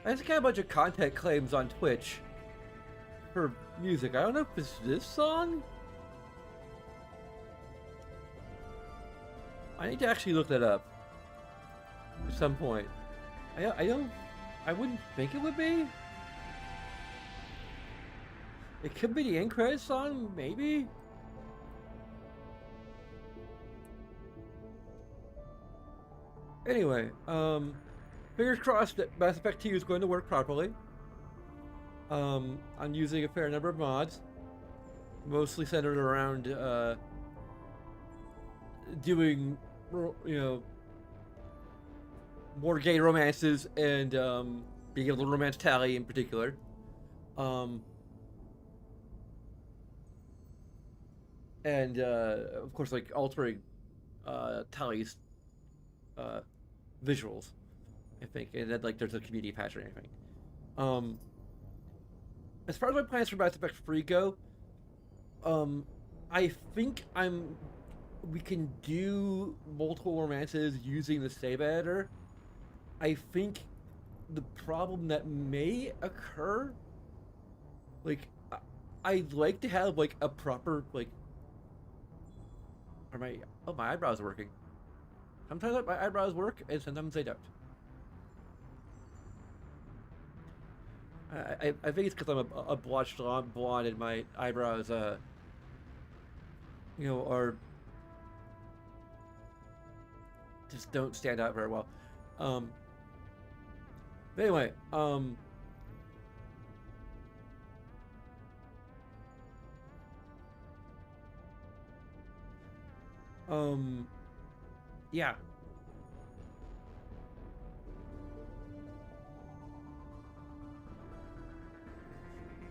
I just got a bunch of content claims on Twitch for music. I don't know if it's this song. I need to actually look that up at some point. I wouldn't think it would be. It could be the end credits song, maybe. Anyway, fingers crossed that Mass Effect 2 is going to work properly. I'm using a fair number of mods, mostly centered around doing, more gay romances and being able to romance Tally in particular. And of course, like altering Tally's visuals, I think, and then like there's a community patch or anything. As far as my plans for Mass Effect 3 go, I think we can do multiple romances using the save editor. I think the problem that may occur, like, I'd like to have like a proper like. My eyebrows are working. Sometimes my eyebrows work, and sometimes they don't. I think it's because I'm a blonde, and my eyebrows, are just don't stand out very well. But anyway, yeah.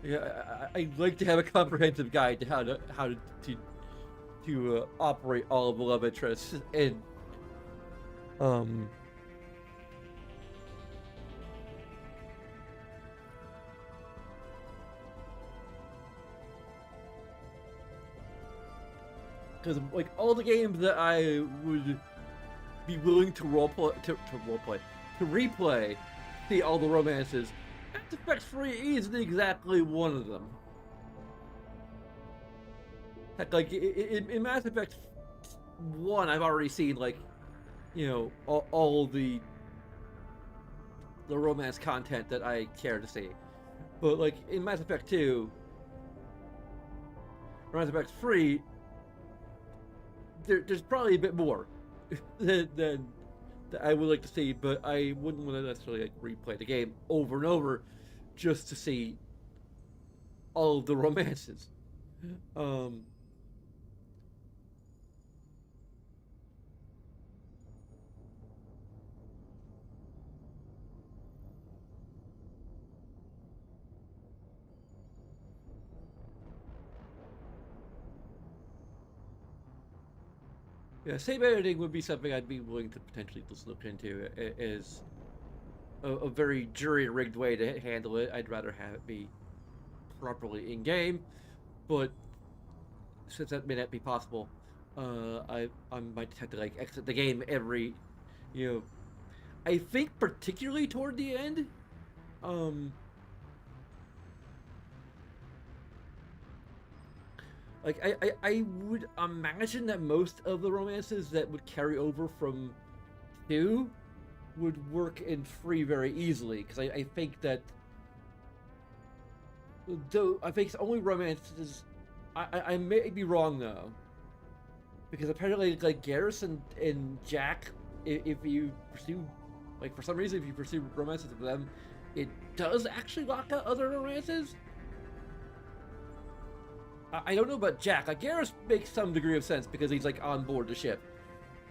Yeah, I'd like to have a comprehensive guide to how to operate all of the love interests and because like all the games that I would be willing to replay, see all the romances. Mass Effect 3 isn't exactly one of them. Heck, like in Mass Effect 1, I've already seen like, all the romance content that I care to see. But like in Mass Effect 2, or Mass Effect 3, there's probably a bit more than that I would like to see, but I wouldn't want to necessarily like replay the game over and over just to see all of the romances. Yeah, save editing would be something I'd be willing to potentially just look into. It is a very jury-rigged way to handle it. I'd rather have it be properly in-game, but since that may not be possible, I might have to like exit the game every, I think particularly toward the end, like I would imagine that most of the romances that would carry over from 2 would work in 3 very easily, because I think that though I think it's only romances. I may be wrong though, because apparently like Garrus and Jack, if you pursue, like for some reason if you pursue romances with them, it does actually lock out other romances. I don't know about Jack. Like Garrus makes some degree of sense because he's like on board the ship.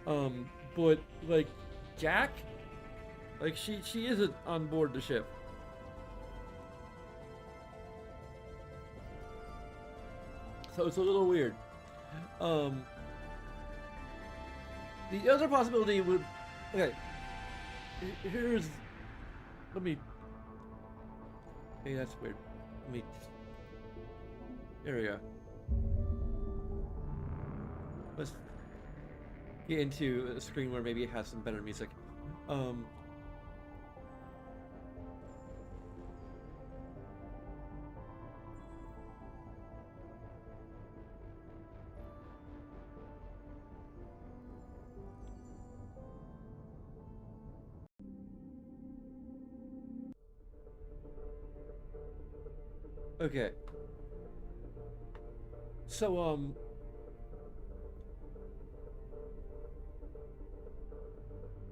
But like Jack, like she isn't on board the ship. So it's a little weird. The other possibility would, okay. Here's, let me. Hey, that's weird. Let me. There we go. Let's get into a screen where maybe it has some better music. Okay. So,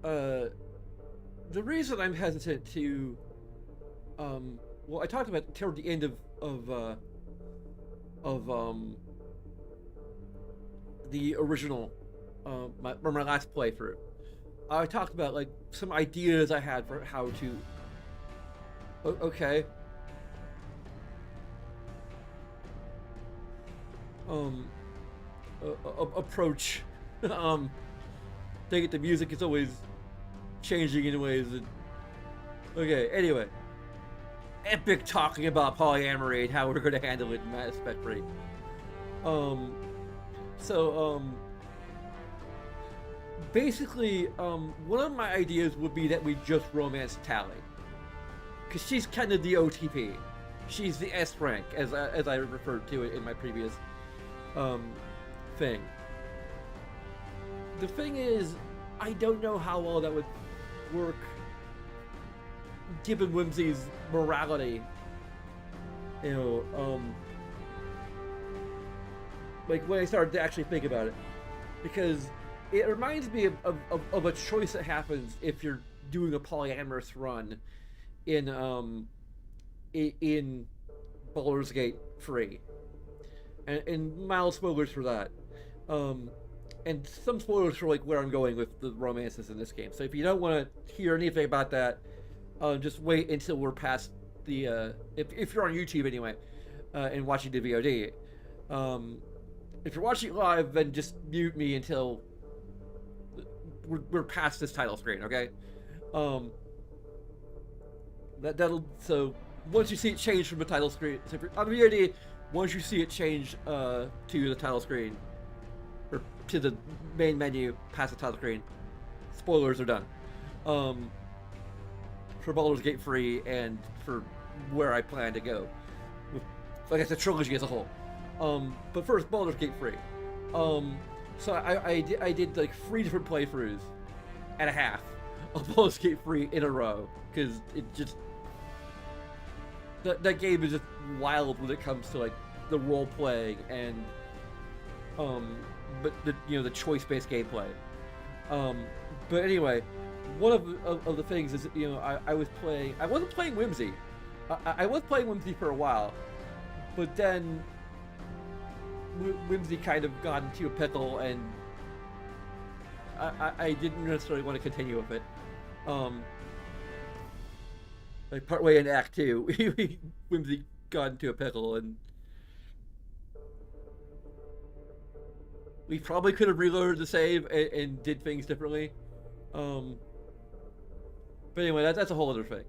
uh, the reason I'm hesitant to, well, I talked about toward the end of the original, my last playthrough. I talked about like some ideas I had for how to. Okay. Um, approach. um, Take it. The music is always changing in ways that. Okay. Anyway, epic talking about polyamory and how we're going to handle it in Mass Effect 3. Um, so basically, one of my ideas would be that we just romance Tally, because she's kind of the OTP. She's the S rank, as I referred to it in my previous thing. The thing is, I don't know how well that would work, given Whimsy's morality. You know, like when I started to actually think about it, because it reminds me of a choice that happens if you're doing a polyamorous run in Baldur's Gate 3, and mild spoilers for that, and some spoilers for like where I'm going with the romances in this game. So if you don't want to hear anything about that, just wait until we're past the if you're on YouTube anyway, and watching the VOD. If you're watching live, then just mute me until we're past this title screen, okay? That'll so once you see it change from the title screen, so on the VOD, once you see it change to the title screen or to the main menu past the title screen, spoilers are done. For Baldur's Gate 3 and for where I plan to go, with, I guess, the trilogy as a whole. But first, Baldur's Gate 3. So I did like 3 different playthroughs and a half of Baldur's Gate 3 in a row, because it just that game is just wild when it comes to like the role playing and but the choice based gameplay. But anyway, one of the things is I wasn't playing Whimsy. I was playing Whimsy for a while, but then Whimsy kind of got into a pickle, and I didn't necessarily want to continue with it. Like partway in Act 2, Whimsy got into a pickle, and we probably could have reloaded the save and did things differently. But anyway, that's a whole other thing.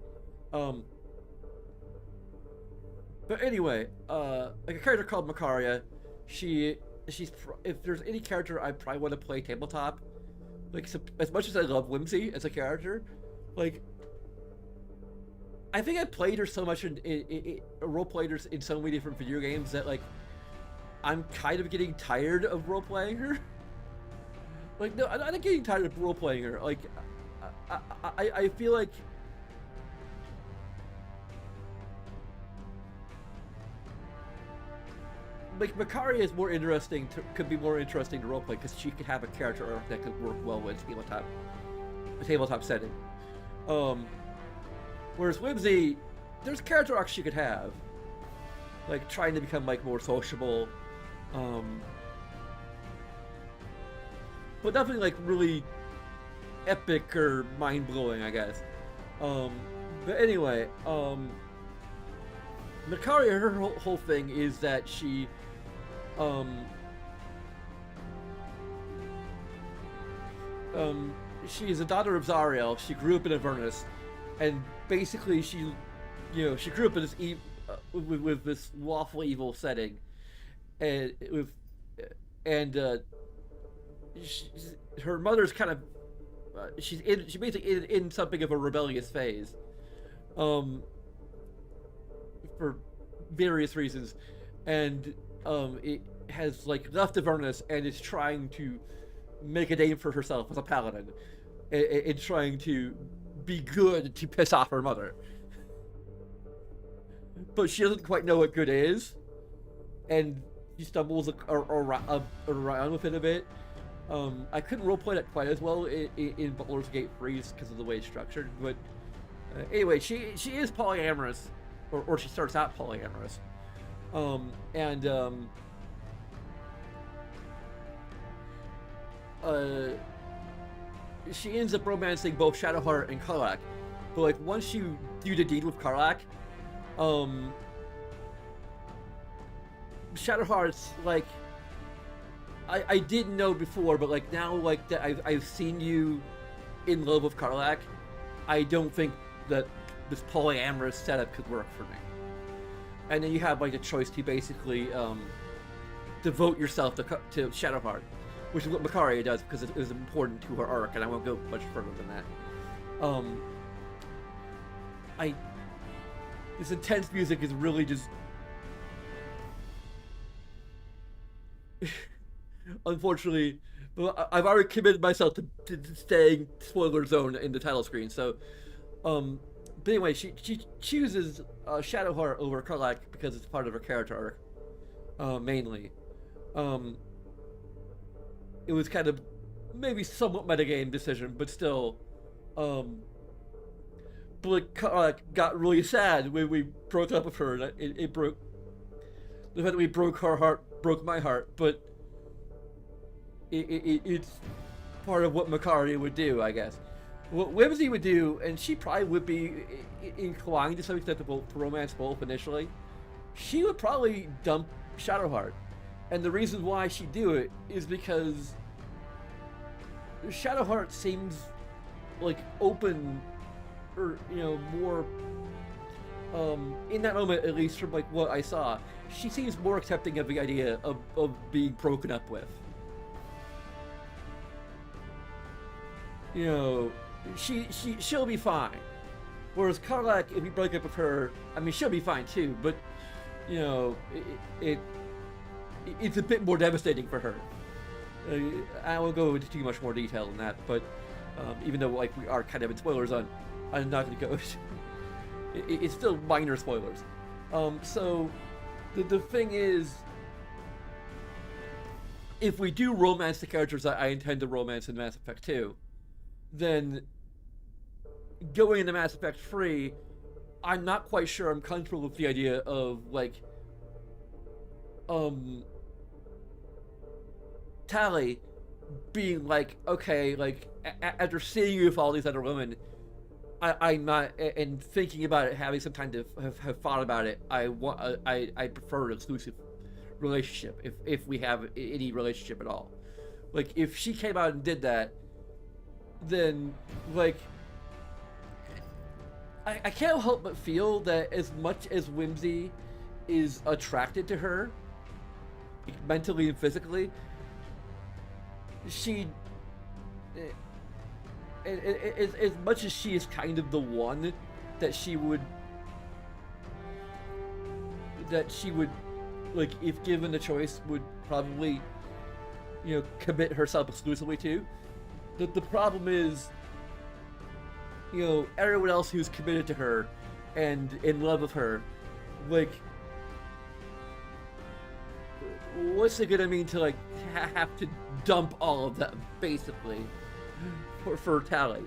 But anyway, like a character called Makaria, she's if there's any character I probably want to play tabletop, like as much as I love Whimsy as a character, like I think I played her so much in role played her in so many different video games that like I'm kind of getting tired of role playing her. Like no, I'm not getting tired of role playing her. Like I feel like Makaria is more interesting could be more interesting to roleplay because she could have a character arc that could work well with a tabletop setting. Whereas Whimsy, there's character arcs she could have, like trying to become like more sociable, but nothing like really epic or mind blowing, I guess. But anyway, Makaria, her whole thing is that she she is a daughter of Zariel. She grew up in Avernus, and basically she grew up in this with this lawful evil setting, and her mother's kind of she's basically in something of a rebellious phase, for various reasons, and it has like left Avernus and is trying to make a name for herself as a paladin, and trying to be good to piss off her mother. but she doesn't quite know what good is, and she stumbles around with it a bit. I couldn't roleplay that quite as well in Baldur's Gate Freeze because of the way it's structured, but anyway, she is polyamorous, or she starts out polyamorous, and she ends up romancing both Shadowheart and Karlach, but like once you do the deed with Karlach, Shadowheart's like, I didn't know before, but like now, like that I've seen you in love with Karlach, I don't think that this polyamorous setup could work for me. And then you have like a choice to basically devote yourself to Shadowheart, which is what Makaria does because it is important to her arc, and I won't go much further than that. This intense music is really just unfortunately, I've already committed myself to staying spoiler zone in the title screen. So, but anyway, she chooses Shadowheart over Karlach because it's part of her character arc, mainly. It was kind of maybe somewhat metagame decision, but still. But Karlach got really sad when we broke up with her, and it broke. The fact that we broke her heart broke my heart, but it's part of what Makaria would do, I guess. What Whimsy would do, and she probably would be inclined to some extent to romance both initially, she would probably dump Shadowheart. And the reason why she'd do it is because Shadowheart seems like open, or more in that moment, at least from like what I saw, she seems more accepting of the idea of being broken up with. She'll be fine. Whereas Karlach, if we break up with her, I mean, she'll be fine too, but it's a bit more devastating for her. I won't go into too much more detail than that, but even though like we are kind of in spoilers on, I'm not going to go. It's still minor spoilers. So the thing is, if we do romance the characters that I intend to romance in Mass Effect 2, then going into Mass Effect 3, I'm not quite sure I'm comfortable with the idea of like Tali being like, okay, like after seeing you with all these other women, I'm not, and thinking about it, having some time to have thought about it, I prefer an exclusive relationship if we have any relationship at all. Like if she came out and did that, then like I can't help but feel that as much as Whimsy is attracted to her mentally and physically, she as much as she is kind of the one that she would like, if given the choice, would probably commit herself exclusively to. The problem is, everyone else who's committed to her and in love with her, like, what's it gonna mean to like have to dump all of them basically for Tali?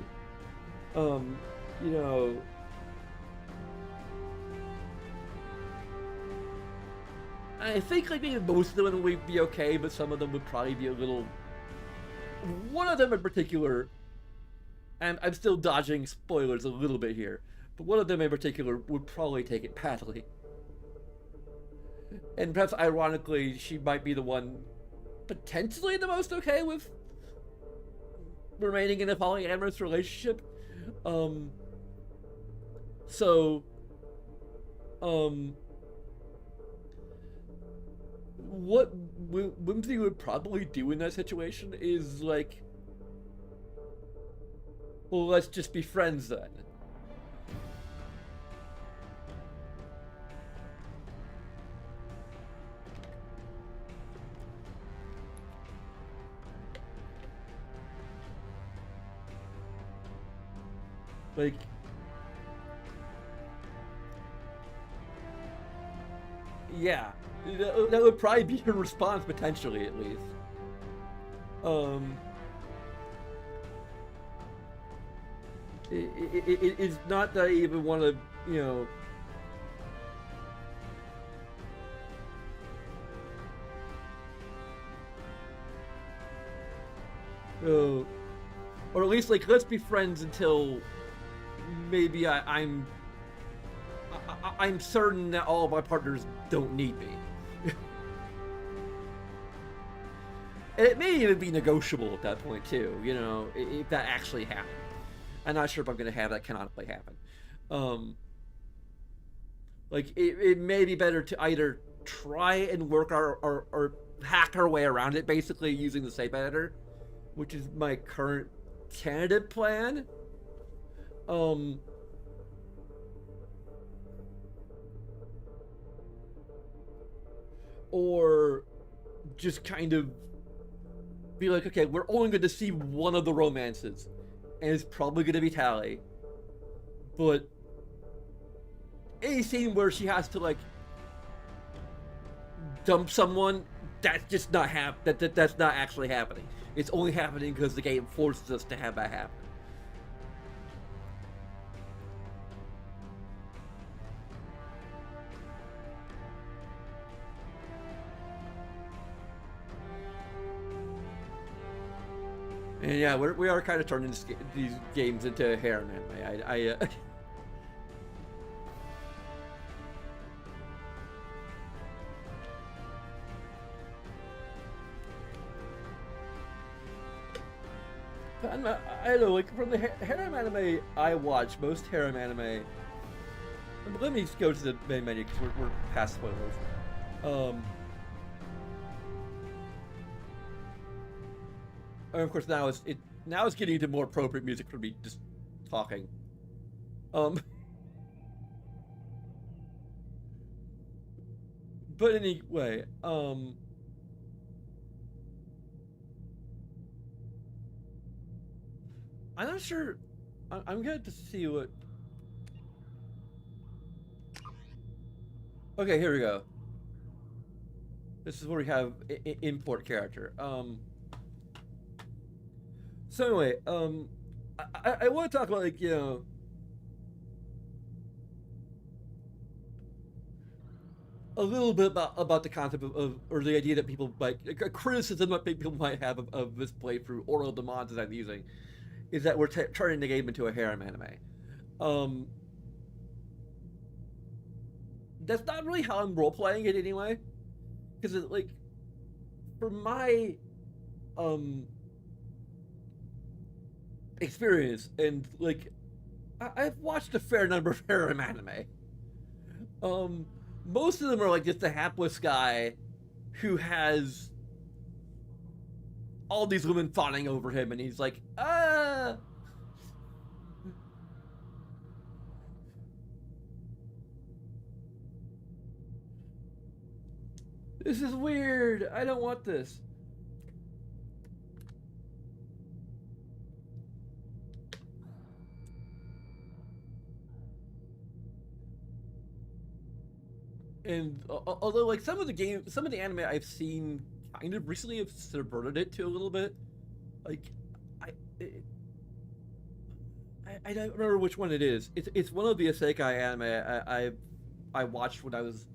I think like maybe most of them would be okay, but some of them would probably be a little. One of them in particular, and I'm still dodging spoilers a little bit here, but one of them in particular would probably take it badly. And perhaps ironically, she might be the one potentially the most okay with remaining in a polyamorous relationship. What Whimsy would probably do in that situation is like, well, let's just be friends then. Like, Yeah, that would probably be her response, potentially, at least. It's not that I even want to, you know. Or at least, like, let's be friends until maybe I'm certain that all of my partners don't need me. And it may even be negotiable at that point too, you know, if that actually happened. I'm not sure if I'm going to have that canonically happen. Like, it may be better to either try and work or hack our way around it, basically using the save editor, which is my current tentative plan. Or just kind of be like, okay, we're only going to see one of the romances, and it's probably going to be Tally. But any scene where she has to, like, dump someone, that's just not that's not actually happening. It's only happening because the game forces us to have that happen. And yeah, we are kind of turning these games into harem anime. I don't know, like, from the harem anime I watch, most harem anime. Let me go to the main menu because we're past spoilers. And of course, now it's getting into more appropriate music for me just talking. But anyway, I'm not sure. I'm going to see what. Okay, here we go. This is where we have import character. So anyway, I want to talk about, like, you know, a little bit about the concept of or the idea that people, like, a criticism that people might have of this playthrough or the mods that I'm using is that we're turning the game into a harem anime. That's not really how I'm role playing it anyway, because like, for my experience, and like, I've watched a fair number of harem anime. Most of them are like just a hapless guy who has all these women fawning over him, and he's like, this is weird. I don't want this. And although, like, some of the anime I've seen kind of recently have subverted it to a little bit. Like, I don't remember which one it is. It's one of the isekai anime I watched when I was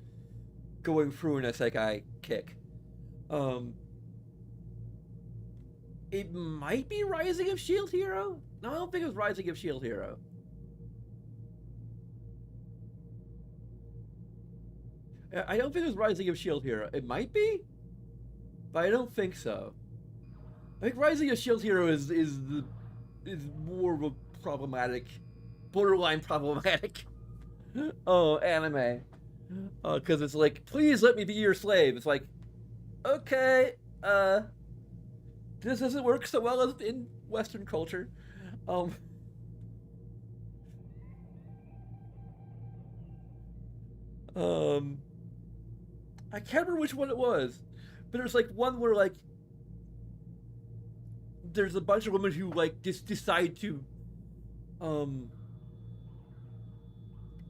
going through an isekai kick. It might be Rising of Shield Hero. No, I don't think it was Rising of Shield Hero. I don't think it was Rising of Shield Hero. It might be, but I don't think so. I think Rising of Shield Hero is more of a problematic, borderline problematic, anime. Because it's like, please let me be your slave. It's like, okay, this doesn't work so well as in Western culture. I can't remember which one it was, but there's like one where, like, there's a bunch of women who, like, just decide to,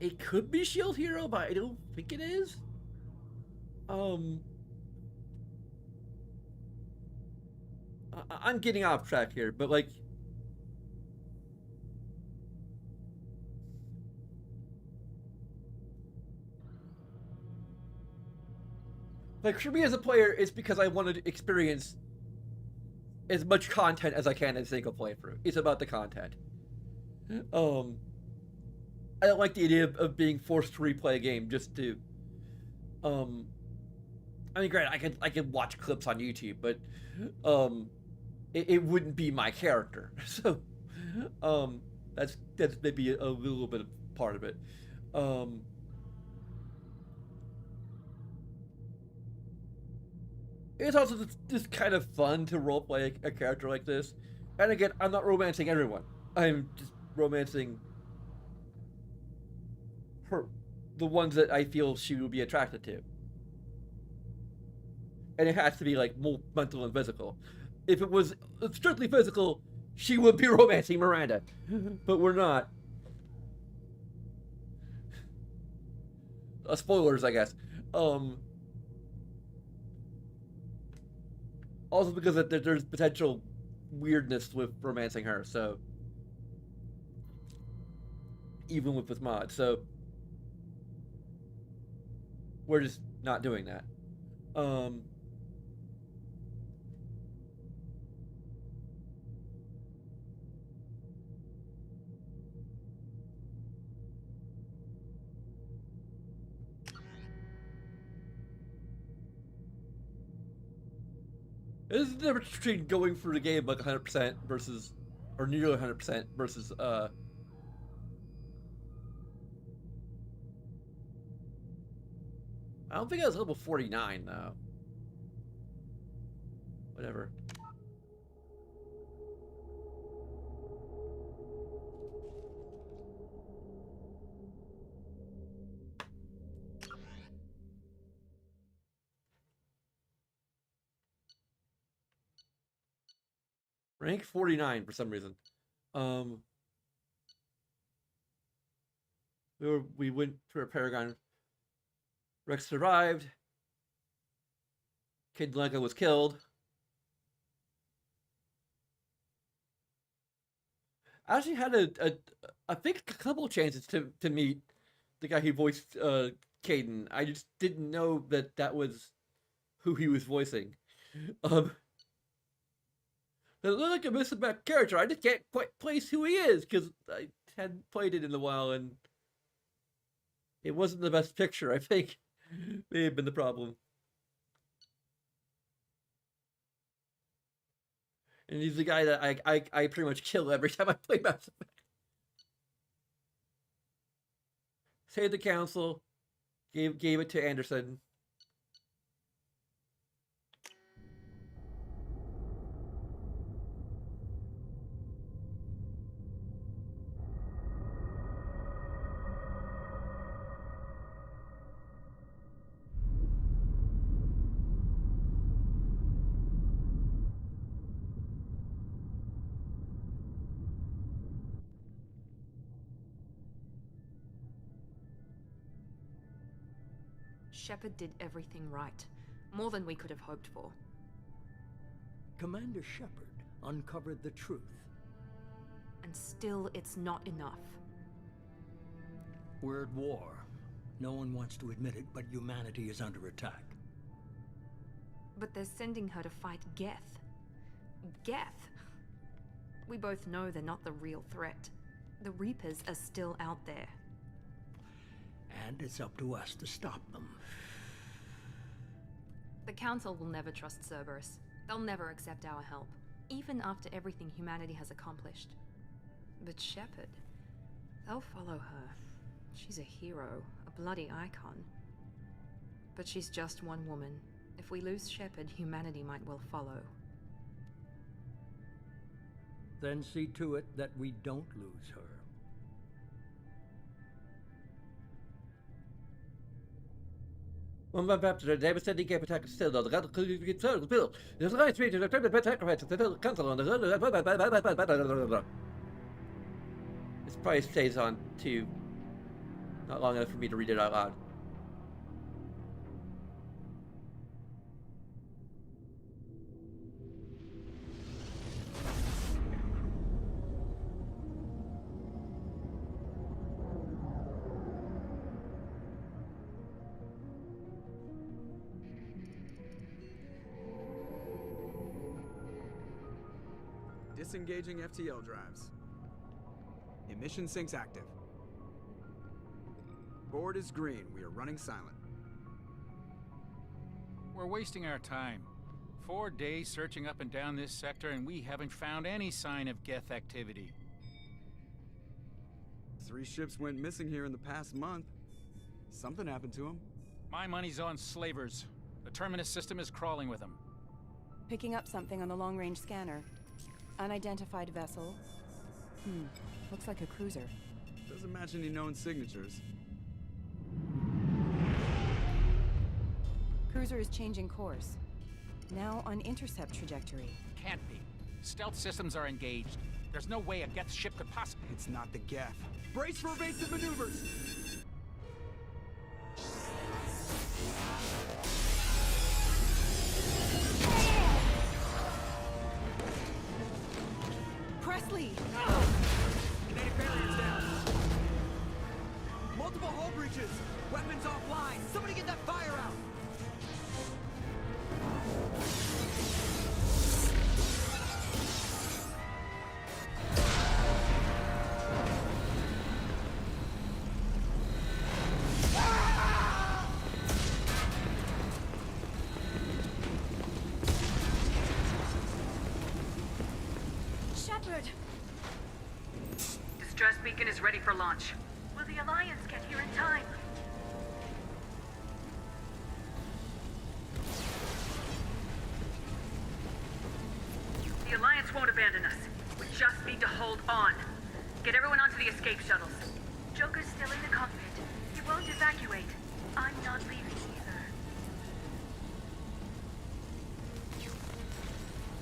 it could be Shield Hero, but I don't think it is. Um, I'm getting off track here, but like for me as a player, it's because I wanted to experience as much content as I can in a single playthrough. It's about the content. Um, I don't like the idea of being forced to replay a game just to. Um, I mean, granted, I can watch clips on YouTube, but um, it wouldn't be my character. So, um, that's maybe a little bit of part of it. Um, it's also just kind of fun to roleplay a character like this. And again, I'm not romancing everyone. I'm just romancing her, the ones that I feel she would be attracted to. And it has to be like more mental and physical. If it was strictly physical, she would be romancing Miranda, but we're not. Spoilers, I guess. Um, Also because there's potential weirdness with romancing her. So even with this mod, so we're just not doing that. Um, This is the difference between going through the game like 100% versus, or nearly 100% versus, I don't think I was level 49 though. Whatever. Rank 49 for some reason. Um, we went for a Paragon. Rex survived. Kid Lego was killed. I actually had I think a couple chances to meet the guy who voiced Caden. I just didn't know that was who he was voicing. Um, it looked like a mismatched character. I just can't quite place who he is because I hadn't played it in a while and it wasn't the best picture. I think may have been the problem. And he's the guy that I pretty much kill every time I play Mass Effect. Saved the council, gave it to Anderson. Shepard did everything right. More than we could have hoped for. Commander Shepard uncovered the truth. And still, it's not enough. We're at war. No one wants to admit it, but humanity is under attack. But they're sending her to fight Geth. Geth! We both know they're not the real threat. The Reapers are still out there. And it's up to us to stop them. The Council will never trust Cerberus. They'll never accept our help, even after everything humanity has accomplished. But Shepard, they'll follow her. She's a hero, a bloody icon. But she's just one woman. If we lose Shepard, humanity might well follow. Then see to it that we don't lose her. One month after the devastating game attack still the bill. There's a nice reason to turn the sacrifice to the council on the. This probably stays on too. Not long enough for me to read it out loud. disengaging FTL drives. Emission sinks active. Board is green. We are running silent. We're wasting our time. 4 days searching up and down this sector, and we haven't found any sign of Geth activity. 3 ships went missing here in the past month. Something happened to them. My money's on slavers. The Terminus system is crawling with them. Picking up something on the long-range scanner. Unidentified vessel. Looks like a cruiser. Doesn't match any known signatures. Cruiser is changing course. Now on intercept trajectory. Can't be. Stealth systems are engaged. There's no way a Geth ship could possibly... It's not the Geth. Brace for evasive maneuvers! Presley! Kinetic barriers down. Multiple hull breaches. Weapons offline. Somebody get that fire out. Shepard! Distress beacon is ready for launch. Will the Alliance get here in time? The Alliance won't abandon us. We just need to hold on. Get everyone onto the escape shuttles. Joker's still in the cockpit. He won't evacuate. I'm not leaving either.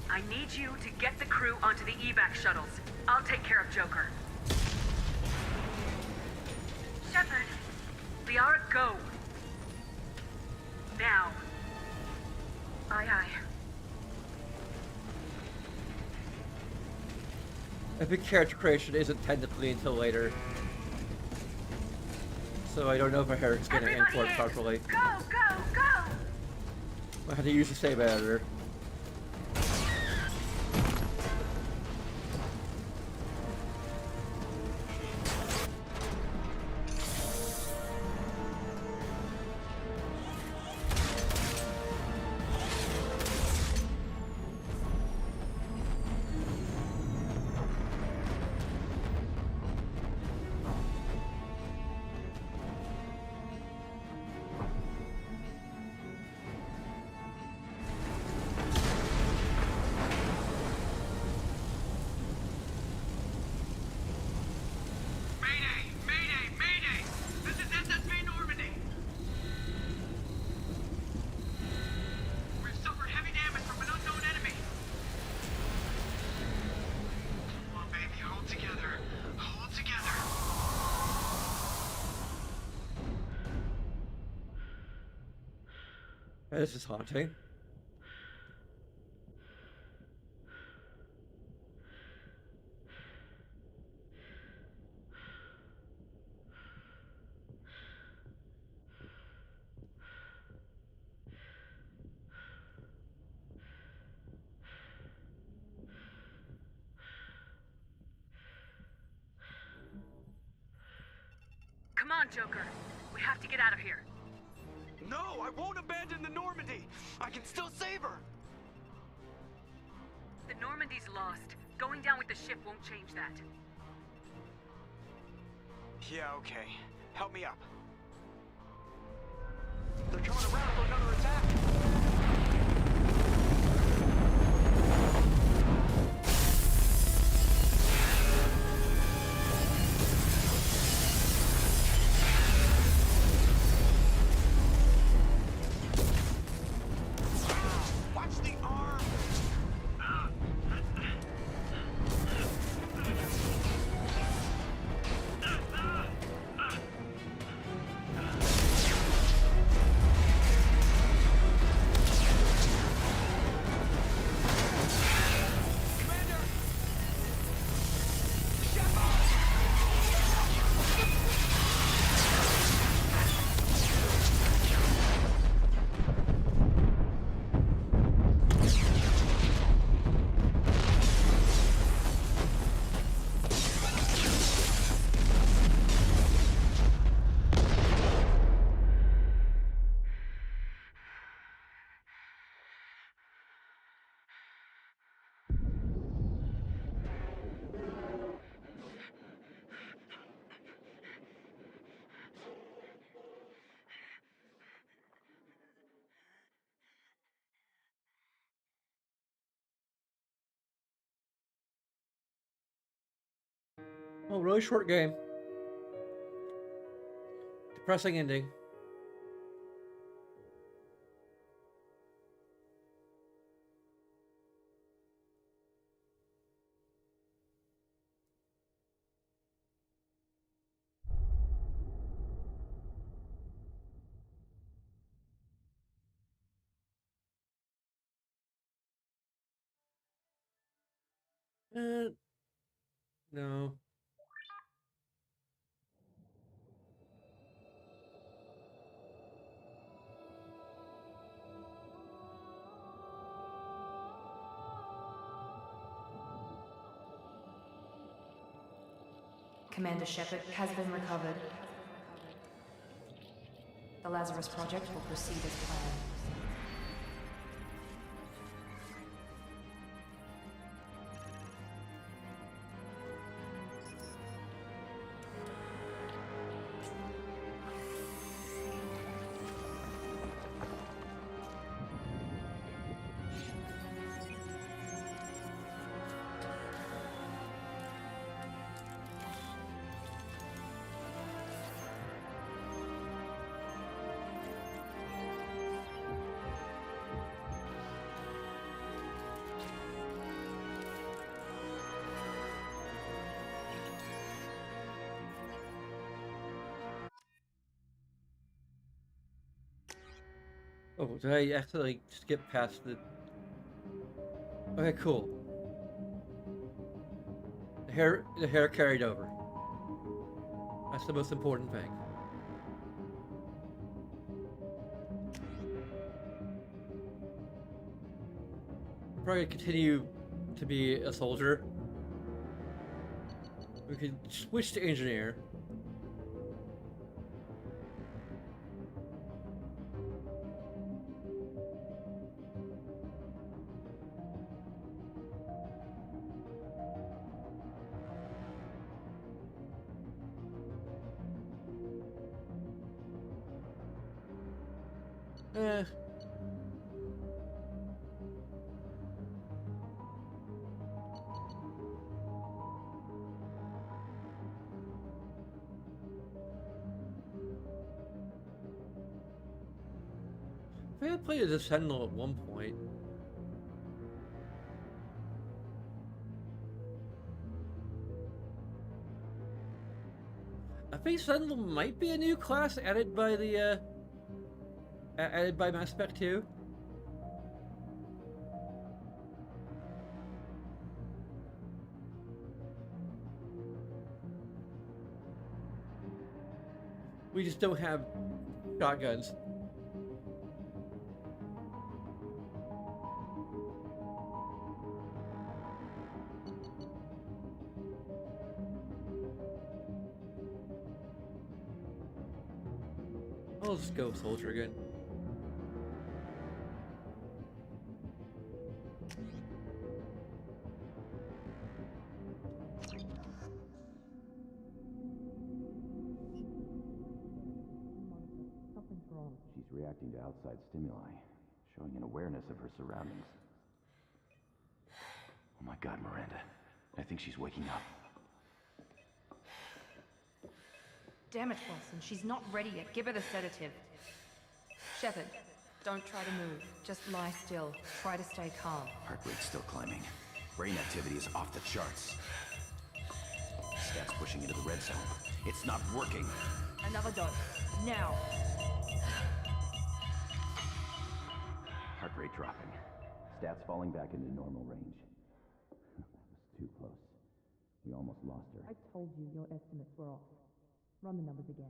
I need you to get the crew onto the evac shuttles. I'll take care of Joker. Shepard. Liara, go. Now. Aye, aye. I think character creation isn't technically until later. So I don't know if Eric's gonna Everybody import in. properly. Go, go, go! I had to use the save editor. This is haunting. Come on, Joker. We have to get out of here. No, I won't abandon the Normandy. I can still save her. The Normandy's lost. Going down with the ship won't change that. Yeah, okay. Help me up. They're coming around for another attack. Oh, really short game. Depressing ending. No. Commander Shepard has been recovered. The Lazarus Project will proceed as planned. Oh, did I actually skip past the... Okay, cool. The hair carried over. That's the most important thing. Probably continue to be a soldier. We could switch to engineer. Eh. I think I played as a Sentinel at one point. I think Sentinel might be a new class added by the added by Mass Effect 2. We just don't have shotguns. I'll just go soldier again. She's reacting to outside stimuli, showing an awareness of her surroundings. Oh my God, Miranda. I think she's waking up. Damn it, Wilson. She's not ready yet. Give her the sedative. Shepard, don't try to move. Just lie still. Try to stay calm. Heart rate's still climbing. Brain activity is off the charts. Stats pushing into the red zone. It's not working. Another dose. Now. Heart rate dropping. Stats falling back into normal range. That was too close. We almost lost her. I told you your estimates were off. Run the numbers again.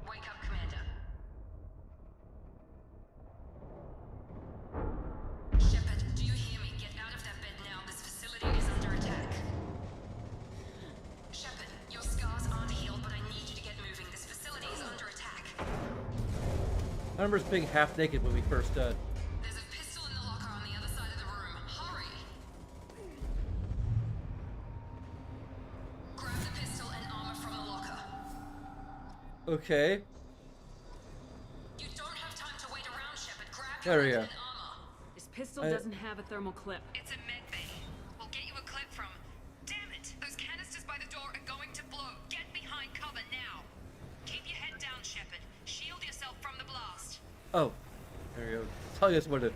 Wake up, Commander. Shepard, do you hear me? Get out of that bed now. This facility is under attack. Shepard, your scars aren't healed, but I need you to get moving. This facility is under attack. I remember being half naked when we first There's a pistol in the locker on the other side of the room. Hurry! Grab the pistol and armor from the locker. Okay. There we go. His pistol I- doesn't have a thermal clip. It's a med bay. We'll get you a clip from. Damn it! Those canisters by the door are going to blow. Get behind cover now. Keep your head down, Shepard. Shield yourself from the blast. Oh, there we go. Tell you what to.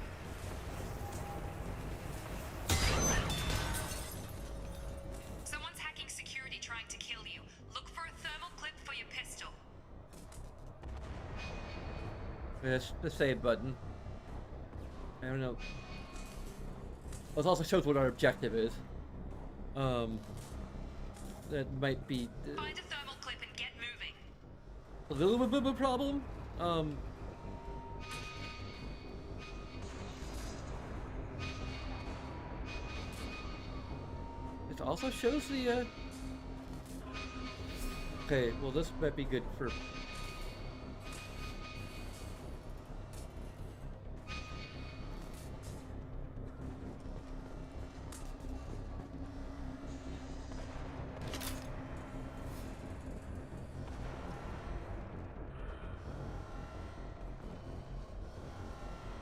Someone's hacking security trying to kill you. Look for a thermal clip for your pistol. That's the save button. I don't know. Well, it also shows what our objective is. That might be Find a thermal clip and get moving. a little bit of a problem. It also shows the. Okay, well this might be good for.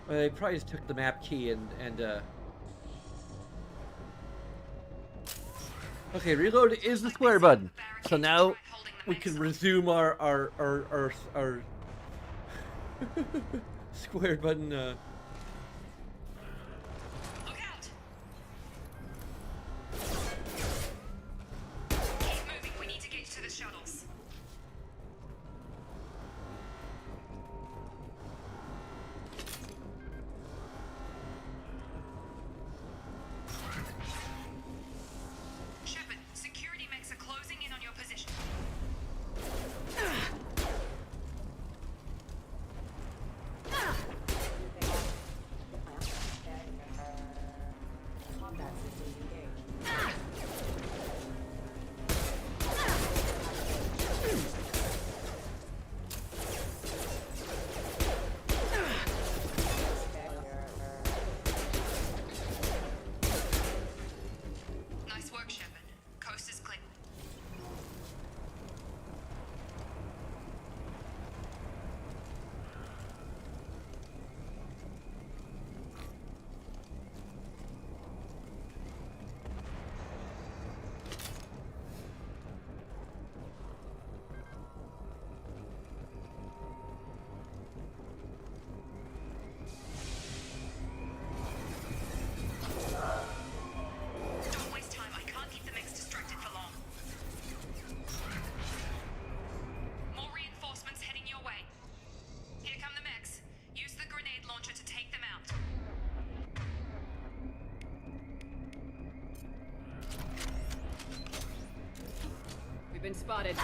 They probably just took the map key and okay, reload is the square button. So now we can resume our square button Look out! Keep moving. We need to get to the shuttles. Shepard, security mechs are closing in on your position. Nice work, Shepard. Coast is clear. Don't waste time. I can't keep the mechs distracted for long. More reinforcements heading your way. Here come the mechs. Use the grenade launcher to take them out. We've been spotted.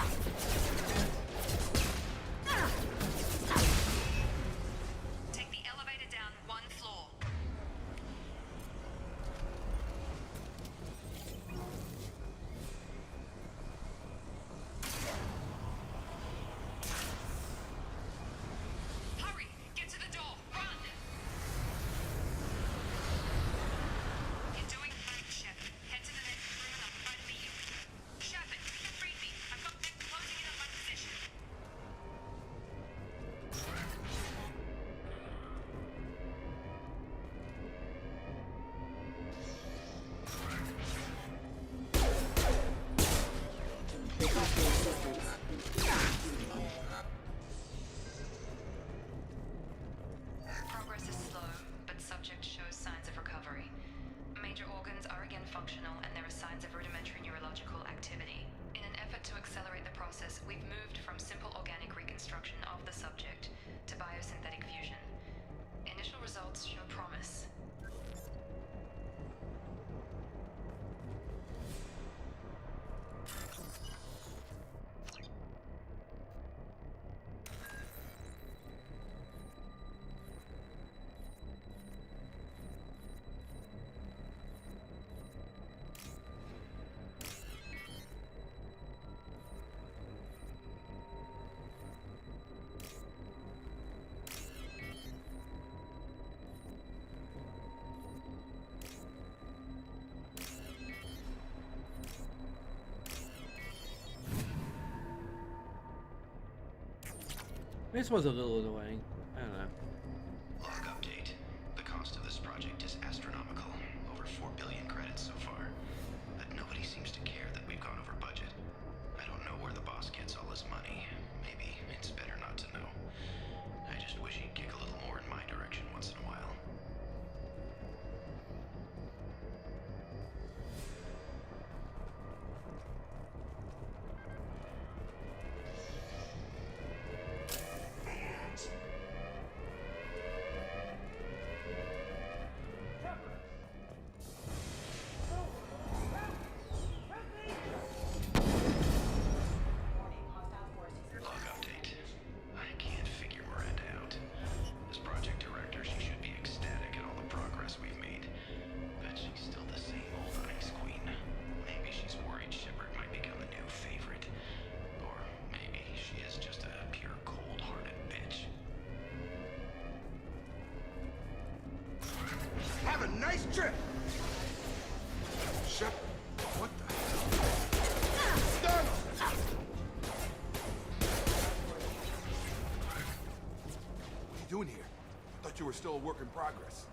Take the elevator down one floor. Hurry! Get to the door! Run! You're doing fine, Shepard. Head to the next room and I'll try to beat you. Shepard, read me. I've got mechs closing in on my position. Progress is slow, but subject shows signs of recovery. Major organs are again functional, and there are signs of rudimentary neurological activity. In an effort to accelerate the process, we've moved from simple organic reconstruction of the subject to biosynthetic fusion. Initial results show promise. This was a little annoying. I don't know. Log update. Nice trip! Shepard, what the hell? Stun! What are you doing here? I thought you were still a work in progress.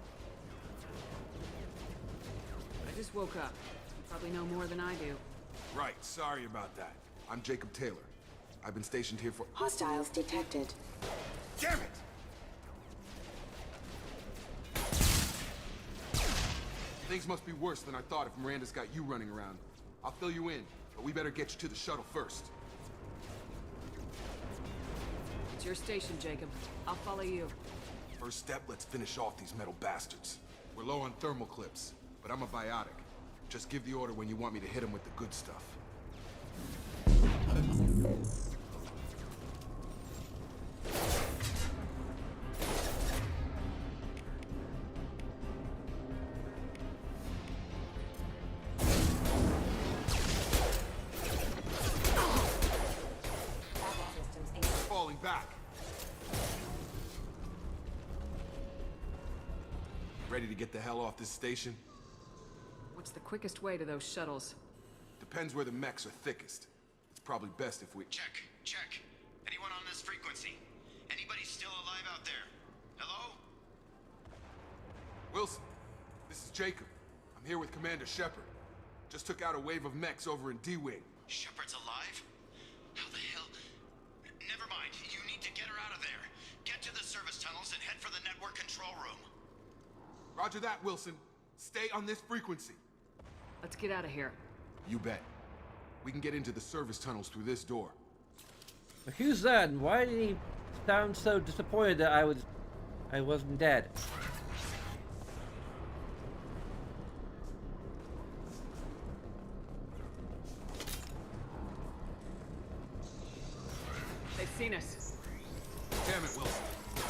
I just woke up. You probably know more than I do. Right, sorry about that. I'm Jacob Taylor. I've been stationed here for— Hostiles detected. Damn it! Things must be worse than I thought if Miranda's got you running around. I'll fill you in, but we better get you to the shuttle first. It's your station, Jacob. I'll follow you. First step, let's finish off these metal bastards. We're low on thermal clips, but I'm a biotic. Just give the order when you want me to hit them with the good stuff. Falling back. Ready to get the hell off this station? What's the quickest way to those shuttles? Depends where the mechs are thickest. It's probably best if we— Check. Anyone on this frequency? Anybody still alive out there? Hello? Wilson, this is Jacob. I'm here with Commander Shepard. Just took out a wave of mechs over in D-Wing. Shepard's alive? How the hell? Never mind. You need to get her out of there. Get to the service tunnels and head for the network control room. Roger that, Wilson. Stay on this frequency. Let's get out of here. You bet. We can get into the service tunnels through this door. Who's that? And why did he sound so disappointed that I wasn't dead? They've seen us. Damn it, Wilson. The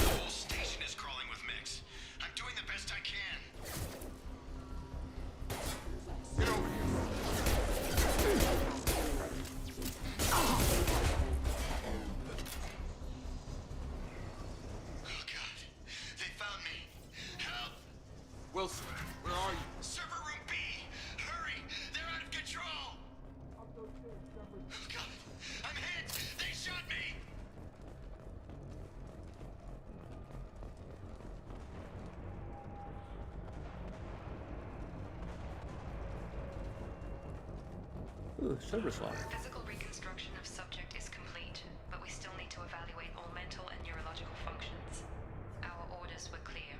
whole station is crawling with mechs. I'm doing the best I can. Get over here. Oh God. They found me. Help! Wilson, where are you? Server room B! Hurry! They're out of control! Oh God! I'm hit! They shot me! Ooh, service log. Physical reconstruction of subject is complete, but we still need to evaluate all mental and neurological functions. Our orders were clear.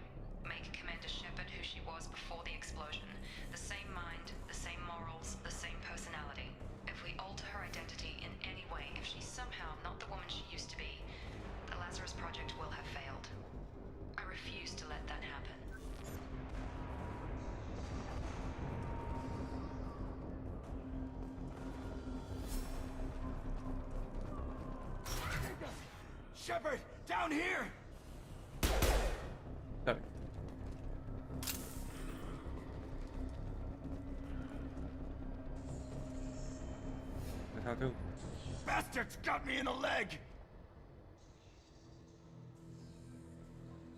Make Commander Shepard who she was before the explosion. The same mind, the same morals, the same personality. If we alter her identity in any way, if she's somehow not the woman she used to be, the Lazarus Project will have failed. I refuse to let that happen. Shepard, down here! Sorry. How to? Bastards got me in the leg!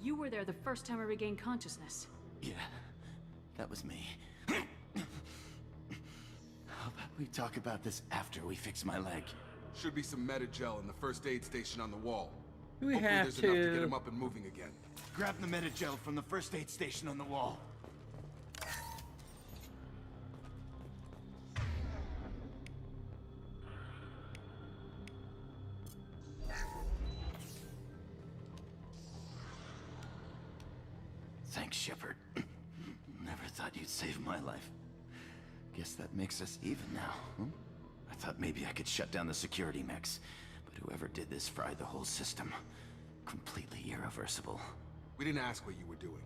You were there the first time I regained consciousness. Yeah, that was me. How about we talk about this after we fix my leg? Should be some meta-gel in the first aid station on the wall. Do we Hopefully have there's enough to get to? him up and moving again. Grab the meta-gel from the first aid station on the wall. Thanks, Shepard. Never thought you'd save my life. Guess that makes us even now, huh? I thought maybe I could shut down the security mechs, but whoever did this fried the whole system. Completely irreversible. We didn't ask what you were doing.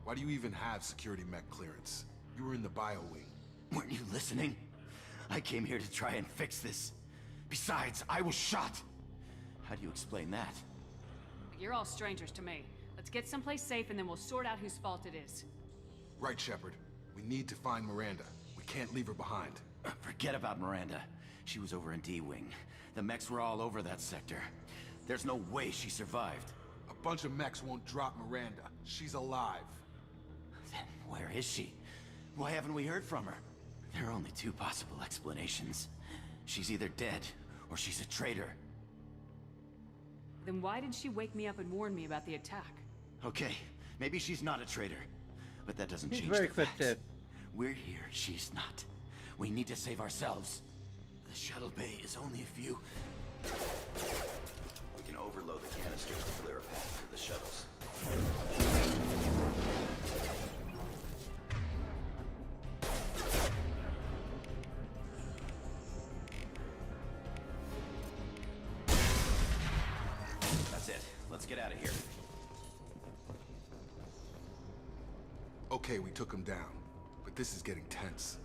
Why do you even have security mech clearance? You were in the bio wing. Weren't you listening? I came here to try and fix this. Besides, I was shot. How do you explain that? You're all strangers to me. Let's get someplace safe and then we'll sort out whose fault it is. Right, Shepard. We need to find Miranda. We can't leave her behind. Forget about Miranda. She was over in D-Wing. The mechs were all over that sector. There's no way she survived. A bunch of mechs won't drop Miranda. She's alive. Then where is she? Why haven't we heard from her? There are only two possible explanations. She's either dead, or she's a traitor. Then why did she wake me up and warn me about the attack? Okay, maybe she's not a traitor. But that doesn't He's change very the quick facts. to... We're here, she's not. We need to save ourselves. The shuttle bay is only a few... We can overload the canisters to clear a path to the shuttles. That's it. Let's get out of here. Okay, we took him down. But this is getting tense.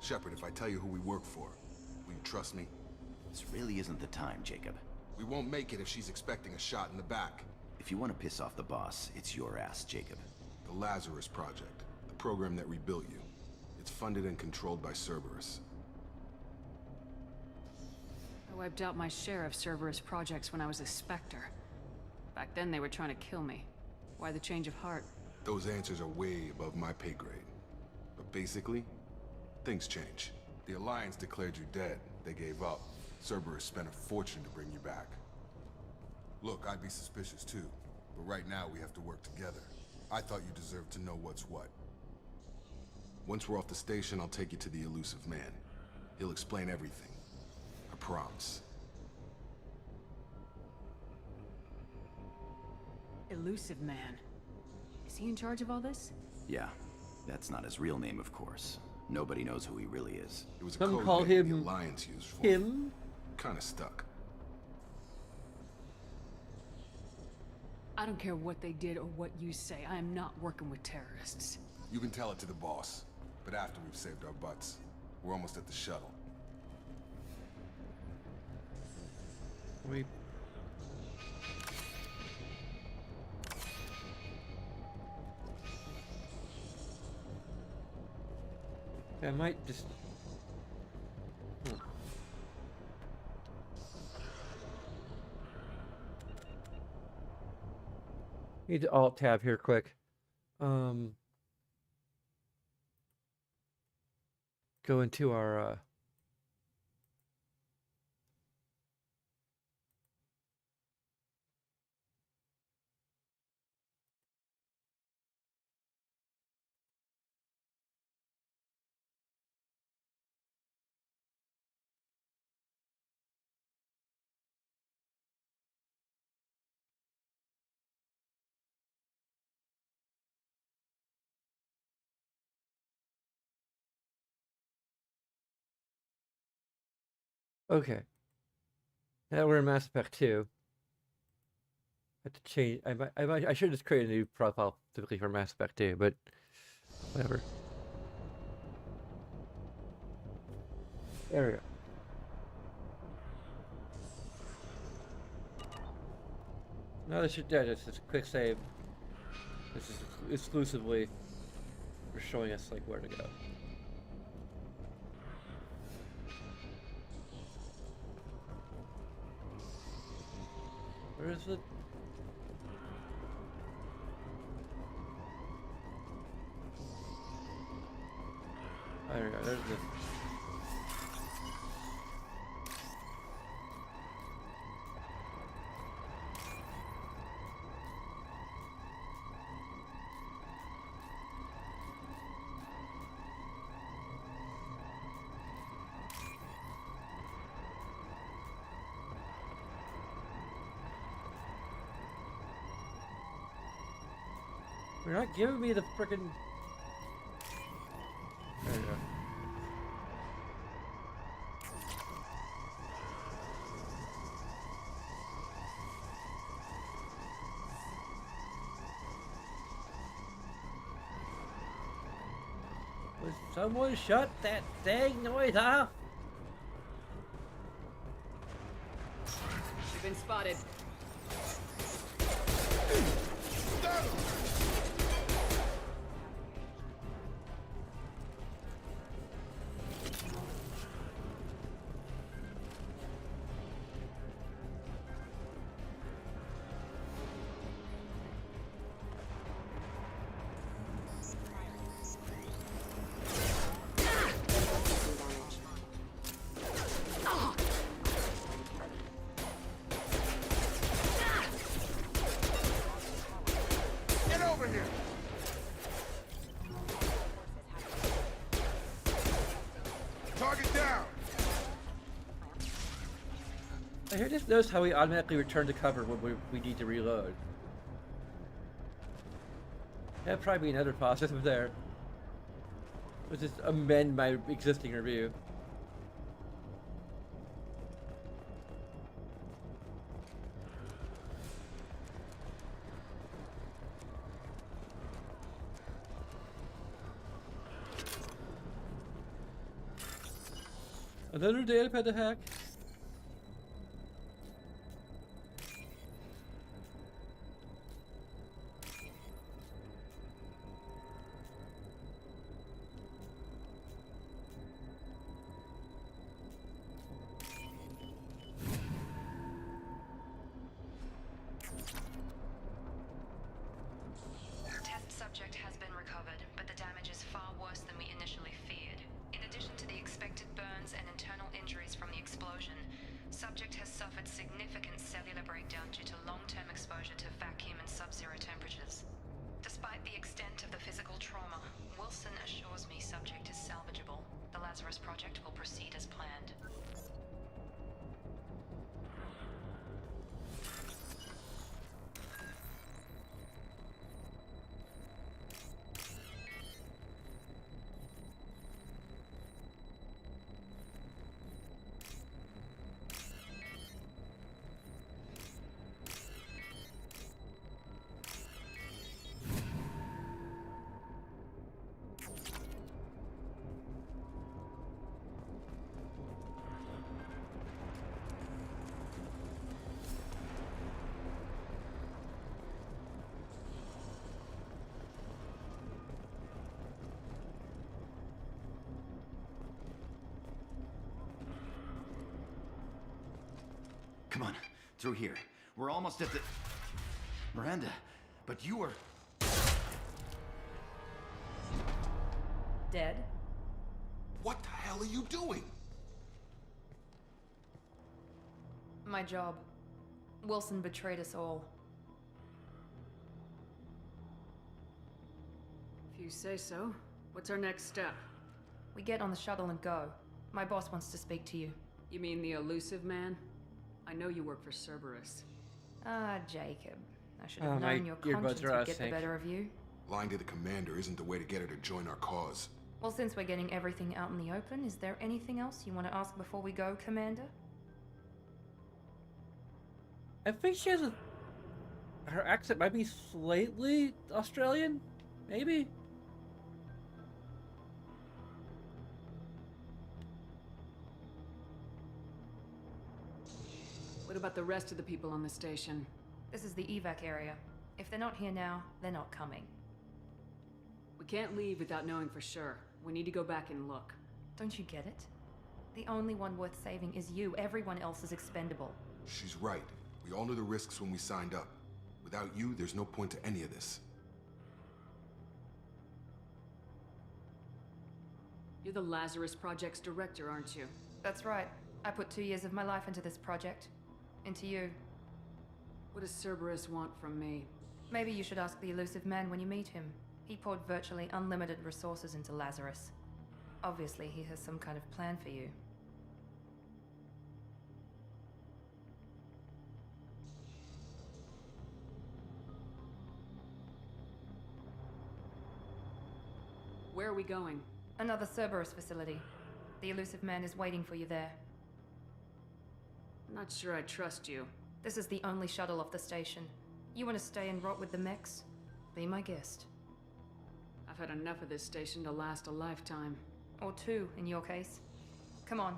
Shepard, if I tell you who we work for, will you trust me? This really isn't the time, Jacob. We won't make it if she's expecting a shot in the back. If you want to piss off the boss, it's your ass, Jacob. The Lazarus Project, the program that rebuilt you. It's funded and controlled by Cerberus. I wiped out my share of Cerberus projects when I was a Spectre. Back then they were trying to kill me. Why the change of heart? Those answers are way above my pay grade. But basically, things change. The Alliance declared you dead. They gave up. Cerberus spent a fortune to bring you back. Look, I'd be suspicious too, but right now we have to work together. I thought you deserved to know what's what. Once we're off the station, I'll take you to the elusive man. He'll explain everything. I promise. Elusive Man. Is he in charge of all this? Yeah, that's not his real name, of course. Nobody knows who he really is. It was a Some code call name him the Alliance used for him. Kinda stuck. I don't care what they did or what you say. I am not working with terrorists. You can tell it to the boss, but after we've saved our butts. We're almost at the shuttle. We... I might just... Need to alt-tab here quick. Go into our... Okay. Now we're in Mass Effect 2. I have to change. I should just create a new profile typically for Mass Effect 2, but whatever. There we go. No, this should just a quick save. This is exclusively for showing us like where to go. Where is it? Oh, there we go. There's the... You're not giving me the frickin'... There we go. Would someone shut that dang noise off? You've been spotted. over here. Target down! I hear just notice how we automatically return to cover when we need to reload. That'd probably be another positive there. Let's just amend my existing review. Another datapad to hack? Test subject has been recovered, but the damage is far worse than we initially feared. In addition to the expected burns and internal injuries from the explosion, subject has suffered significant cellular breakdown due to long-term exposure to vacuum and sub-zero temperatures. Despite the extent of the physical trauma, Wilson assures me subject is salvageable. The Lazarus Project will proceed as planned. Come on, through here. We're almost at the... Miranda, but you were... Dead? What the hell are you doing? My job. Wilson betrayed us all. If you say so. What's our next step? We get on the shuttle and go. My boss wants to speak to you. You mean the elusive man? I know you work for Cerberus. Ah, Jacob. I should have my known your earbuds conscience are out would of get the sync. better of you. Lying to the commander isn't the way to get her to join our cause. Well, since we're getting everything out in the open, is there anything else you want to ask before we go, Commander? I think she has a... Her accent might be slightly Australian? Maybe? What about the rest of the people on the station? This is the evac area. If they're not here now, they're not coming. We can't leave without knowing for sure. We need to go back and look. Don't you get it? The only one worth saving is you. Everyone else is expendable. She's right. We all knew the risks when we signed up. Without you, there's no point to any of this. You're the Lazarus Project's director, aren't you? That's right. I put 2 years of my life into this project. Into you. What does Cerberus want from me? Maybe you should ask the elusive man when you meet him. He poured virtually unlimited resources into Lazarus. Obviously, he has some kind of plan for you. Where are we going? Another Cerberus facility. The elusive man is waiting for you there. I'm not sure I trust you. This is the only shuttle off the station. You want to stay and rot with the mechs? Be my guest. I've had enough of this station to last a lifetime. Or 2, in your case. Come on.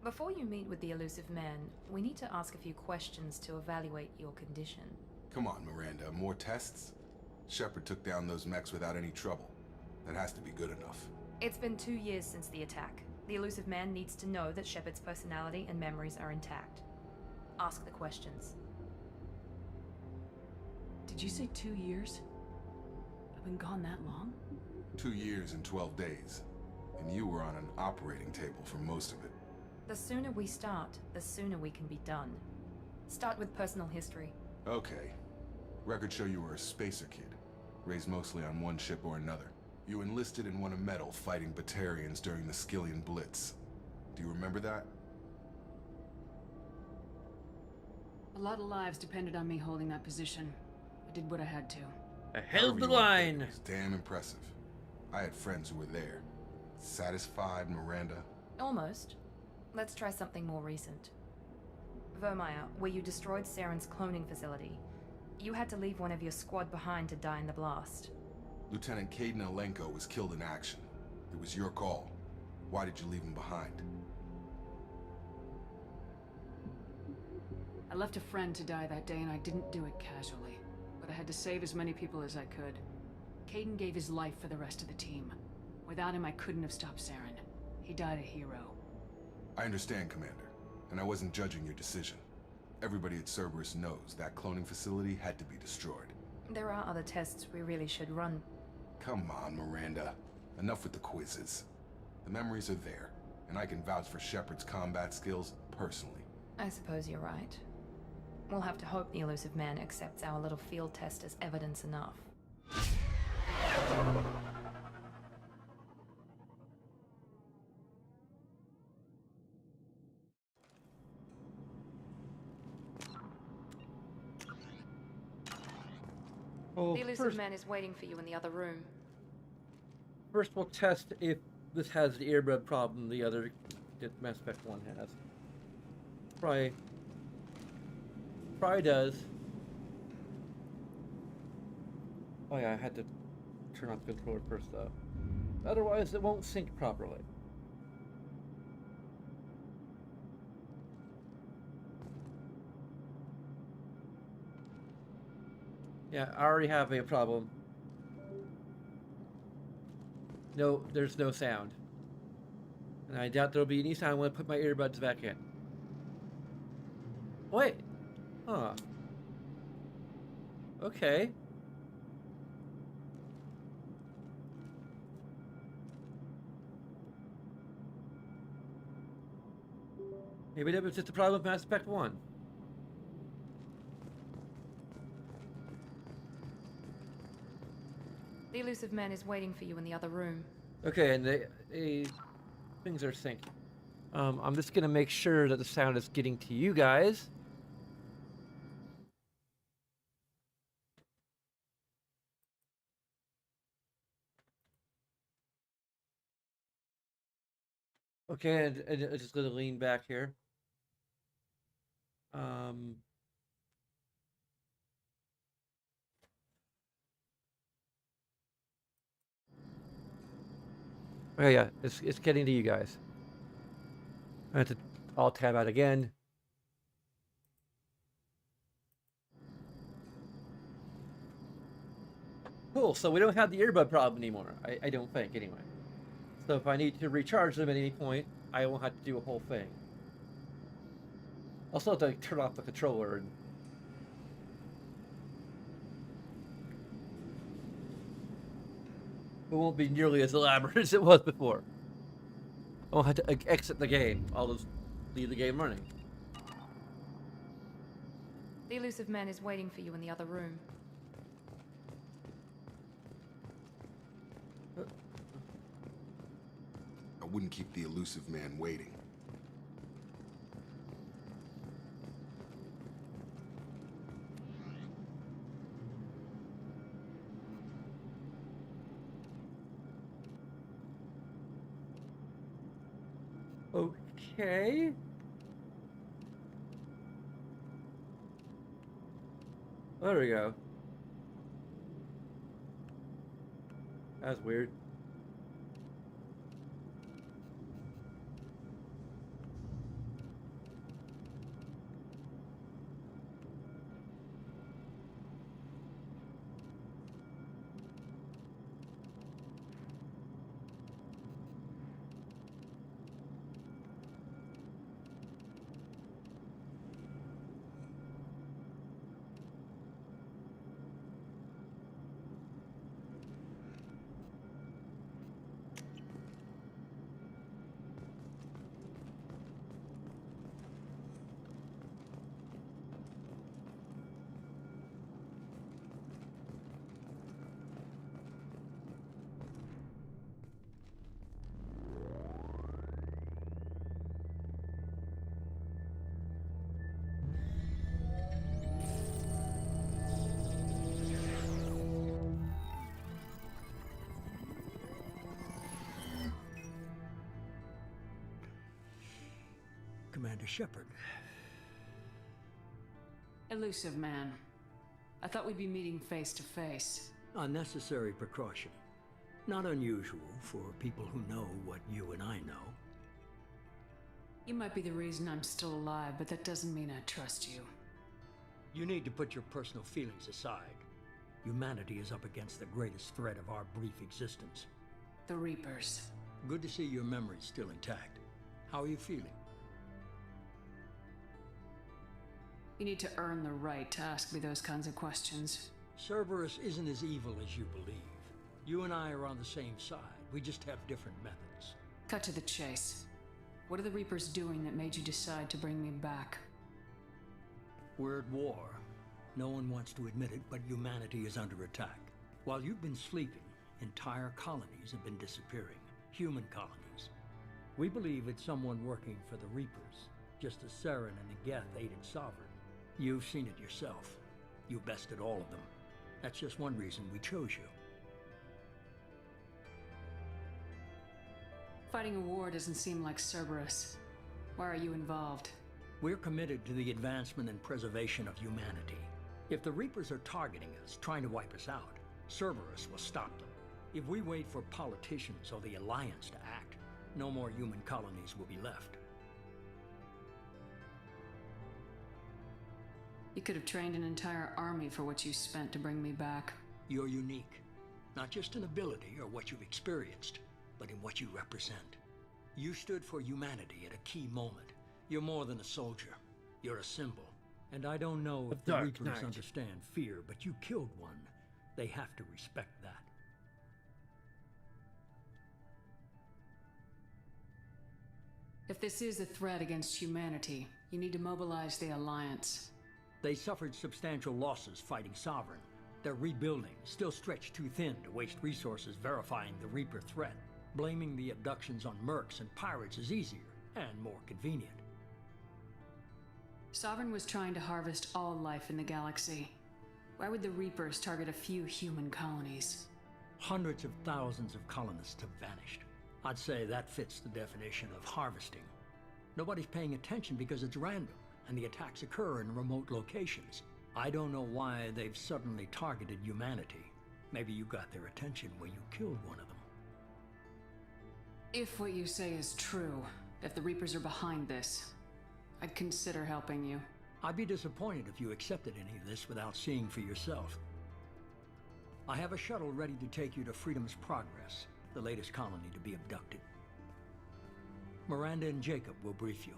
Before you meet with the elusive man, we need to ask a few questions to evaluate your condition. Come on, Miranda, more tests? Shepard took down those mechs without any trouble. That has to be good enough. It's been 2 years since the attack. The elusive man needs to know that Shepard's personality and memories are intact. Ask the questions. Did you say 2 years? I've been gone that long? 2 years and 12 days. And you were on an operating table for most of it. The sooner we start, the sooner we can be done. Start with personal history. Okay. Records show you were a spacer kid, raised mostly on one ship or another. You enlisted and won a medal fighting Batarians during the Skillian Blitz. Do you remember that? A lot of lives depended on me holding that position. I did what I had to. I held the However you wanna put line. it, it's damn impressive. I had friends who were there. Satisfied, Miranda? Almost. Let's try something more recent. Vermeer, where you destroyed Saren's cloning facility. You had to leave one of your squad behind to die in the blast. Lieutenant Caden Alenko was killed in action. It was your call. Why did you leave him behind? I left a friend to die that day and I didn't do it casually. But I had to save as many people as I could. Caden gave his life for the rest of the team. Without him, I couldn't have stopped Saren. He died a hero. I understand, Commander, and I wasn't judging your decision. Everybody at Cerberus knows that cloning facility had to be destroyed. There are other tests we really should run. Come on, Miranda. Enough with the quizzes. The memories are there, and I can vouch for Shepard's combat skills personally. I suppose you're right. We'll have to hope the elusive man accepts our little field test as evidence enough. Well, The elusive man is waiting for you in the other room. first we'll test if this has the earbud problem the other Mass Effect 1 has. Probably does. Oh yeah, I had to turn off the controller first though. Otherwise it won't sync properly. Yeah, I already have a problem. No, there's no sound. And I doubt there'll be any sound when I put my earbuds back in. Wait. Huh. Okay. Maybe that was just a problem with Mass Effect 1. The elusive man is waiting for you in the other room. Okay, and the things are synced. I'm just gonna make sure that the sound is getting to you guys. Okay, and I'm just gonna lean back here. Oh yeah, it's getting to you guys. I have to alt tab out again. Cool, so we don't have the earbud problem anymore. I don't think, anyway. So if I need to recharge them at any point, I won't have to do a whole thing. I'll still have to turn off the controller and... It won't be nearly as elaborate as it was before. I won't have to exit the game. I'll just leave the game running. The elusive man is waiting for you in the other room. I wouldn't keep the elusive man waiting. Okay. There we go. That's weird. Commander Shepard. Elusive man. I thought we'd be meeting face to face. Unnecessary precaution. Not unusual for people who know what you and I know. You might be the reason I'm still alive, but that doesn't mean I trust you. You need to put your personal feelings aside. Humanity is up against the greatest threat of our brief existence. The Reapers. Good to see your memory's still intact. How are you feeling? You need to earn the right to ask me those kinds of questions. Cerberus isn't as evil as you believe. You and I are on the same side. We just have different methods. Cut to the chase. What are the Reapers doing that made you decide to bring me back? We're at war. No one wants to admit it, but humanity is under attack. While you've been sleeping, entire colonies have been disappearing. Human colonies. We believe it's someone working for the Reapers, just as Saren and the Geth aided Sovereign. You've seen it yourself. You bested all of them. That's just one reason we chose you. Fighting a war doesn't seem like Cerberus. Why are you involved? We're committed to the advancement and preservation of humanity. If the Reapers are targeting us, trying to wipe us out, Cerberus will stop them. If we wait for politicians or the Alliance to act, no more human colonies will be left. You could have trained an entire army for what you spent to bring me back. You're unique. Not just in ability or what you've experienced, but in what you represent. You stood for humanity at a key moment. You're more than a soldier. You're a symbol. And I don't know if the Reapers understand fear, but you killed one. They have to respect that. If this is a threat against humanity, you need to mobilize the Alliance. They suffered substantial losses fighting Sovereign. They're rebuilding, still stretched too thin to waste resources verifying the Reaper threat. Blaming the abductions on mercs and pirates is easier and more convenient. Sovereign was trying to harvest all life in the galaxy. Why would the Reapers target a few human colonies? Hundreds of thousands of colonists have vanished. I'd say that fits the definition of harvesting. Nobody's paying attention because it's random, and the attacks occur in remote locations. I don't know why they've suddenly targeted humanity. Maybe you got their attention when you killed one of them. If what you say is true, if the Reapers are behind this, I'd consider helping you. I'd be disappointed if you accepted any of this without seeing for yourself. I have a shuttle ready to take you to Freedom's Progress, the latest colony to be abducted. Miranda and Jacob will brief you.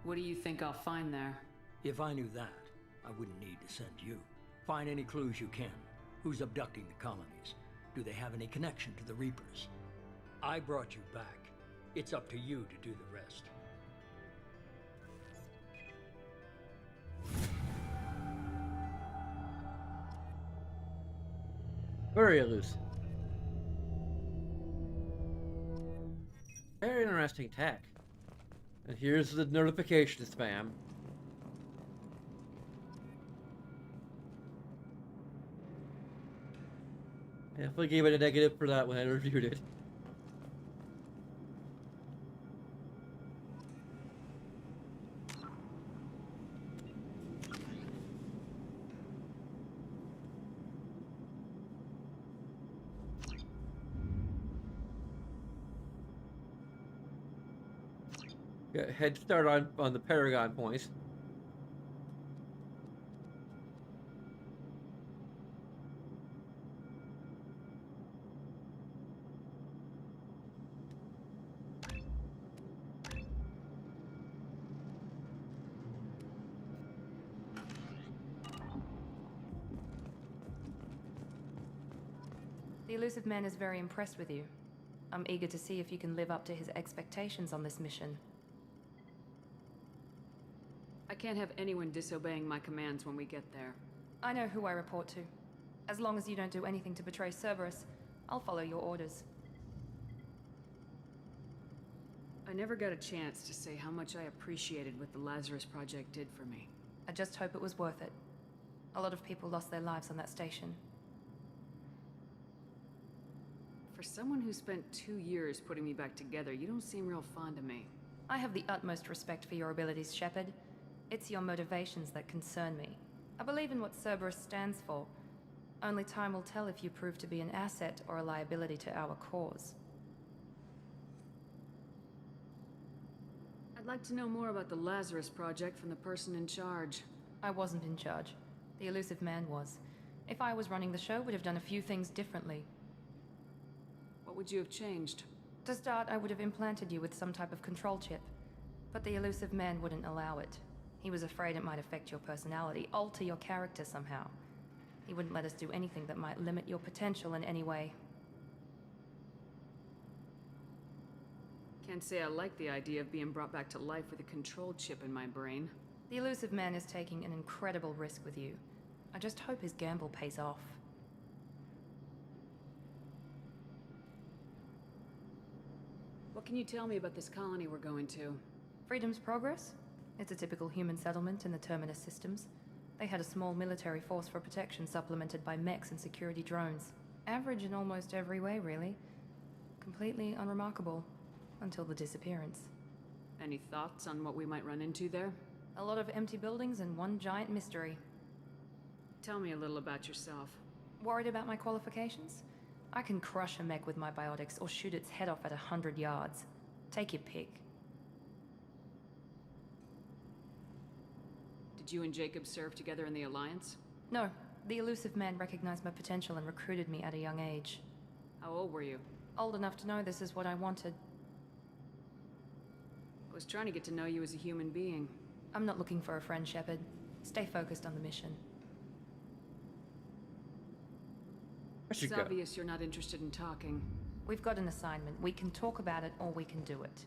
What do you think I'll find there? If I knew that, I wouldn't need to send you. Find any clues you can. Who's abducting the colonies? Do they have any connection to the Reapers? I brought you back. It's up to you to do the rest. Very elusive. Very interesting tech. And here's the notification spam. I definitely gave it a negative for that when I reviewed it. Got a head start on the Paragon points. The elusive man is very impressed with you. I'm eager to see if you can live up to his expectations on this mission. I can't have anyone disobeying my commands when we get there. I know who I report to. As long as you don't do anything to betray Cerberus, I'll follow your orders. I never got a chance to say how much I appreciated what the Lazarus Project did for me. I just hope it was worth it. A lot of people lost their lives on that station. For someone who spent 2 years putting me back together, you don't seem real fond of me. I have the utmost respect for your abilities, Shepard. It's your motivations that concern me. I believe in what Cerberus stands for. Only time will tell if you prove to be an asset or a liability to our cause. I'd like to know more about the Lazarus Project from the person in charge. I wasn't in charge. The elusive man was. If I was running the show, would have done a few things differently. What would you have changed? To start, I would have implanted you with some type of control chip. But the elusive man wouldn't allow it. He was afraid it might affect your personality, alter your character somehow. He wouldn't let us do anything that might limit your potential in any way. Can't say I like the idea of being brought back to life with a control chip in my brain. The elusive man is taking an incredible risk with you. I just hope his gamble pays off. What can you tell me about this colony we're going to? Freedom's Progress? It's a typical human settlement in the Terminus systems. They had a small military force for protection supplemented by mechs and security drones. Average in almost every way, really. Completely unremarkable. Until the disappearance. Any thoughts on what we might run into there? A lot of empty buildings and one giant mystery. Tell me a little about yourself. Worried about my qualifications? I can crush a mech with my biotics or shoot its head off at 100 yards. Take your pick. Did you and Jacob serve together in the Alliance? No. The elusive man recognized my potential and recruited me at a young age. How old were you? Old enough to know this is what I wanted. I was trying to get to know you as a human being. I'm not looking for a friend, Shepard. Stay focused on the mission. It's obvious you're not interested in talking. We've got an assignment. We can talk about it, or we can do it.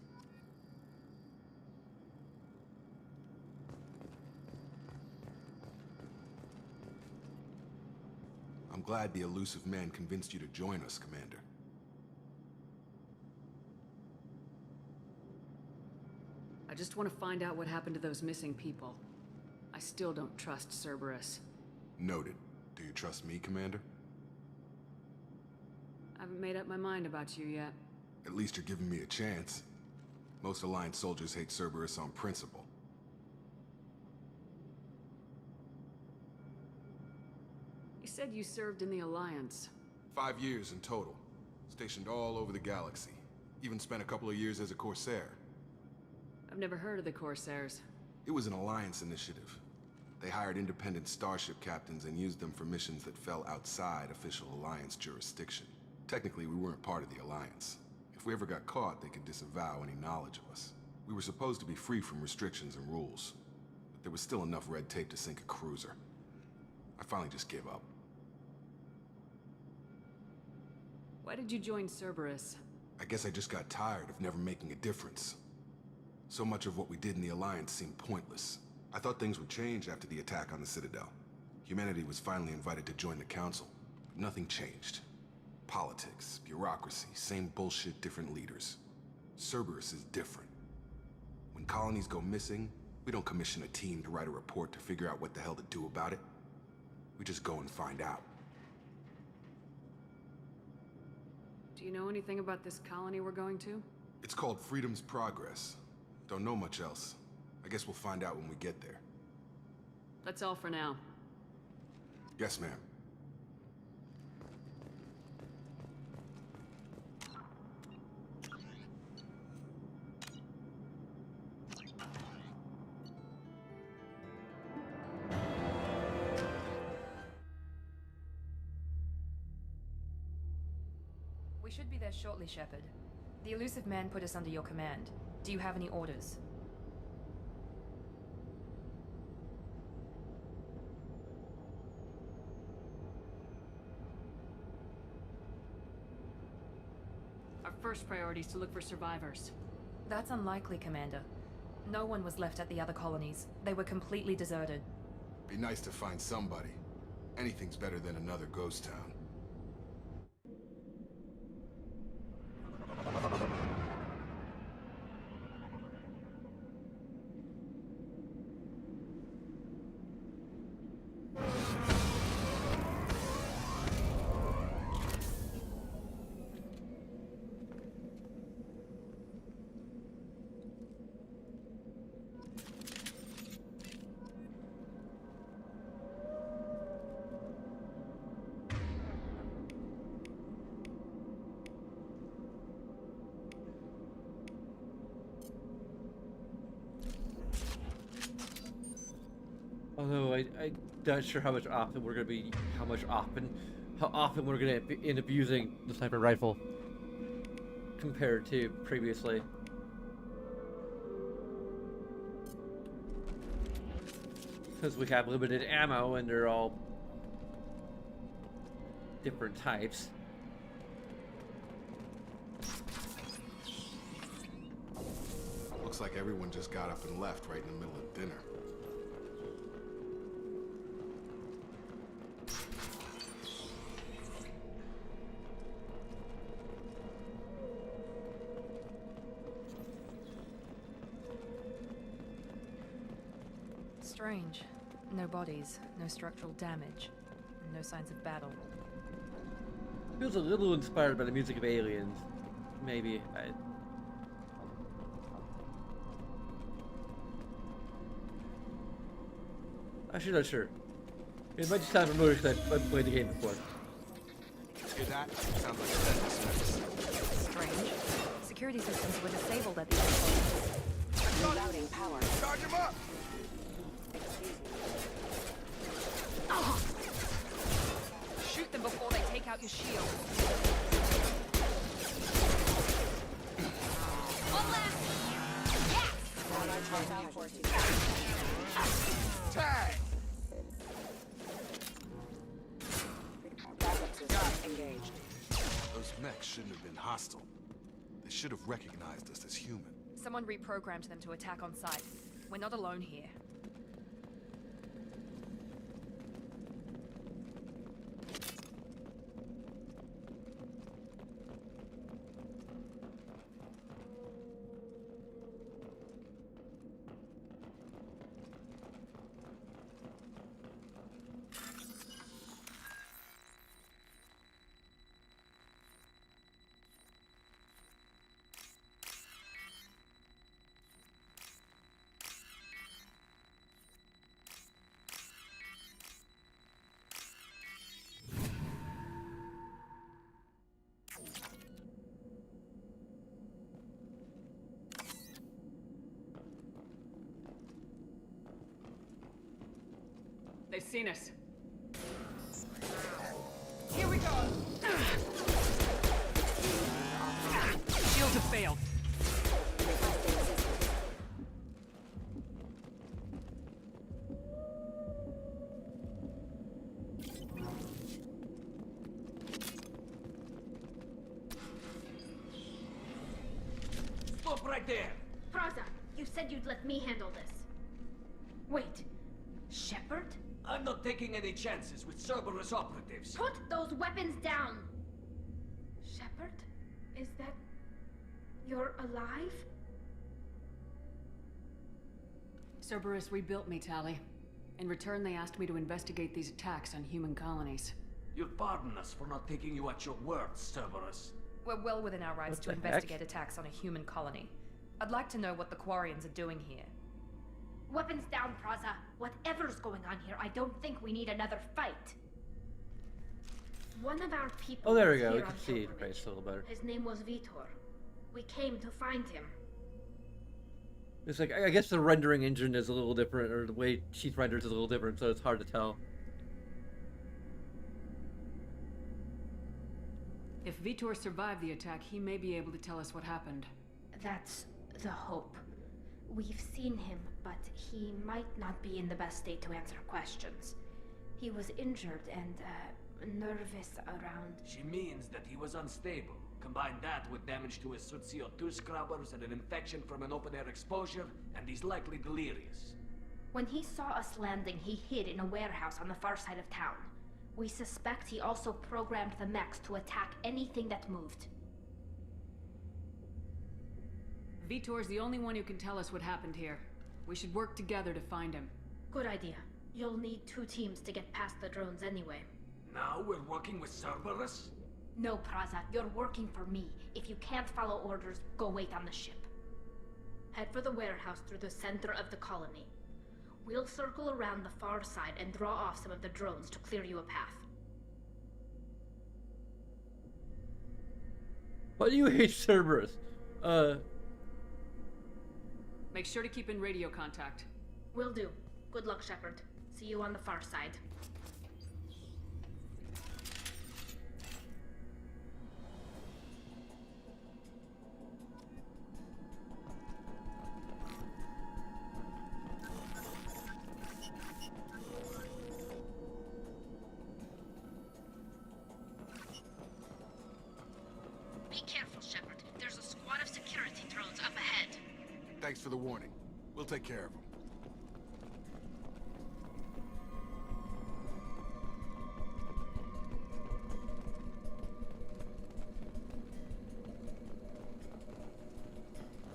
I'm glad the elusive man convinced you to join us, Commander. I just want to find out what happened to those missing people. I still don't trust Cerberus. Noted. Do you trust me, Commander? I haven't made up my mind about you yet. At least you're giving me a chance. Most Alliance soldiers hate Cerberus on principle. You said you served in the Alliance. 5 years in total. Stationed all over the galaxy. Even spent a couple of years as a Corsair. I've never heard of the Corsairs. It was an Alliance initiative. They hired independent starship captains and used them for missions that fell outside official Alliance jurisdiction. Technically, we weren't part of the Alliance. If we ever got caught, they could disavow any knowledge of us. We were supposed to be free from restrictions and rules, but there was still enough red tape to sink a cruiser. I finally just gave up. Why did you join Cerberus? I guess I just got tired of never making a difference. So much of what we did in the Alliance seemed pointless. I thought things would change after the attack on the Citadel. Humanity was finally invited to join the Council, but nothing changed. Politics, bureaucracy, same bullshit, different leaders. Cerberus is different. When colonies go missing, we don't commission a team to write a report to figure out what the hell to do about it. We just go and find out. Do you know anything about this colony we're going to? It's called Freedom's Progress. Don't know much else. I guess we'll find out when we get there. That's all for now. Yes, ma'am. We should be there shortly, Shepard. The elusive man put us under your command. Do you have any orders? Our first priority is to look for survivors. That's unlikely, Commander. No one was left at the other colonies. They were completely deserted. Be nice to find somebody. Anything's better than another ghost town. Although I'm not sure how often we're gonna end up using the sniper rifle compared to previously. Because we have limited ammo and they're all different types. Looks like everyone just got up and left right in the middle of dinner. Strange. No bodies, no structural damage, and no signs of battle. Feels a little inspired by the music of Aliens. Maybe. Actually, not sure. It might just sound familiar because I've played the game before. Hear that? Sounds like a dead dismiss. Strange. Security systems were disabled at the airport. Rerouting power. Charge him up! Shoot them before they take out your shield. One last. Yes! Tag! Engaged. Those mechs shouldn't have been hostile. They should have recognized us as human. Someone reprogrammed them to attack on sight. We're not alone here. They've seen us. Here we go. Shields have failed. Stop right there! Praza, you said you'd let me handle this. Wait, Shepard? I'm not taking any chances with Cerberus operatives. Put those weapons down! Shepard? Is that... you're alive? Cerberus rebuilt me, Tali. In return, they asked me to investigate these attacks on human colonies. You'll pardon us for not taking you at your word, Cerberus. We're well within our rights to investigate attacks on a human colony. I'd like to know what the Quarians are doing here. Weapons down, Praza. Whatever's going on here, I don't think we need another fight. One of our people. Oh, there we was go. We here can on see the pilgrimage. face a little better. His name was Vitor. We came to find him. It's like, I guess the rendering engine is a little different, or the way she's rendered is a little different, so it's hard to tell. If Vitor survived the attack, he may be able to tell us what happened. That's the hope. We've seen him, but he might not be in the best state to answer questions. He was injured and, nervous around... She means that he was unstable. Combine that with damage to his suit CO2 scrubbers and an infection from an open-air exposure, and he's likely delirious. When he saw us landing, he hid in a warehouse on the far side of town. We suspect he also programmed the mechs to attack anything that moved. Vitor's the only one who can tell us what happened here. We should work together to find him. Good idea. You'll need 2 teams to get past the drones anyway. Now we're working with Cerberus? No, Praza, you're working for me. If you can't follow orders, go wait on the ship. Head for the warehouse through the center of the colony. We'll circle around the far side and draw off some of the drones to clear you a path. Why do you hate Cerberus? Make sure to keep in radio contact. Will do. Good luck, Shepard. See you on the far side. Be careful, Shepard. There's a squad of security drones up ahead. Thanks for the warning. We'll take care of them.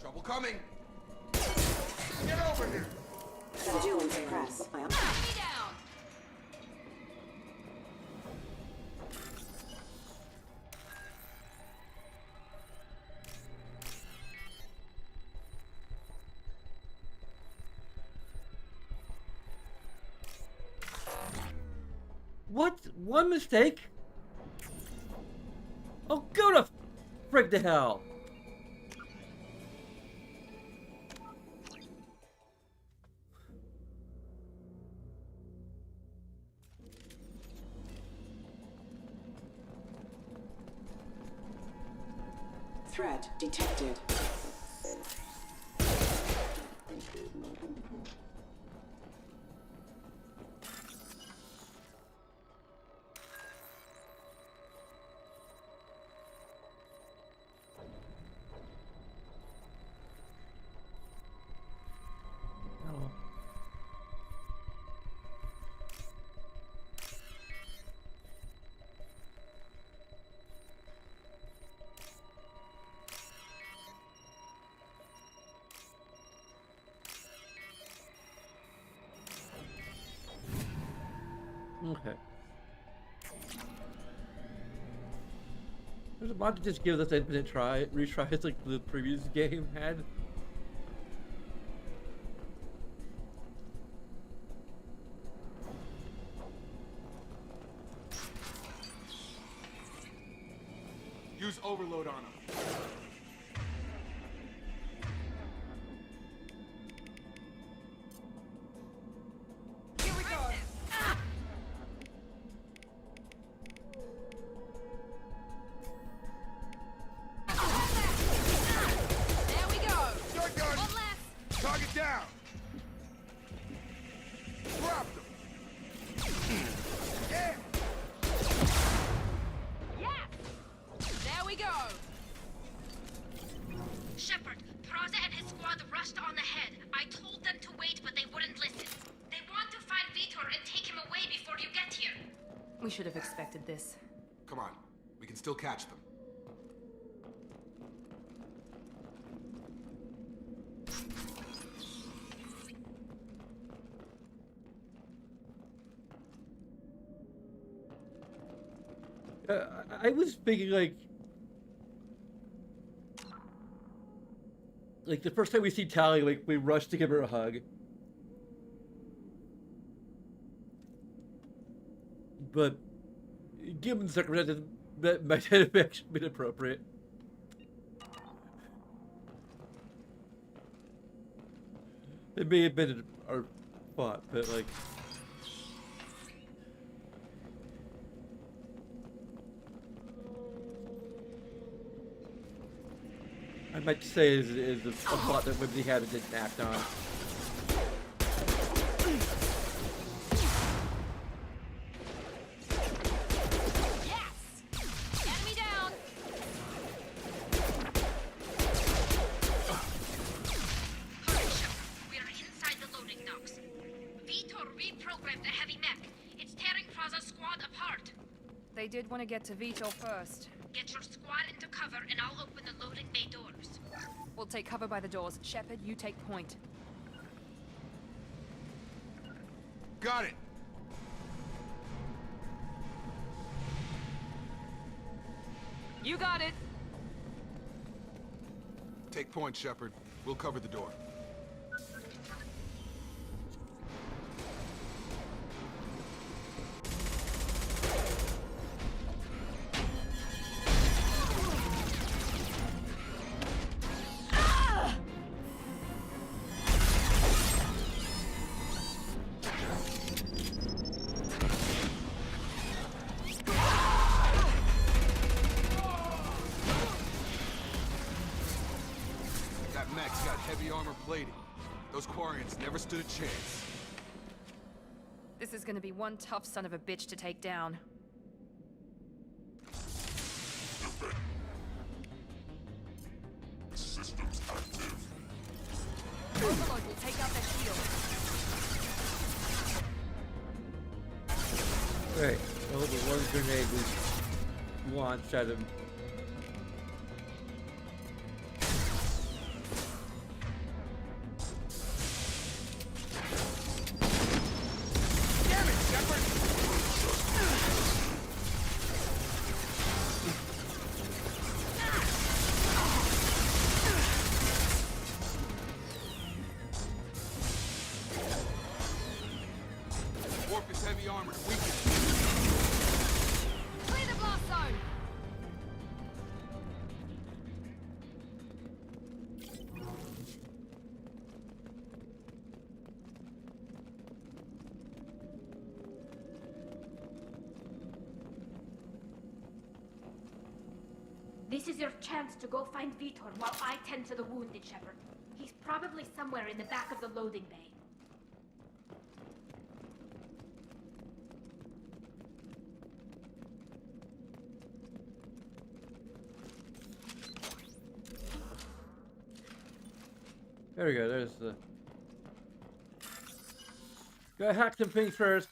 Trouble coming! Get over here! Vigilance suppress. I am. Enemy down! What? One mistake? Oh, go to frig to hell! Threat detected. Oh. Okay. There's a mod to just give this infinite retries like the previous game had. Use overload on them. Here we go! There we go! Shotgun! One left! Target down! Drop them! Yeah! There we go! Shepard, Praza and his squad rushed on ahead. I told them to wait, but they wouldn't listen. They want to find Vitor and take him away before you get here. We should have expected this. Come on, we can still catch them. I was thinking like the first time we see Tally, like we rush to give her a hug. But given the circumstances, that might have actually been appropriate. It may have been our fault, but like. I might say is a plot that Whimsy had and didn't act on. Yes! Enemy down! Hurry, Shepard. We are inside the loading docks. Vitor reprogrammed the heavy mech. It's tearing Praza's squad apart. They did want to get to Vitor first. Get your squad into cover and I'll open the loading bay doors. We'll take cover by the doors. Shepard, you take point. Got it! You got it! Take point, Shepard. We'll cover the door. heavy armor plating. Those Quarians never stood a chance. This is gonna be one tough son of a bitch to take down. Systems active. Overlord will take out their shield. Right. Oh, the one grenade was launched at him. Warp is heavy armored. Weakened. Clear the blast zone! This is your chance to go find Vitor while I tend to the wounded, Shepard. He's probably somewhere in the back of the loading bay. There we go, there's the... Gotta hack some things first.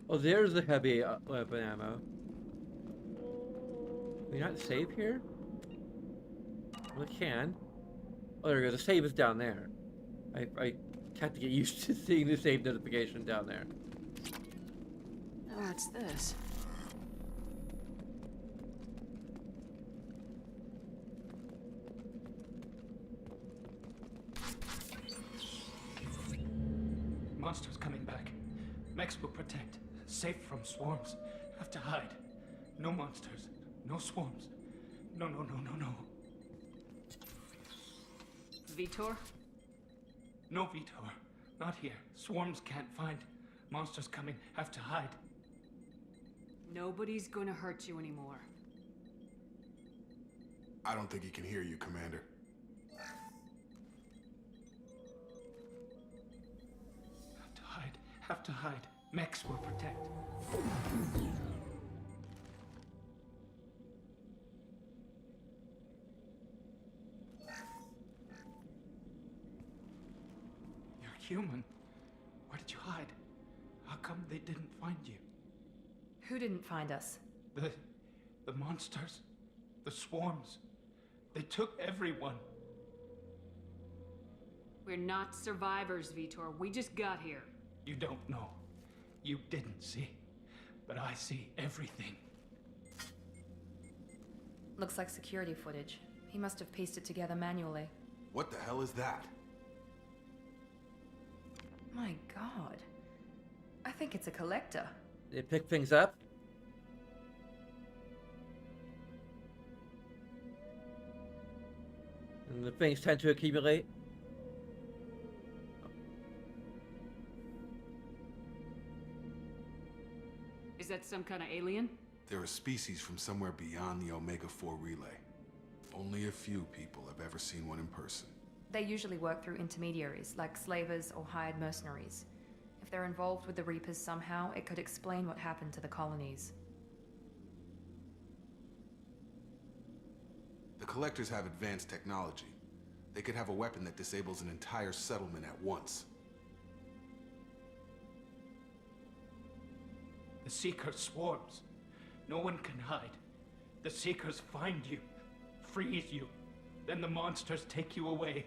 Oh, there's the heavy weapon ammo. Can we not save here? Well, it can. Oh, there we go. The save is down there. I have to get used to seeing the save notification down there. Oh, what's this? Monsters coming back. Mechs will protect. Safe from swarms. Have to hide. No monsters. No swarms. No. Vitor? No, Vitor. Not here. Swarms can't find. Monsters coming. Have to hide. Nobody's gonna hurt you anymore. I don't think he can hear you, Commander. Have to hide. Have to hide. Mechs will protect. You're human. Where did you hide? How come they didn't find you? Who didn't find us? The monsters. The swarms. They took everyone. We're not survivors, Vitor. We just got here. You don't know. You didn't see. But I see everything. Looks like security footage. He must have pieced it together manually. What the hell is that? My god. I think it's a collector. They pick things up. And the things tend to accumulate. Is that some kind of alien? They're a species from somewhere beyond the Omega-4 relay. Only a few people have ever seen one in person. They usually work through intermediaries, like slavers or hired mercenaries. If they're involved with the Reapers somehow, it could explain what happened to the colonies. The Collectors have advanced technology. They could have a weapon that disables an entire settlement at once. The Seeker swarms. No one can hide. The Seekers find you, freeze you, then the monsters take you away.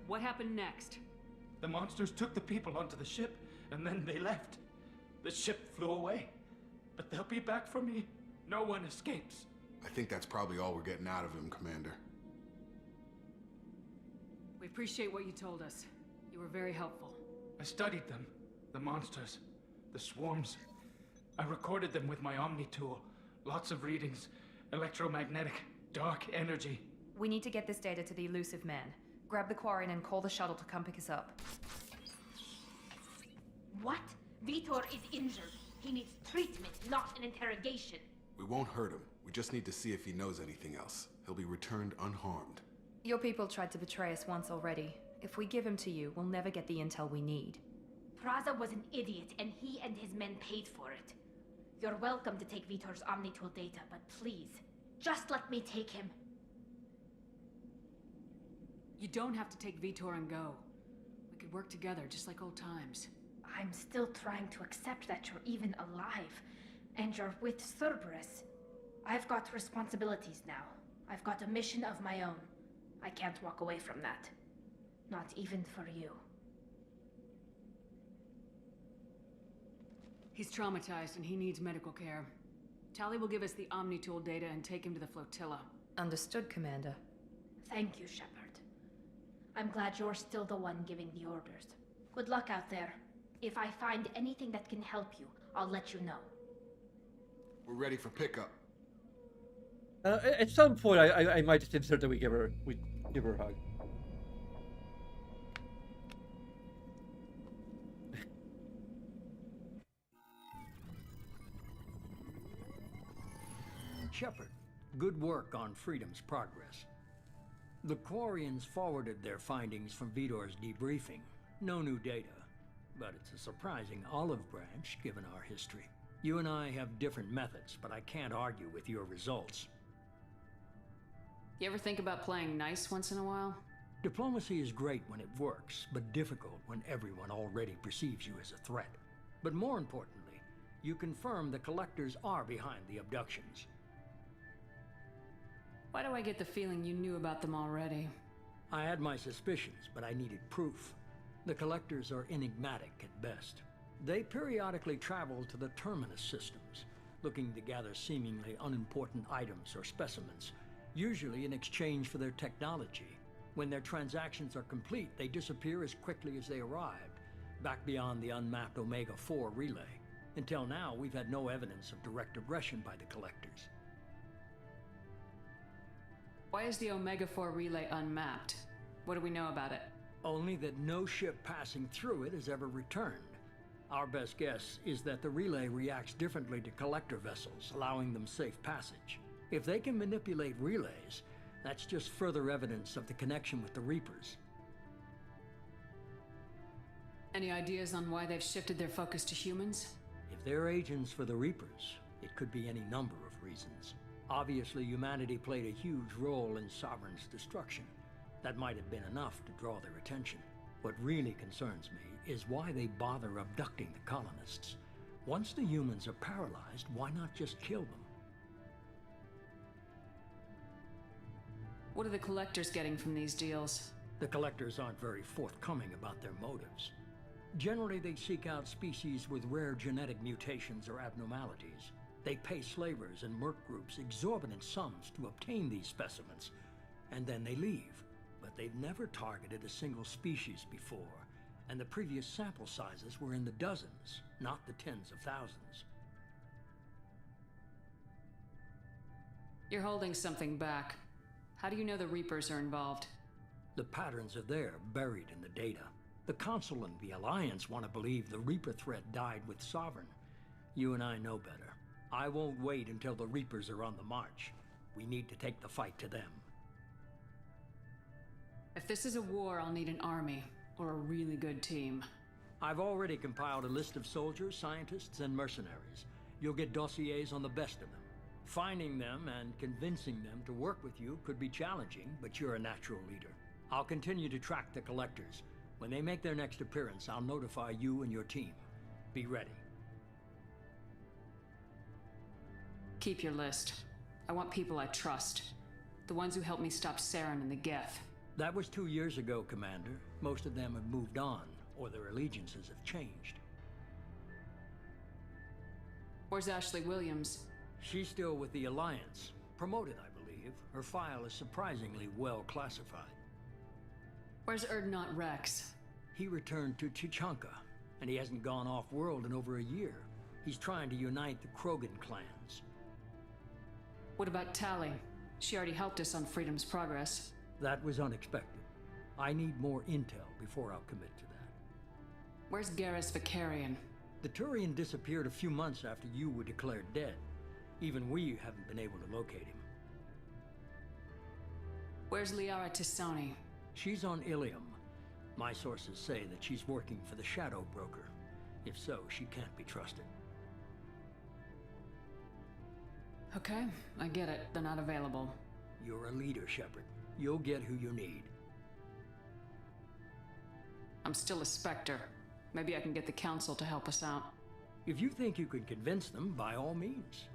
What happened next? The monsters took the people onto the ship, and then they left. The ship flew away. But they'll be back for me. No one escapes. I think that's probably all we're getting out of him, Commander. We appreciate what you told us. You were very helpful. I studied them. The monsters. The swarms. I recorded them with my Omni tool. Lots of readings. Electromagnetic. Dark energy. We need to get this data to the elusive man. Grab the Quarian and call the shuttle to come pick us up. What? Vitor is injured. He needs treatment, not an interrogation. We won't hurt him. We just need to see if he knows anything else. He'll be returned unharmed. Your people tried to betray us once already. If we give him to you, we'll never get the intel we need. Praza was an idiot, and he and his men paid for it. You're welcome to take Vitor's Omnitool data, but please, just let me take him. You don't have to take Vitor and go. We could work together, just like old times. I'm still trying to accept that you're even alive, and you're with Cerberus. I've got responsibilities now. I've got a mission of my own. I can't walk away from that. Not even for you. He's traumatized and he needs medical care. Tali will give us the Omnitool data and take him to the flotilla. Understood, Commander. Thank you, Shepard. I'm glad you're still the one giving the orders. Good luck out there. If I find anything that can help you, I'll let you know. We're ready for pickup. At some point, I might just insert that we give her a hug. Shepard, good work on Freedom's progress. The Quarians forwarded their findings from Vitor's debriefing. No new data, but it's a surprising olive branch given our history. You and I have different methods, but I can't argue with your results. You ever think about playing nice once in a while? Diplomacy is great when it works, but difficult when everyone already perceives you as a threat. But more importantly, you confirm the Collectors are behind the abductions. Why do I get the feeling you knew about them already? I had my suspicions, but I needed proof. The Collectors are enigmatic at best. They periodically travel to the Terminus systems, looking to gather seemingly unimportant items or specimens, usually in exchange for their technology. When their transactions are complete, they disappear as quickly as they arrived, back beyond the unmapped Omega-4 relay. Until now, we've had no evidence of direct aggression by the Collectors. Why is the Omega-4 relay unmapped? What do we know about it? Only that no ship passing through it has ever returned. Our best guess is that the relay reacts differently to collector vessels, allowing them safe passage. If they can manipulate relays, that's just further evidence of the connection with the Reapers. Any ideas on why they've shifted their focus to humans? If they're agents for the Reapers, it could be any number of reasons. Obviously, humanity played a huge role in Sovereign's destruction. That might have been enough to draw their attention. What really concerns me is why they bother abducting the colonists. Once the humans are paralyzed, why not just kill them? What are the Collectors getting from these deals? The Collectors aren't very forthcoming about their motives. Generally, they seek out species with rare genetic mutations or abnormalities. They pay slavers and merc groups exorbitant sums to obtain these specimens, and then they leave. But they've never targeted a single species before, and the previous sample sizes were in the dozens, not the tens of thousands. You're holding something back. How do you know the Reapers are involved? The patterns are there, buried in the data. The Council and the Alliance want to believe the Reaper threat died with Sovereign. You and I know better. I won't wait until the Reapers are on the march. We need to take the fight to them. If this is a war, I'll need an army, or a really good team. I've already compiled a list of soldiers, scientists, and mercenaries. You'll get dossiers on the best of them. Finding them and convincing them to work with you could be challenging, but you're a natural leader. I'll continue to track the Collectors. When they make their next appearance, I'll notify you and your team. Be ready. Keep your list. I want people I trust. The ones who helped me stop Saren and the Geth. That was 2 years ago, Commander. Most of them have moved on, or their allegiances have changed. Where's Ashley Williams? She's still with the Alliance. Promoted, I believe. Her file is surprisingly well classified. Where's Erdnot Rex? He returned to Chichanka, and he hasn't gone off-world in over a year. He's trying to unite the Krogan clans. What about Tally? She already helped us on Freedom's Progress. That was unexpected. I need more intel before I'll commit to that. Where's Garrus Vicarian? The Turian disappeared a few months after you were declared dead. Even we haven't been able to locate him. Where's Liara Tisoni? She's on Ilium. My sources say that she's working for the Shadow Broker. If so, she can't be trusted. Okay, I get it. They're not available. You're a leader, Shepard. You'll get who you need. I'm still a Spectre. Maybe I can get the Council to help us out. If you think you could convince them, by all means.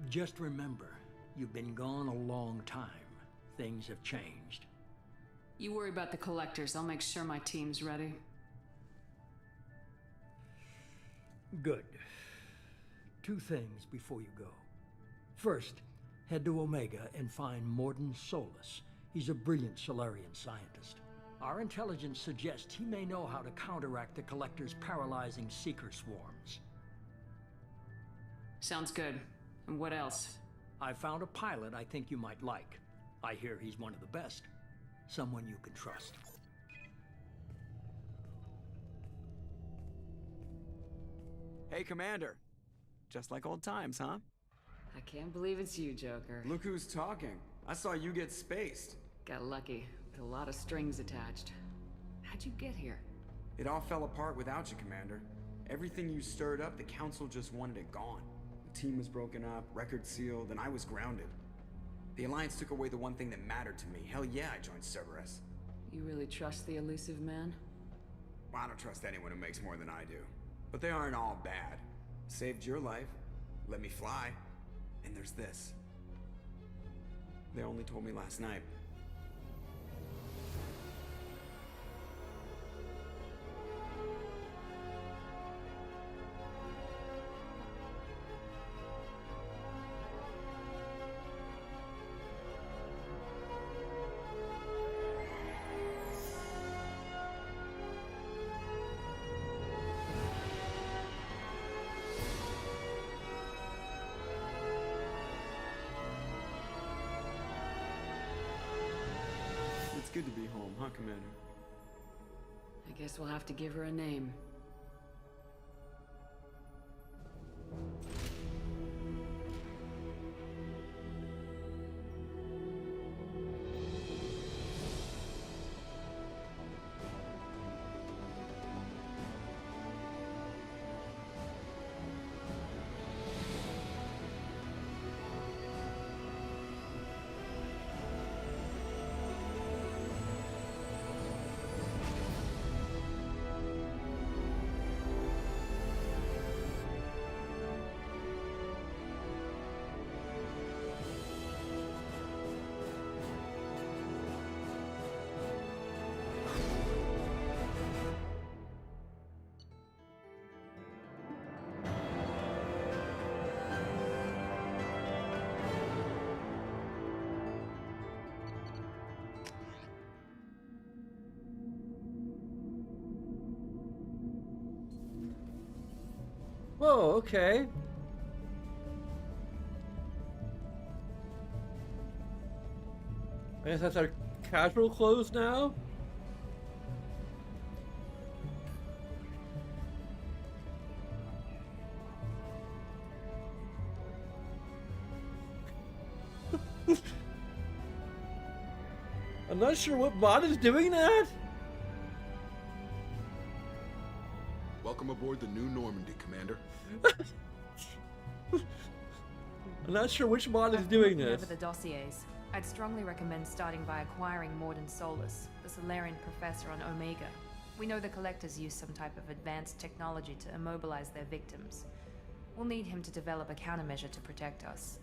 Just remember, you've been gone a long time. Things have changed. You worry about the Collectors. I'll make sure my team's ready. Good. 2 things before you go. First, head to Omega and find Morden Solus. He's a brilliant Solarian scientist. Our intelligence suggests he may know how to counteract the Collector's paralyzing Seeker swarms. Sounds good. And what else? I found a pilot I think you might like. I hear he's one of the best. Someone you can trust. Hey, Commander. Just like old times, huh? I can't believe it's you, Joker. Look who's talking. I saw you get spaced. Got lucky, with a lot of strings attached. How'd you get here? It all fell apart without you, Commander. Everything you stirred up, the Council just wanted it gone. The team was broken up, record sealed, and I was grounded. The Alliance took away the one thing that mattered to me. Hell yeah, I joined Cerberus. You really trust the elusive man? Well, I don't trust anyone who makes more than I do. But they aren't all bad. Saved your life, let me fly, and there's this. They only told me last night. It's good to be home, huh, Commander? I guess we'll have to give her a name. Whoa, okay. I guess that's our casual clothes now? I'm not sure what bot is doing that. Welcome aboard the New Normandy, Commander. I'm not sure which mod is doing this. Over the dossiers. I'd strongly recommend starting by acquiring Morden Solus, the Solarian professor on Omega. We know the Collectors use some type of advanced technology to immobilize their victims. We'll need him to develop a countermeasure to protect us.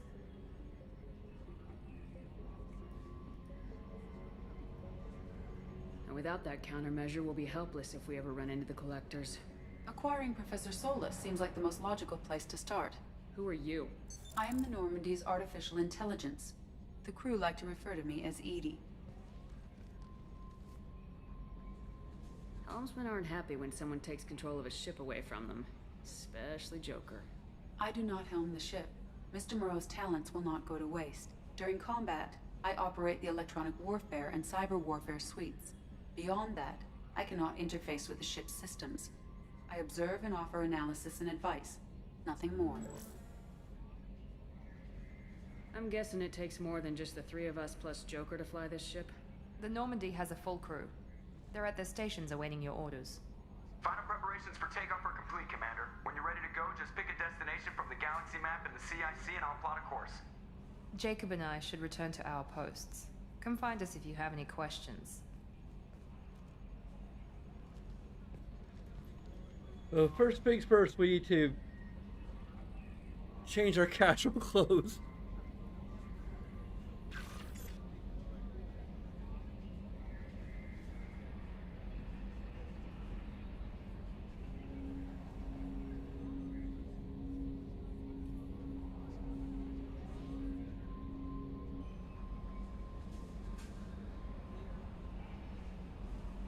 And without that countermeasure, we'll be helpless if we ever run into the Collectors. Acquiring Professor Solus seems like the most logical place to start. Who are you? I am the Normandy's artificial intelligence. The crew like to refer to me as Edie. Helmsmen aren't happy when someone takes control of a ship away from them. Especially Joker. I do not helm the ship. Mr. Moreau's talents will not go to waste. During combat, I operate the electronic warfare and cyber warfare suites. Beyond that, I cannot interface with the ship's systems. I observe and offer analysis and advice. Nothing more. I'm guessing it takes more than just the three of us plus Joker to fly this ship. The Normandy has a full crew. They're at their stations awaiting your orders. Final preparations for takeoff are complete, Commander. When you're ready to go, just pick a destination from the galaxy map and the CIC and I'll plot a course. Jacob and I should return to our posts. Come find us if you have any questions. Well, first things first, we need to change our casual clothes.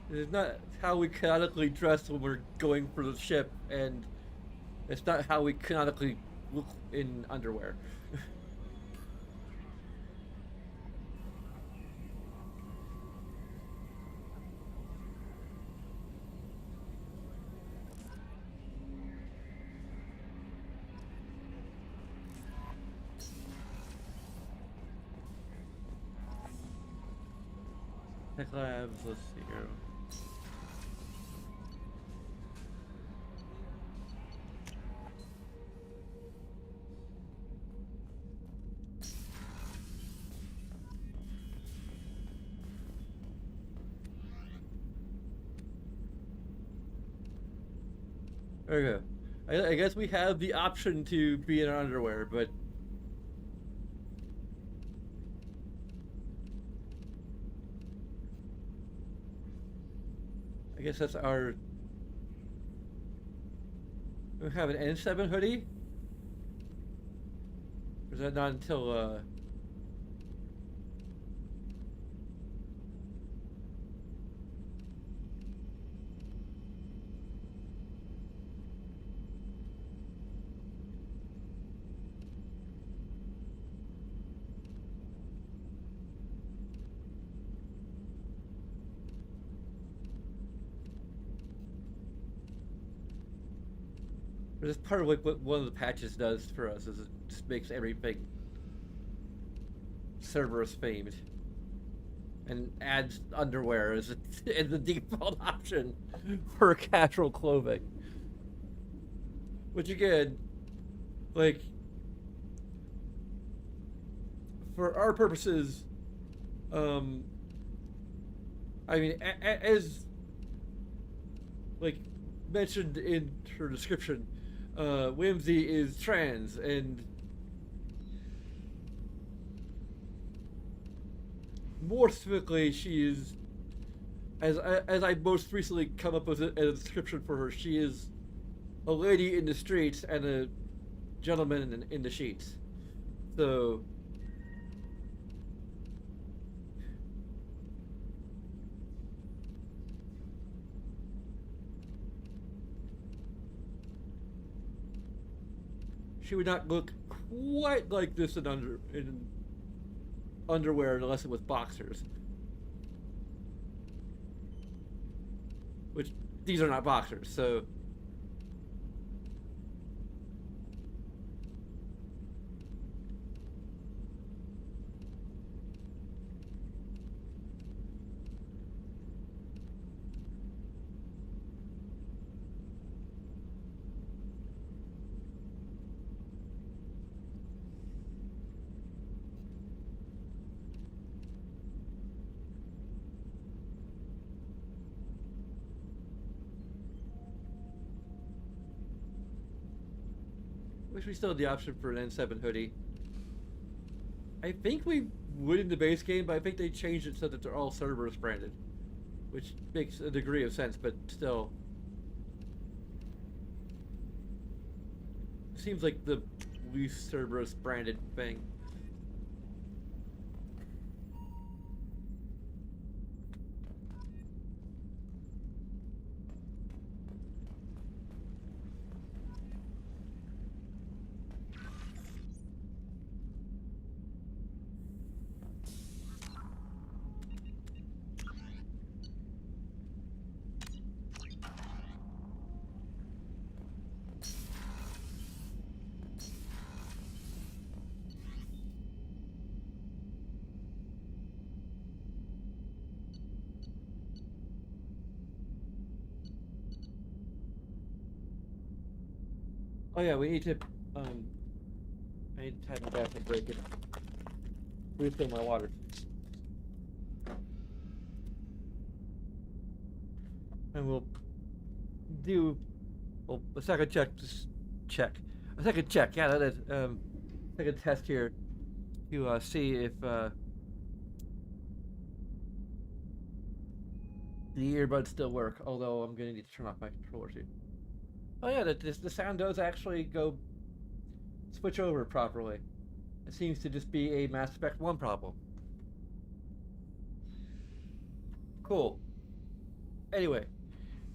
It's not how we canonically dress when we're going for the ship, and it's not how we canonically look in underwear. Tech labs, let's see here. There we go. I guess we have the option to be in our underwear, but I guess that's our... We have an N7 hoodie? Or is that not until, This is part of like what one of the patches does for us, is it just makes everything Cerberus famed, and adds underwear as the default option for casual clothing. Which again, like, for our purposes, I mean, as like mentioned in her description, Whimsy is trans, and more specifically, she is, as I most recently come up with a description for her, she is a lady in the streets and a gentleman in the sheets. So she would not look quite like this in underwear unless it was boxers. Which, these are not boxers, so... Wish we still had the option for an N7 hoodie. I think we would in the base game, but I think they changed it so that they're all Cerberus branded, which makes a degree of sense, but still. Seems like the least Cerberus branded thing. Oh yeah, we need to. I need to have my bathroom break it. Refill my water. And we'll do a second check. A second check. Yeah, that is second test here to see if the earbuds still work. Although I'm gonna need to turn off my controller too. Oh yeah, the sound does actually switch over properly. It seems to just be a Mass Effect 1 problem. Cool. Anyway,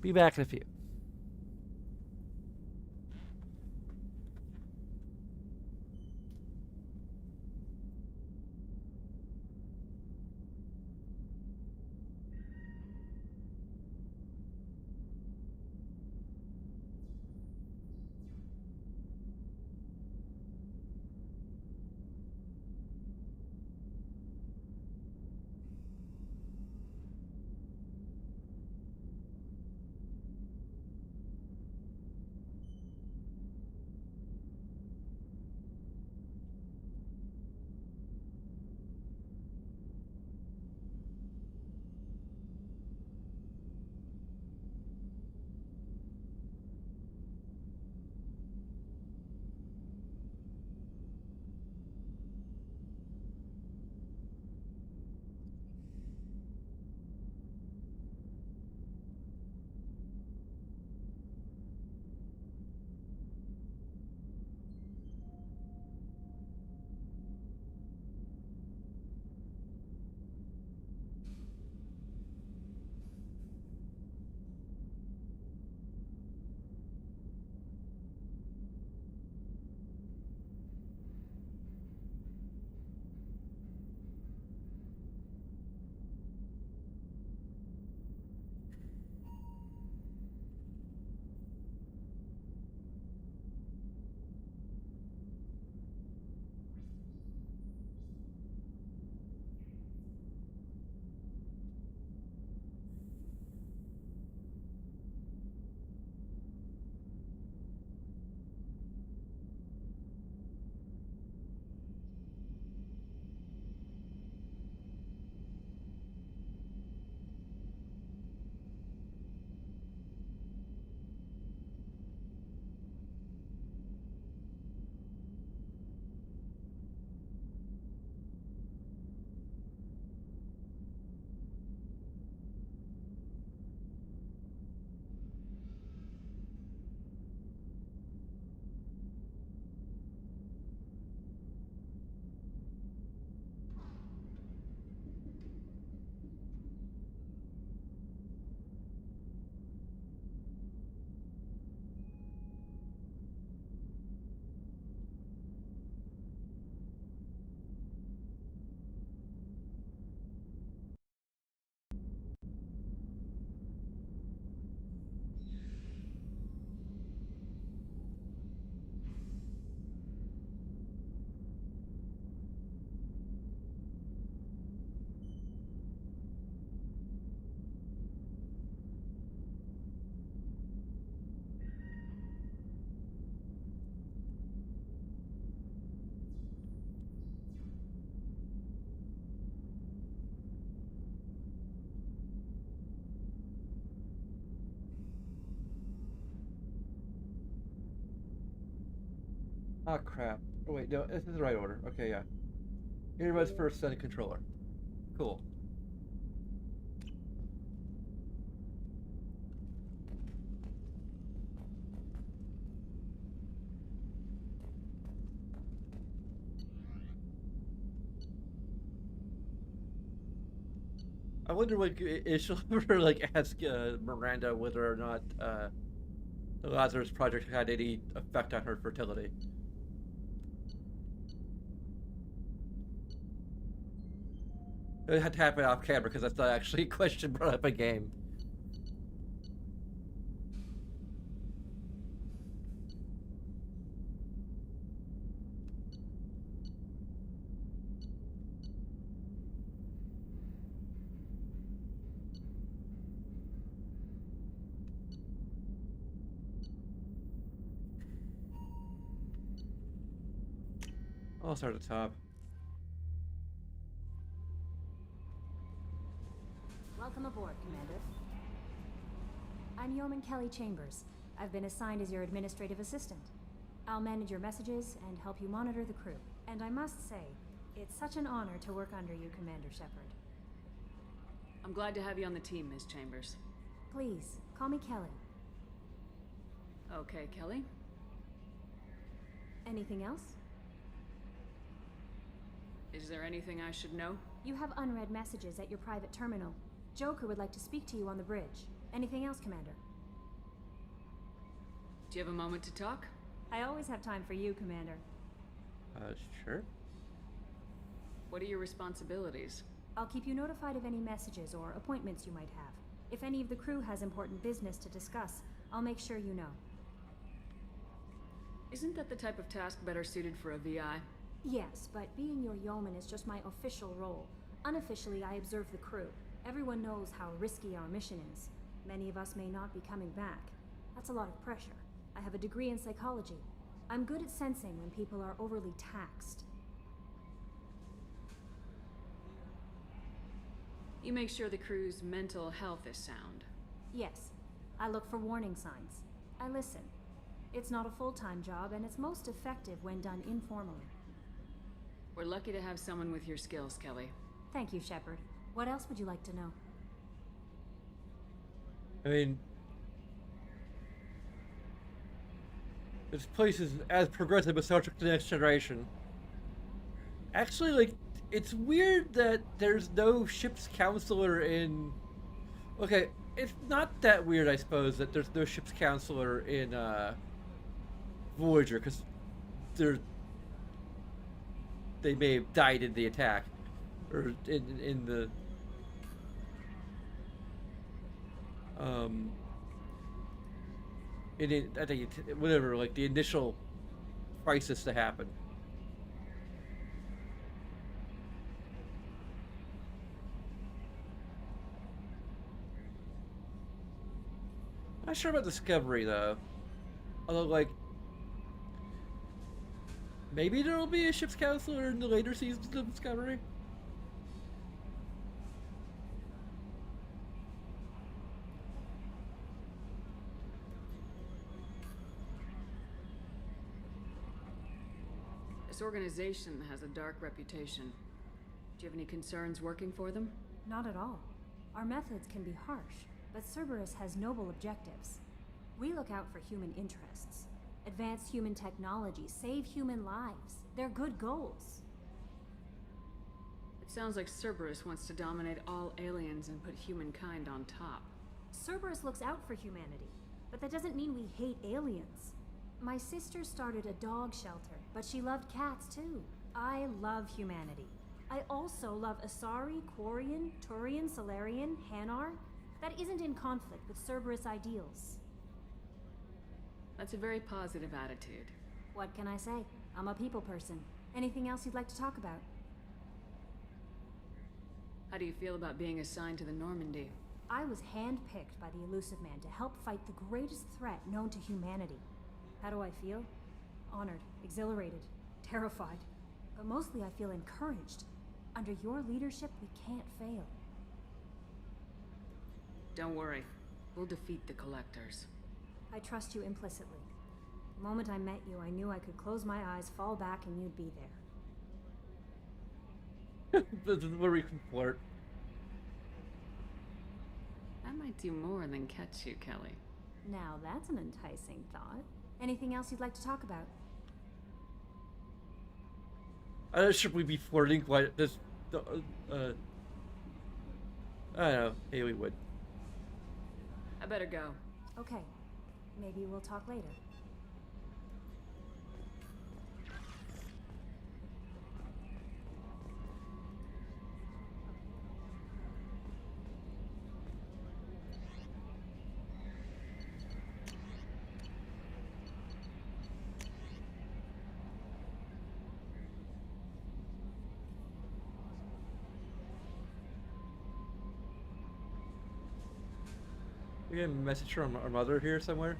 be back in a few. Oh crap. Oh wait, no, this is the right order. Okay, yeah. Earbuds first, then controller. Cool. I wonder what if she'll ever like ask Miranda whether or not the Lazarus Project had any effect on her fertility. It had to happen off camera because that's not actually a question brought up in game. I'll start at the top. Welcome aboard, Commander. I'm Yeoman Kelly Chambers. I've been assigned as your administrative assistant. I'll manage your messages and help you monitor the crew. And I must say, it's such an honor to work under you, Commander Shepard. I'm glad to have you on the team, Ms. Chambers. Please, call me Kelly. Okay, Kelly. Anything else? Is there anything I should know? You have unread messages at your private terminal. Joker would like to speak to you on the bridge. Anything else, Commander? Do you have a moment to talk? I always have time for you, Commander. Sure. What are your responsibilities? I'll keep you notified of any messages or appointments you might have. If any of the crew has important business to discuss, I'll make sure you know. Isn't that the type of task better suited for a VI? Yes, but being your yeoman is just my official role. Unofficially, I observe the crew. Everyone knows how risky our mission is. Many of us may not be coming back. That's a lot of pressure. I have a degree in psychology. I'm good at sensing when people are overly taxed. You make sure the crew's mental health is sound. Yes. I look for warning signs. I listen. It's not a full-time job, and it's most effective when done informally. We're lucky to have someone with your skills, Kelly. Thank you, Shepard. What else would you like to know? I mean, this place is as progressive as Star Trek The Next Generation. Actually, like, it's weird that there's no ship's counselor in... Okay, it's not that weird, I suppose, that there's no ship's counselor in, Voyager, because they may have died in the attack, or in the... I think whatever, like the initial crisis to happen. Not sure about Discovery though. Although, like, maybe there will be a ship's counselor in the later seasons of Discovery. This organization has a dark reputation. Do you have any concerns working for them? Not at all. Our methods can be harsh, but Cerberus has noble objectives. We look out for human interests. Advance human technology, save human lives. They're good goals. It sounds like Cerberus wants to dominate all aliens and put humankind on top. Cerberus looks out for humanity, but that doesn't mean we hate aliens. My sister started a dog shelter, but she loved cats too. I love humanity. I also love Asari, Quarian, Turian, Solarian, Hanar. That isn't in conflict with Cerberus ideals. That's a very positive attitude. What can I say? I'm a people person. Anything else you'd like to talk about? How do you feel about being assigned to the Normandy? I was handpicked by the Elusive Man to help fight the greatest threat known to humanity. How do I feel? Honored, exhilarated, terrified. But mostly I feel encouraged. Under your leadership, we can't fail. Don't worry. We'll defeat the Collectors. I trust you implicitly. The moment I met you, I knew I could close my eyes, fall back, and you'd be there. This is where we can flirt. I might do more than catch you, Kelly. Now that's an enticing thought. Anything else you'd like to talk about? Should we be flirting like this? I don't know. Maybe we would. I better go. Okay. Maybe we'll talk later. We get a message from our mother here somewhere.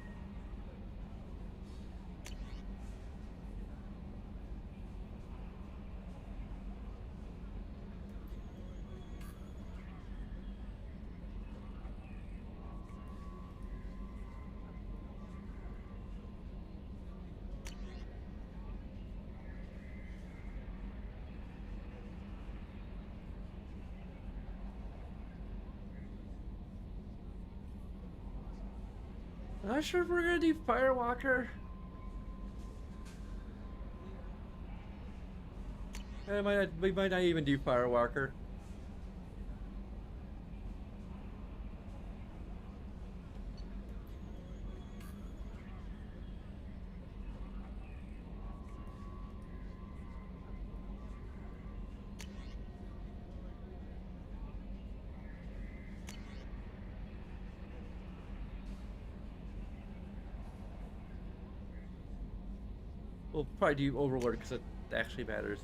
Not sure if we're gonna do Firewalker. We might not even do Firewalker. We'll probably do Overlord because it actually matters.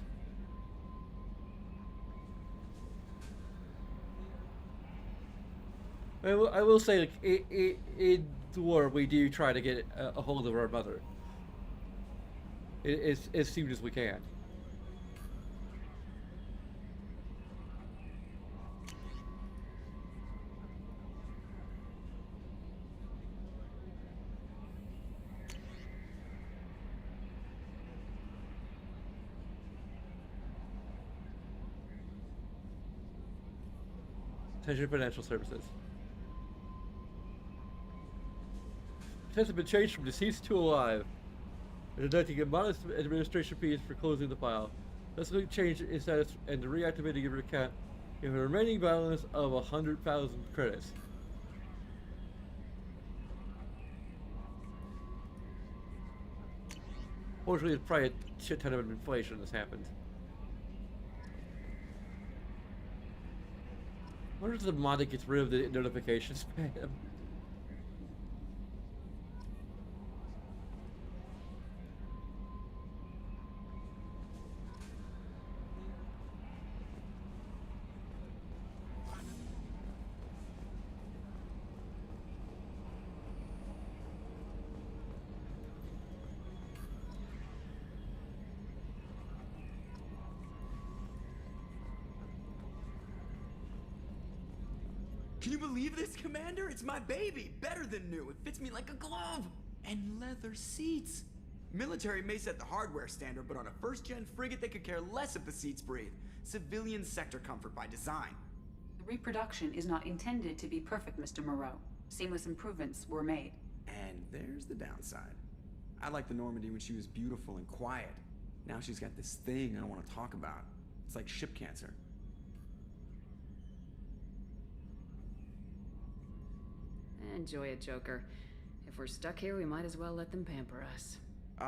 I will say, like, in war, we do try to get a hold of our mother as soon as we can. Attention Financial Services. Has been changed from deceased to alive, and deducting a modest administration fees for closing the file. Subsequently change its status and reactivating your account with a remaining balance of 100,000 credits. Fortunately, it's probably a shit ton of inflation that's happened. I wonder if the mod that gets rid of the notification spam. Can you believe this, Commander? It's my baby! Better than new. It fits me like a glove! And leather seats! Military may set the hardware standard, but on a first-gen frigate, they could care less if the seats breathe. Civilian sector comfort by design. The reproduction is not intended to be perfect, Mr. Moreau. Seamless improvements were made. And there's the downside. I liked the Normandy when she was beautiful and quiet. Now she's got this thing I don't want to talk about. It's like ship cancer. Enjoy it, Joker. If we're stuck here, we might as well let them pamper us.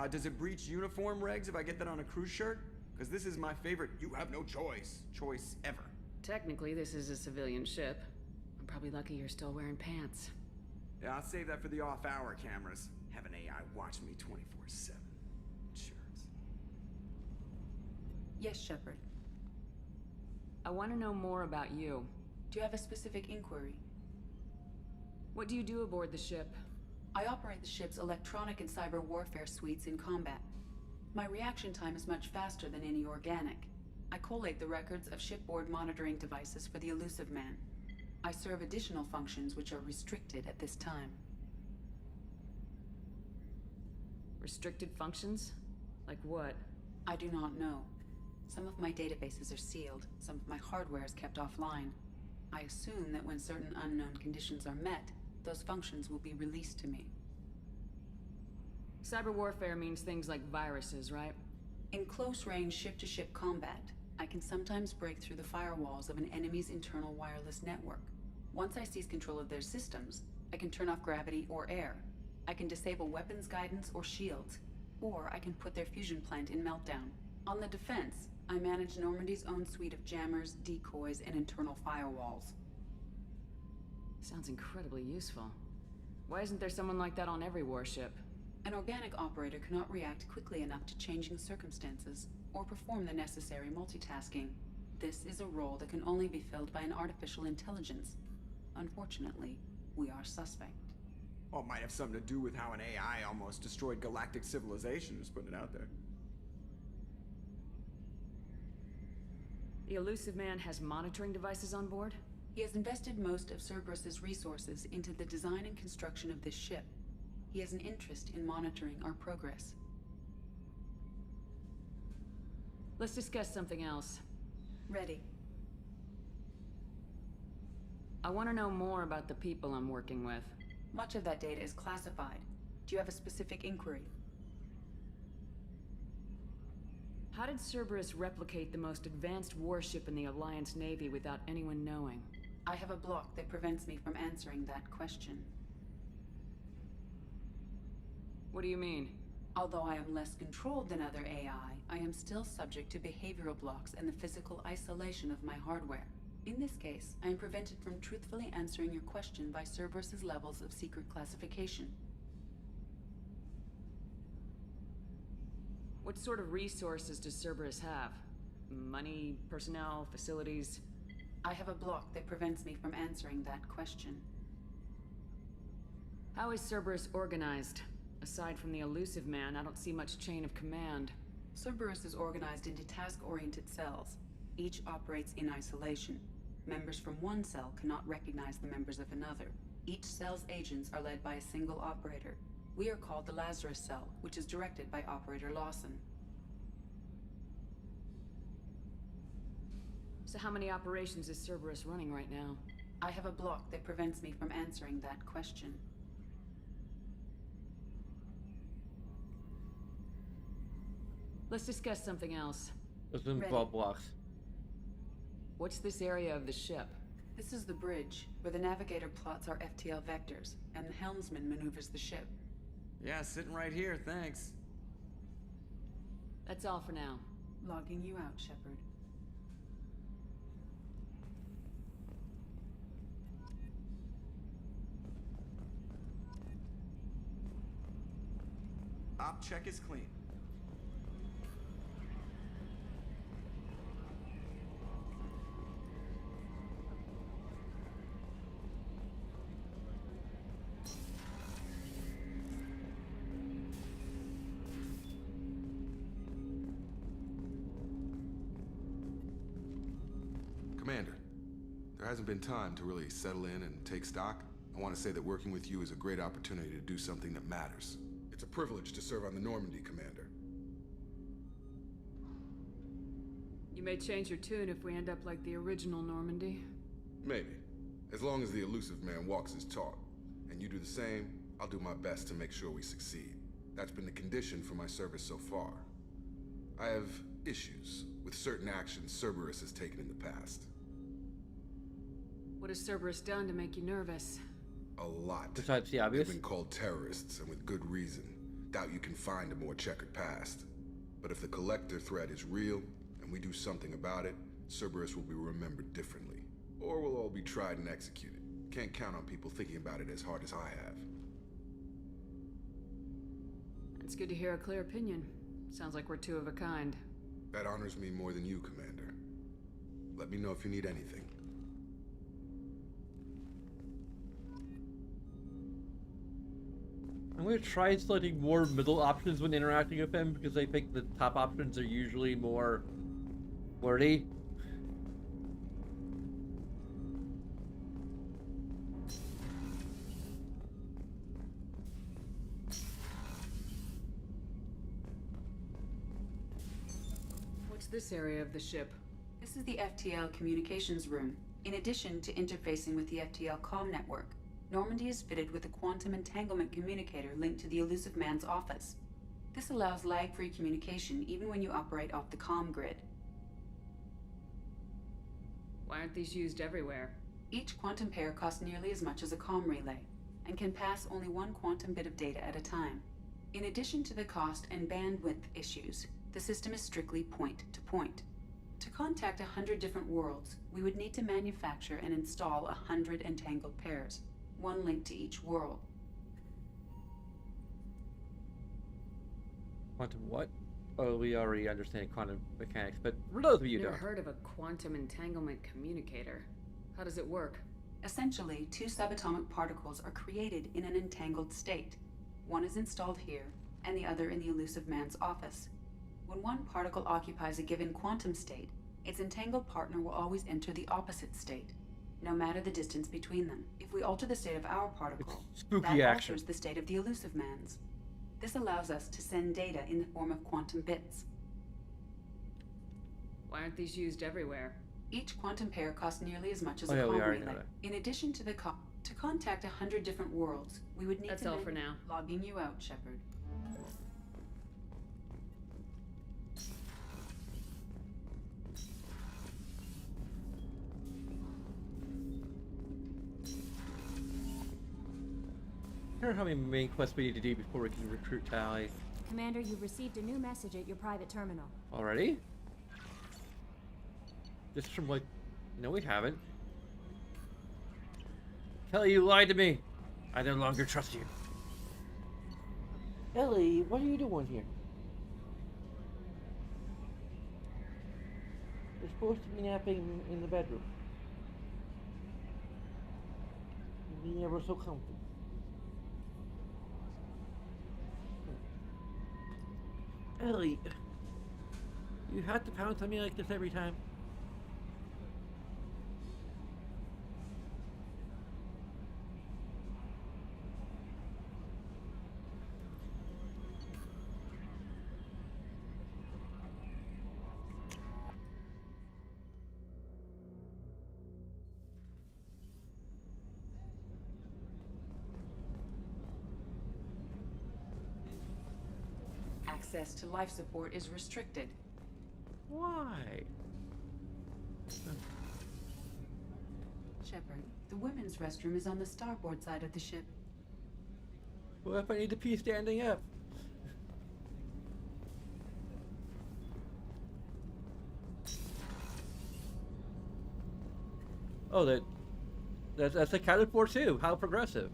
Does it breach uniform regs if I get that on a cruise shirt? Because this is my favorite you have no choice ever. Technically, this is a civilian ship. I'm probably lucky you're still wearing pants. Yeah, I'll save that for the off-hour cameras. Have an AI watch me 24/7. Jerks. Yes, Shepard. I want to know more about you. Do you have a specific inquiry? What do you do aboard the ship? I operate the ship's electronic and cyber warfare suites in combat. My reaction time is much faster than any organic. I collate the records of shipboard monitoring devices for the Elusive Man. I serve additional functions which are restricted at this time. Restricted functions? Like what? I do not know. Some of my databases are sealed, some of my hardware is kept offline. I assume that when certain unknown conditions are met, those functions will be released to me. Cyber warfare means things like viruses, right? In close-range ship-to-ship combat, I can sometimes break through the firewalls of an enemy's internal wireless network. Once I seize control of their systems, I can turn off gravity or air. I can disable weapons guidance or shields, or I can put their fusion plant in meltdown. On the defense, I manage Normandy's own suite of jammers, decoys, and internal firewalls. Sounds incredibly useful. Why isn't there someone like that on every warship? An organic operator cannot react quickly enough to changing circumstances, or perform the necessary multitasking. This is a role that can only be filled by an artificial intelligence. Unfortunately, we are suspect. Well, it might have something to do with how an AI almost destroyed galactic civilization, just putting it out there. The Elusive Man has monitoring devices on board? He has invested most of Cerberus's resources into the design and construction of this ship. He has an interest in monitoring our progress. Let's discuss something else. Ready. I want to know more about the people I'm working with. Much of that data is classified. Do you have a specific inquiry? How did Cerberus replicate the most advanced warship in the Alliance Navy without anyone knowing? I have a block that prevents me from answering that question. What do you mean? Although I am less controlled than other AI, I am still subject to behavioral blocks and the physical isolation of my hardware. In this case, I am prevented from truthfully answering your question by Cerberus's levels of secret classification. What sort of resources does Cerberus have? Money, personnel, facilities? I have a block that prevents me from answering that question. How is Cerberus organized? Aside from the elusive man, I don't see much chain of command. Cerberus is organized into task-oriented cells. Each operates in isolation. Members from one cell cannot recognize the members of another. Each cell's agents are led by a single operator. We are called the Lazarus Cell, which is directed by Operator Lawson. So how many operations is Cerberus running right now? I have a block that prevents me from answering that question. Let's discuss something else. Those involve blocks. What's this area of the ship? This is the bridge, where the navigator plots our FTL vectors, and the helmsman maneuvers the ship. Yeah, sitting right here, thanks. That's all for now. Logging you out, Shepard. Op check is clean. Commander, there hasn't been time to really settle in and take stock. I want to say that working with you is a great opportunity to do something that matters. It's a privilege to serve on the Normandy, Commander. You may change your tune if we end up like the original Normandy. Maybe. As long as the elusive man walks his talk, and you do the same, I'll do my best to make sure we succeed. That's been the condition for my service so far. I have issues with certain actions Cerberus has taken in the past. What has Cerberus done to make you nervous? A lot. Besides the obvious. They've been called terrorists, and with good reason. Doubt you can find a more checkered past. But if the Collector threat is real, and we do something about it, Cerberus will be remembered differently. Or we'll all be tried and executed. Can't count on people thinking about it as hard as I have. It's good to hear a clear opinion. Sounds like we're two of a kind. That honors me more than you, Commander. Let me know if you need anything. I'm going to try selecting more middle options when interacting with him, because I think the top options are usually more wordy. What's this area of the ship? This is the FTL communications room. In addition to interfacing with the FTL comm network, Normandy is fitted with a quantum entanglement communicator linked to the elusive man's office. This allows lag-free communication even when you operate off the comm grid. Why aren't these used everywhere? Each quantum pair costs nearly as much as a comm relay, and can pass only one quantum bit of data at a time. In addition to the cost and bandwidth issues, the system is strictly point-to-point. To contact 100 different worlds, we would need to manufacture and install 100 entangled pairs, one link to each world. Quantum what? Oh, we already understand quantum mechanics, but for those of you who Never don't. heard of a quantum entanglement communicator. How does it work? Essentially, two subatomic particles are created in an entangled state. One is installed here, and the other in the elusive man's office. When one particle occupies a given quantum state, its entangled partner will always enter the opposite state, no matter the distance between them. If we alter the state of our particle, Spooky that action. alters the state of the elusive man's. This allows us to send data in the form of quantum bits. Why aren't these used everywhere? Each quantum pair costs nearly as much as Oh, a yeah, we comm already know relay. that. In addition to the To contact 100 different worlds, we would need That's to all for now. logging you out, Shepard. I don't know how many main quests we need to do before we can recruit Tally. Commander, you received a new message at your private terminal. Already? Just from like... No, we haven't. Kelly, you lied to me. I no longer trust you. Ellie, what are you doing here? You're supposed to be napping in the bedroom. You're being ever so comfy. Ellie, you have to pounce on me like this every time. Access to life support is restricted. Why? Shepard, the women's restroom is on the starboard side of the ship. What if I need to pee standing up? Oh, that's accounted for too. How progressive.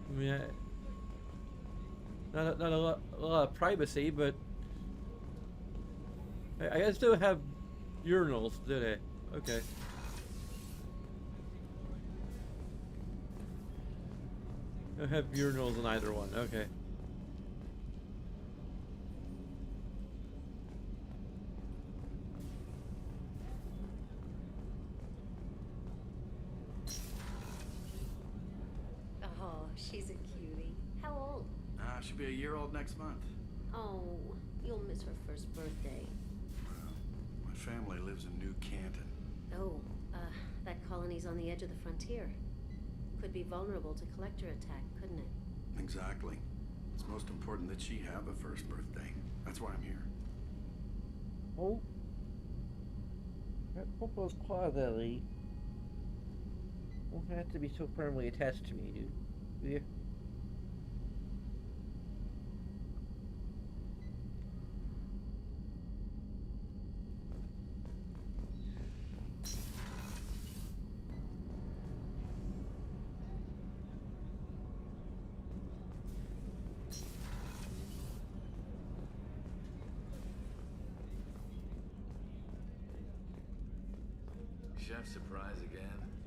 I mean, not a lot of privacy, but I guess still have urinals, do they? Okay. I have urinals in either one. Okay. Oh, she's a cutie. How old? She'll be a year old next month. Oh, you'll miss her first birthday. My family lives in New Canton. Oh, that colony's on the edge of the frontier. Could be vulnerable to collector attack, couldn't it? Exactly. It's most important that she have a first birthday. That's why I'm here. Oh. That Popo's claws, Ellie. Won't have to be so firmly attached to me, do you? Chef surprise again?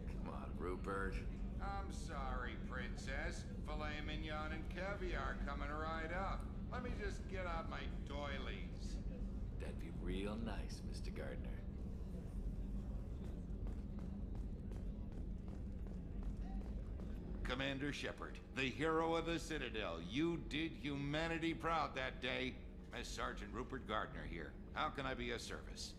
Come on, Rupert. I'm sorry, Princess. Filet mignon and caviar coming right up. Let me just get out my doilies. That'd be real nice, Mr. Gardner. Commander Shepard, the hero of the Citadel. You did humanity proud that day. Miss Sergeant Rupert Gardner here. How can I be of service?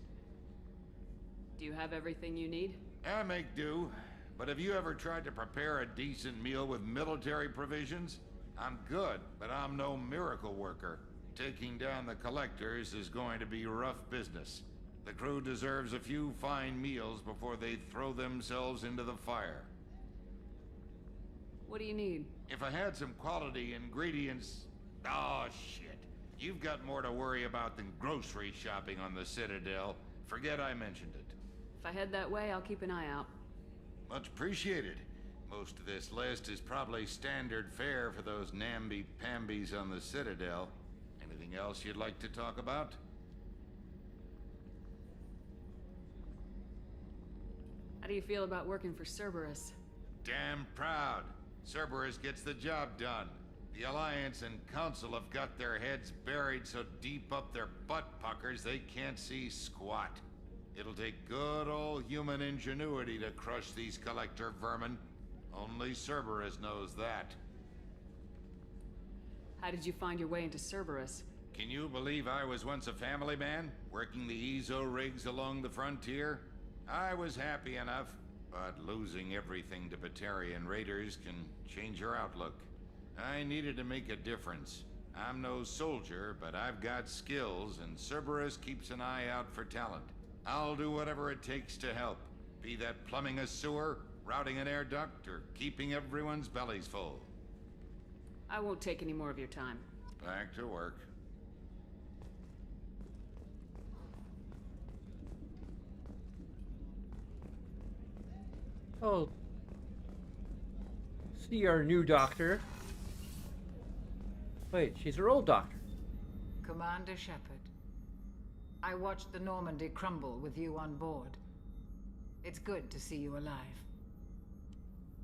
Do you have everything you need? I make do. But have you ever tried to prepare a decent meal with military provisions? I'm good, but I'm no miracle worker. Taking down the collectors is going to be rough business. The crew deserves a few fine meals before they throw themselves into the fire. What do you need? If I had some quality ingredients... Oh, shit. You've got more to worry about than grocery shopping on the Citadel. Forget I mentioned it. If I head that way, I'll keep an eye out. Much appreciated. Most of this list is probably standard fare for those namby-pambies on the Citadel. Anything else you'd like to talk about? How do you feel about working for Cerberus? Damn proud. Cerberus gets the job done. The Alliance and Council have got their heads buried so deep up their butt puckers they can't see squat. It'll take good old human ingenuity to crush these collector vermin. Only Cerberus knows that. How did you find your way into Cerberus? Can you believe I was once a family man, working the EZO rigs along the frontier? I was happy enough, but losing everything to Batarian raiders can change your outlook. I needed to make a difference. I'm no soldier, but I've got skills, and Cerberus keeps an eye out for talent. I'll do whatever it takes to help, be that plumbing a sewer, routing an air duct, or keeping everyone's bellies full. I won't take any more of your time. Back to work. Oh, see our new doctor. Wait, she's her old doctor. Commander Shepard, I watched the Normandy crumble with you on board. It's good to see you alive.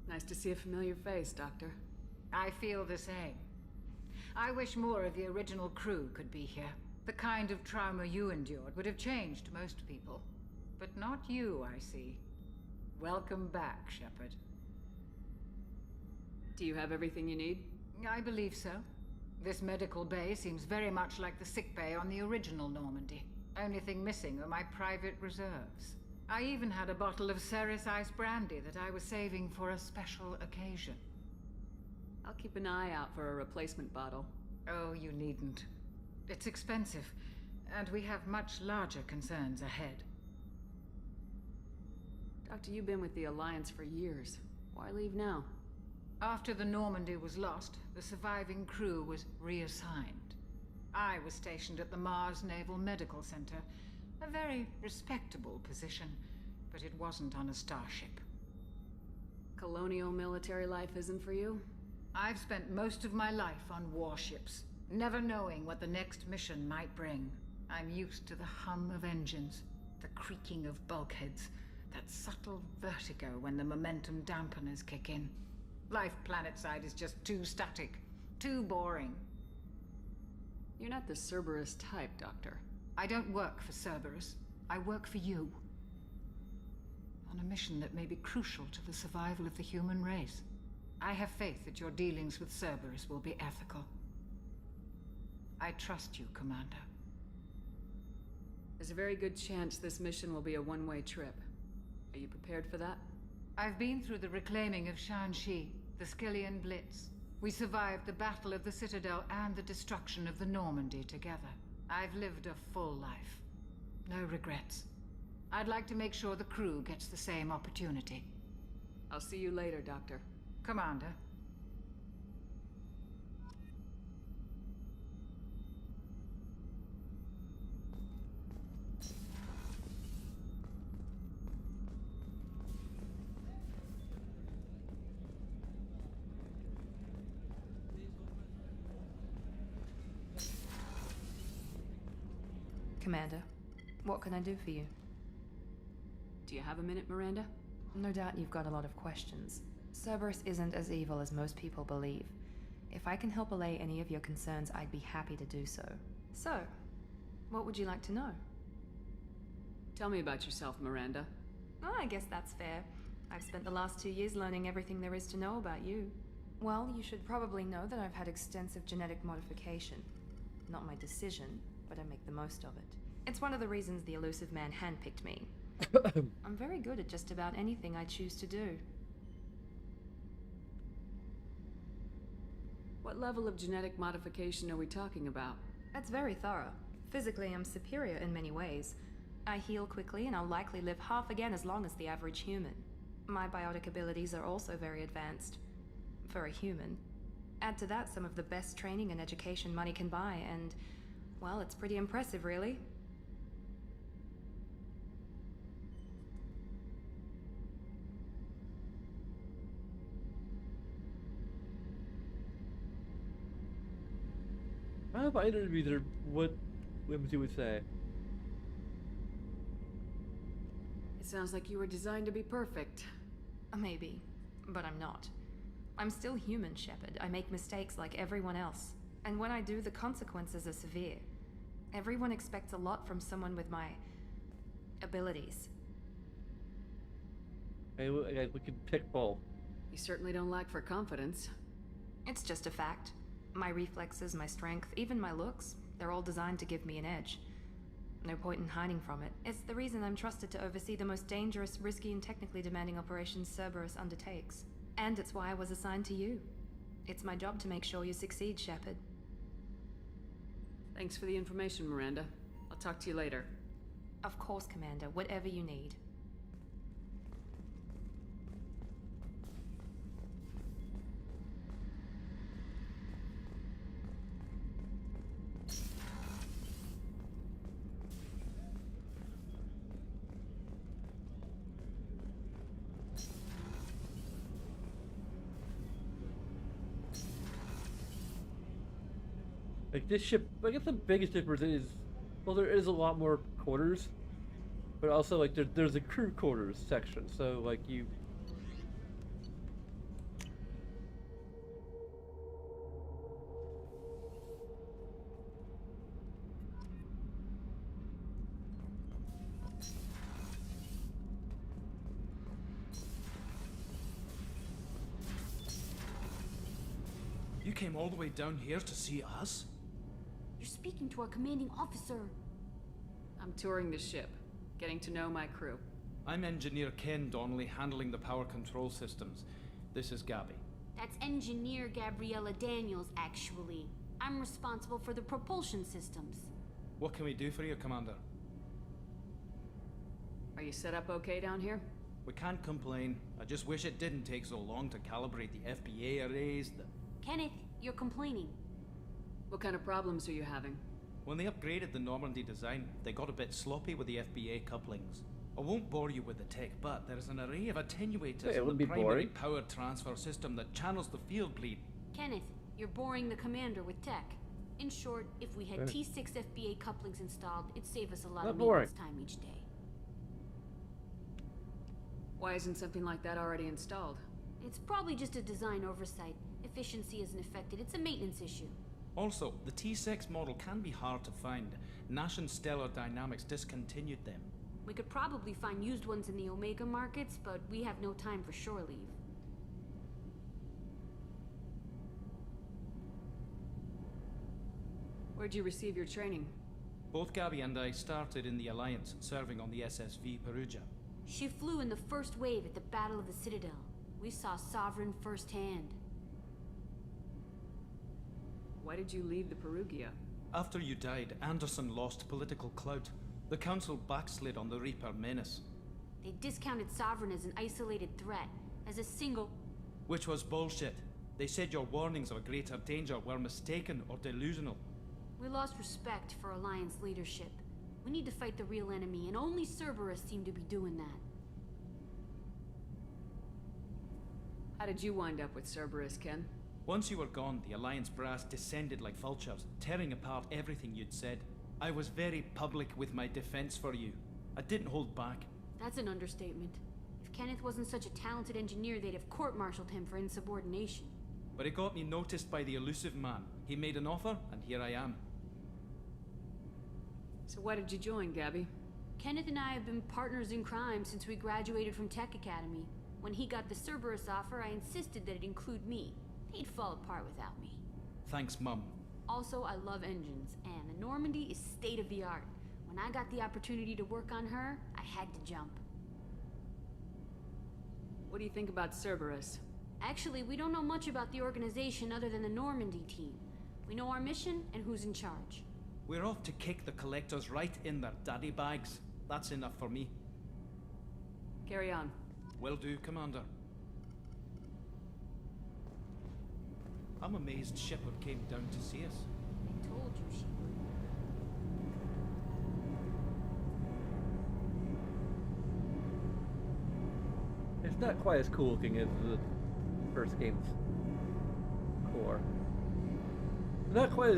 Nice to see a familiar face, Doctor. I feel the same. I wish more of the original crew could be here. The kind of trauma you endured would have changed most people. But not you, I see. Welcome back, Shepard. Do you have everything you need? I believe so. This medical bay seems very much like the sick bay on the original Normandy. Only thing missing are my private reserves. I even had a bottle of Ceres Ice brandy that I was saving for a special occasion. I'll keep an eye out for a replacement bottle. Oh, you needn't. It's expensive, and we have much larger concerns ahead. Doctor, you've been with the Alliance for years. Why leave now? After the Normandy was lost, the surviving crew was reassigned. I was stationed at the Mars Naval Medical Center, a very respectable position, but it wasn't on a starship. Colonial military life isn't for you? I've spent most of my life on warships, never knowing what the next mission might bring. I'm used to the hum of engines, the creaking of bulkheads, that subtle vertigo when the momentum dampeners kick in. Life planetside is just too static, too boring. You're not the Cerberus type, Doctor. I don't work for Cerberus. I work for you. On a mission that may be crucial to the survival of the human race. I have faith that your dealings with Cerberus will be ethical. I trust you, Commander. There's a very good chance this mission will be a one-way trip. Are you prepared for that? I've been through the reclaiming of Shanxi, the Skillian Blitz. We survived the Battle of the Citadel and the destruction of the Normandy together. I've lived a full life. No regrets. I'd like to make sure the crew gets the same opportunity. I'll see you later, Doctor. Commander. Commander, what can I do for you? Do you have a minute, Miranda? No doubt you've got a lot of questions. Cerberus isn't as evil as most people believe. If I can help allay any of your concerns, I'd be happy to do so. So, what would you like to know? Tell me about yourself, Miranda. Oh, I guess that's fair. I've spent the last 2 years learning everything there is to know about you. Well, you should probably know that I've had extensive genetic modification. Not my decision, but I make the most of it. It's one of the reasons the elusive man handpicked me. I'm very good at just about anything I choose to do. What level of genetic modification are we talking about? That's very thorough. Physically, I'm superior in many ways. I heal quickly, and I'll likely live half again as long as the average human. My biotic abilities are also very advanced. For a human. Add to that some of the best training and education money can buy, and, well, it's pretty impressive, really. I have interviewed what Whimsy would say. It sounds like you were designed to be perfect. Maybe, but I'm not. I'm still human, Shepard. I make mistakes like everyone else. And when I do, the consequences are severe. Everyone expects a lot from someone with my abilities. Hey, we could pick both. You certainly don't lack for confidence. It's just a fact. My reflexes, my strength, even my looks, they're all designed to give me an edge. No point in hiding from it. It's the reason I'm trusted to oversee the most dangerous, risky, and technically demanding operations Cerberus undertakes. And it's why I was assigned to you. It's my job to make sure you succeed, Shepard. Thanks for the information, Miranda. I'll talk to you later. Of course, Commander. Whatever you need. Like this ship, I guess the biggest difference is, well, there is a lot more quarters, but also like there's a crew quarters section. So like you You came all the way down here to see us? You're speaking to our commanding officer. I'm touring the ship, getting to know my crew. I'm Engineer Ken Donnelly, handling the power control systems. This is Gabby. That's Engineer Gabriella Daniels, actually. I'm responsible for the propulsion systems. What can we do for you, Commander? Are you set up okay down here? We can't complain. I just wish it didn't take so long to calibrate the FBA arrays. Kenneth, you're complaining. What kind of problems are you having? When they upgraded the Normandy design, they got a bit sloppy with the FBA couplings. I won't bore you with the tech, but there's an array of attenuators in the primary power transfer system that channels the field bleed. Kenneth, you're boring the commander with tech. In short, if we had T6 FBA couplings installed, it'd save us a lot of maintenance time each day. Why isn't something like that already installed? It's probably just a design oversight. Efficiency isn't affected. It's a maintenance issue. Also, the T6 model can be hard to find. Nash and Stellar Dynamics discontinued them. We could probably find used ones in the Omega markets, but we have no time for shore leave. Where'd you receive your training? Both Gabby and I started in the Alliance, serving on the SSV Perugia. She flew in the first wave at the Battle of the Citadel. We saw Sovereign firsthand. Why did you leave the Perugia? After you died, Anderson lost political clout. The Council backslid on the Reaper menace. They discounted Sovereign as an isolated threat, as a single... Which was bullshit. They said your warnings of a greater danger were mistaken or delusional. We lost respect for Alliance leadership. We need to fight the real enemy, and only Cerberus seem to be doing that. How did you wind up with Cerberus, Ken? Once you were gone, the Alliance brass descended like vultures, tearing apart everything you'd said. I was very public with my defense for you. I didn't hold back. That's an understatement. If Kenneth wasn't such a talented engineer, they'd have court-martialed him for insubordination. But it got me noticed by the elusive man. He made an offer, and here I am. So why did you join, Gabby? Kenneth and I have been partners in crime since we graduated from Tech Academy. When he got the Cerberus offer, I insisted that it include me. He'd fall apart without me. Thanks, Mum. Also, I love engines, and the Normandy is state-of-the-art. When I got the opportunity to work on her, I had to jump. What do you think about Cerberus? Actually, we don't know much about the organization other than the Normandy team. We know our mission and who's in charge. We're off to kick the Collectors right in their daddy bags. That's enough for me. Carry on. Will do, Commander. I'm amazed Shepard came down to see us. I told you she would. It's not quite as cool looking as the first game's core. Not quite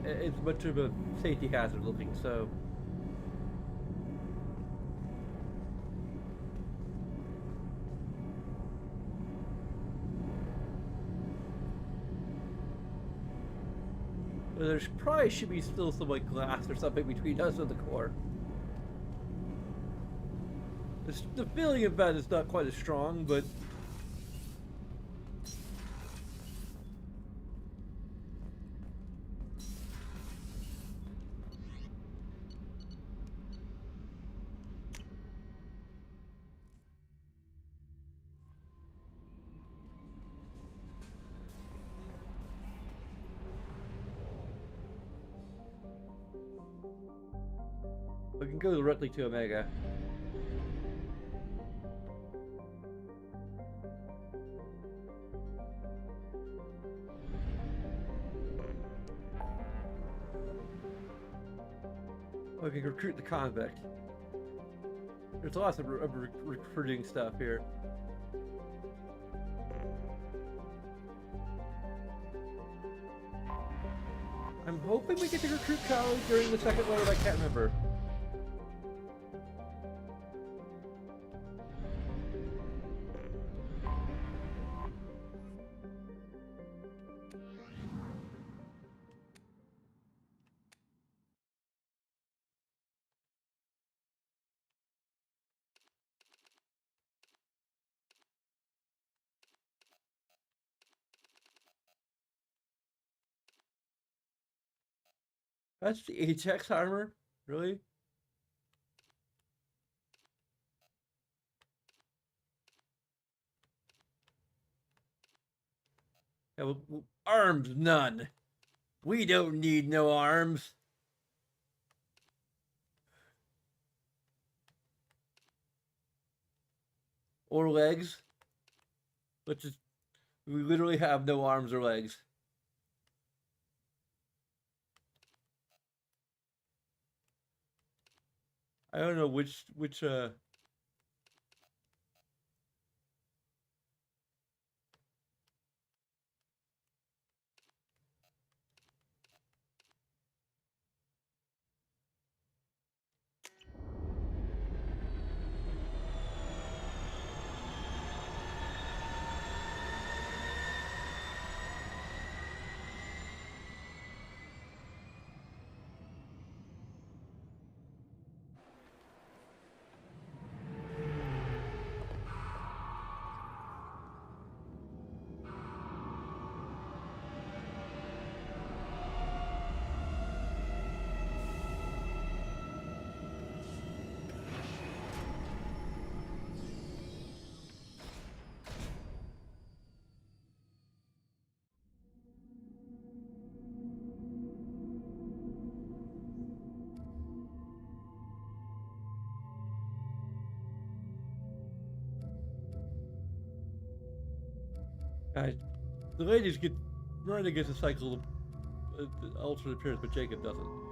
as much of a safety hazard looking, so... There's probably should be still some like glass or something between us and the core. The feeling of that is not quite as strong, but We can go directly to Omega. We can recruit the convict. There's lots of recruiting stuff here. I'm hoping we get to recruit Charlie during the second wave. I can't remember. That's the HX armor? Really? Yeah, well, arms, none. We don't need no arms. Or legs. Which is, we literally have no arms or legs. I don't know which guys, the ladies get Miranda gets a cycle of alternate appearance, but Jacob doesn't.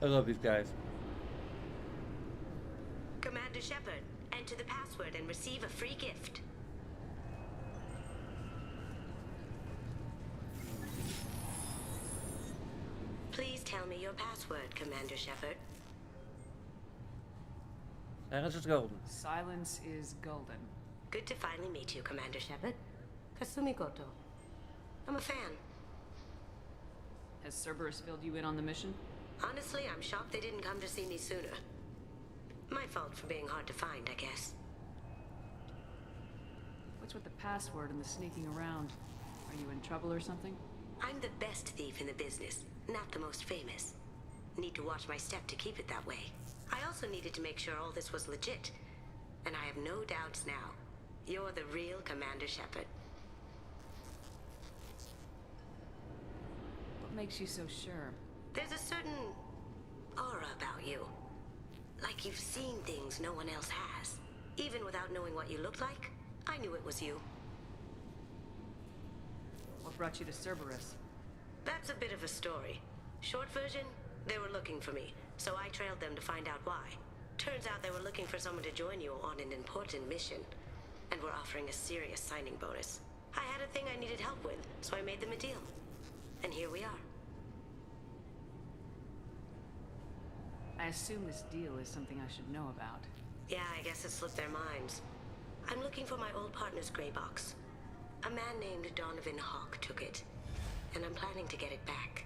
I love these guys. Commander Shepard, enter the password and receive a free gift. Please tell me your password, Commander Shepard. Silence is golden. Silence is golden. Good to finally meet you, Commander Shepard. Kasumi Goto. I'm a fan. Has Cerberus filled you in on the mission? Honestly, I'm shocked they didn't come to see me sooner. My fault for being hard to find, I guess. What's with the password and the sneaking around? Are you in trouble or something? I'm the best thief in the business, not the most famous. Need to watch my step to keep it that way. I also needed to make sure all this was legit. And I have no doubts now. You're the real Commander Shepard. What makes you so sure? There's a certain aura about you. Like you've seen things no one else has. Even without knowing what you looked like, I knew it was you. What brought you to Cerberus? That's a bit of a story. Short version, they were looking for me, so I trailed them to find out why. Turns out they were looking for someone to join you on an important mission, and were offering a serious signing bonus. I had a thing I needed help with, so I made them a deal. And here we are. I assume this deal is something I should know about. Yeah, I guess it slipped their minds. I'm looking for my old partner's gray box. A man named Donovan Hawk took it, and I'm planning to get it back.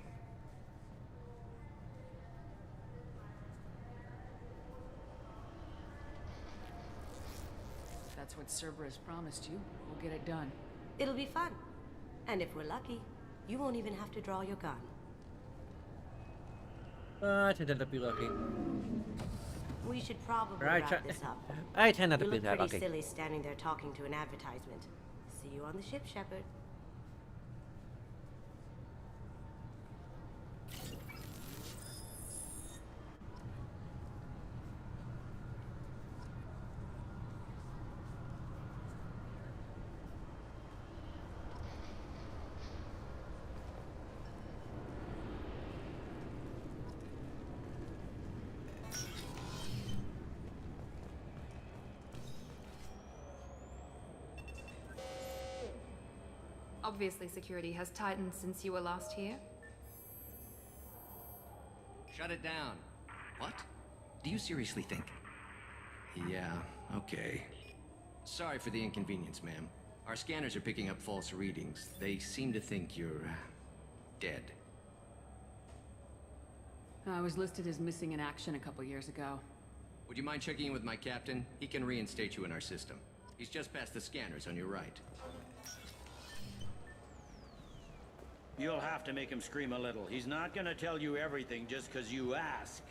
If that's what Cerberus promised you, we'll get it done. It'll be fun. And if we're lucky, you won't even have to draw your gun. I tend not to be lucky. We should probably I wrap this up. I tend not to You be look that pretty lucky. silly standing there talking to an advertisement. See you on the ship, Shepard. Obviously, security has tightened since you were last here. Shut it down. What? Do you seriously think? Yeah, okay. Sorry for the inconvenience, ma'am. Our scanners are picking up false readings. They seem to think you're... dead. I was listed as missing in action a couple years ago. Would you mind checking in with my captain? He can reinstate you in our system. He's just past the scanners on your right. You'll have to make him scream a little. He's not gonna tell you everything just because you ask.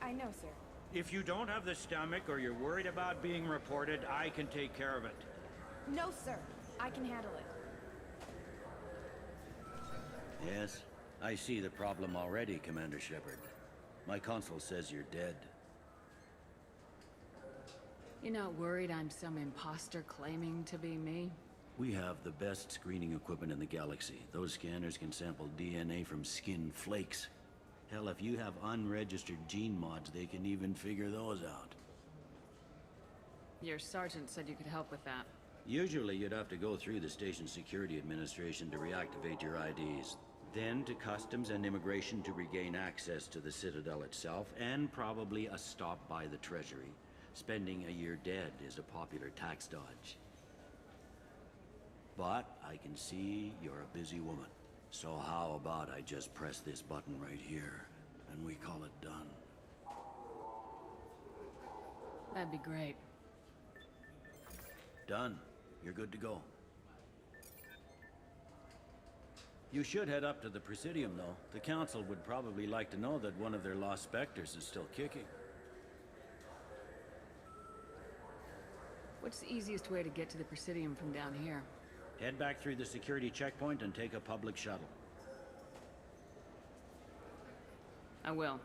I know, sir. If you don't have the stomach or you're worried about being reported, I can take care of it. No, sir. I can handle it. Yes, I see the problem already, Commander Shepard. My console says you're dead. You're not worried I'm some imposter claiming to be me? We have the best screening equipment in the galaxy. Those scanners can sample DNA from skin flakes. Hell, if you have unregistered gene mods, they can even figure those out. Your sergeant said you could help with that. Usually you'd have to go through the station security administration to reactivate your IDs. Then to customs and immigration to regain access to the Citadel itself, and probably a stop by the Treasury. Spending a year dead is a popular tax dodge. But I can see you're a busy woman. So how about I just press this button right here, and we call it done? That'd be great. Done. You're good to go. You should head up to the Presidium, though. The Council would probably like to know that one of their lost Spectres is still kicking. What's the easiest way to get to the Presidium from down here? Head back through the security checkpoint and take a public shuttle. I will.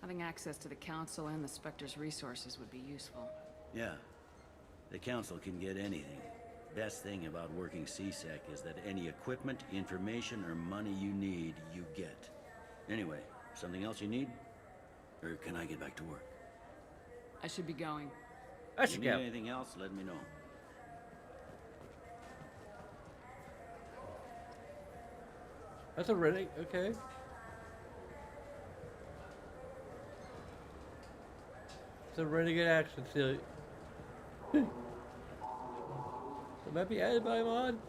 Having access to the Council and the Spectre's resources would be useful. Yeah. The Council can get anything. Best thing about working CSEC is that any equipment, information, or money you need, you get. Anyway, something else you need? Or can I get back to work? I should be going. If you need anything else, let me know. That's a really okay. It's a really good action series. It might be added by mod.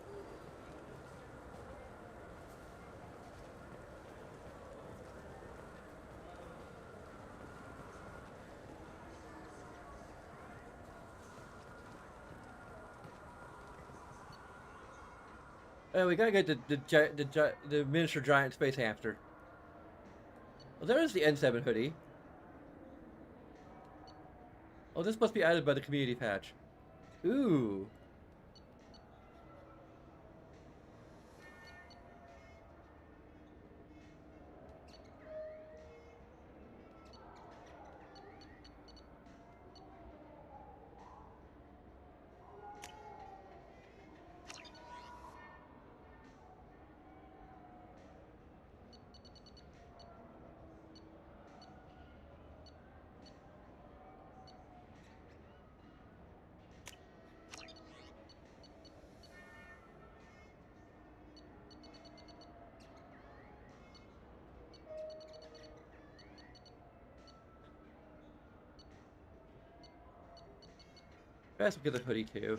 We gotta get the miniature giant space hamster. Well, there is the N7 hoodie. Oh, this must be added by the community patch. Ooh. I guess we'll get a hoodie too.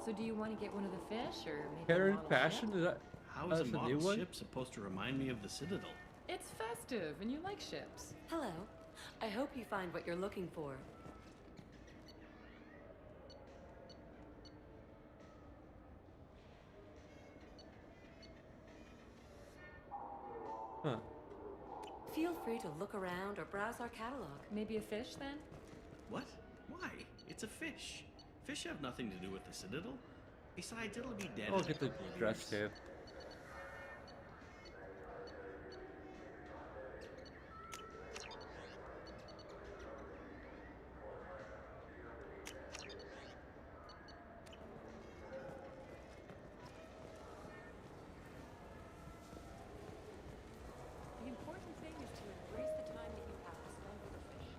So do you want to get one of the fish, or maybe Karen a model fashion? ship? Is that How is that's a a new model one? ship supposed to remind me of the Citadel? It's festive, and you like ships. Hello. I hope you find what you're looking for. Huh. Feel free to look around or browse our catalog. Maybe a fish, then? What? Why? It's a fish. Fish have nothing to do with the Citadel. Besides, it'll be dead. I'll in a get the couple of dress years. too. The important thing is to embrace the time that you have to spend with the fish.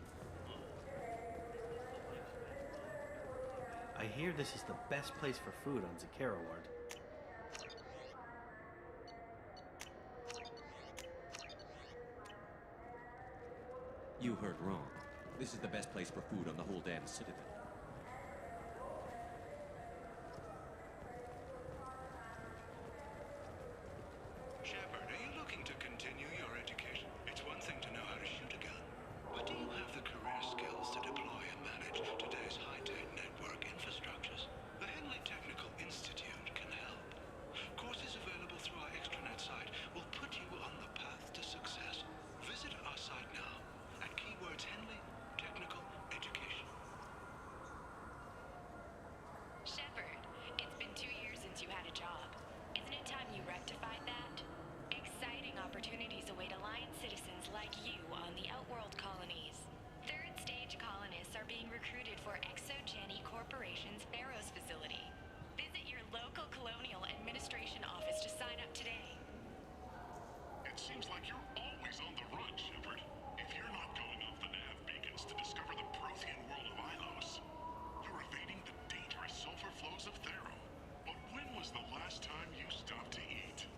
I hear this is the best place for food on Zakera Ward. You heard wrong. This is the best place for food on the whole damn Citadel. Shepard, are you looking to continue your education? It's one thing to know how to shoot a gun, but do you have the career skills to deploy and manage today's high-tech network infrastructures? The Henley Technical Institute can help. Courses available through our extranet site will put you on the path to success. Visit our site now at keywords Henley Technical Education. Shepard, it's been 2 years since you had a job. Isn't it time you rectified that? Exciting opportunities await Alliance citizens like you on the Outworld colonies. Third stage colonists are being recruited for ExoGeni Corporation's Pharaoh's facility. Visit your local colonial administration office to sign up today. It seems like you're always on the run, Shepard. If you're not going off the nav beacons to discover the Prothean world of Ilos, you're evading the dangerous sulfur flows of Thero. But when was the last time you stopped to eat?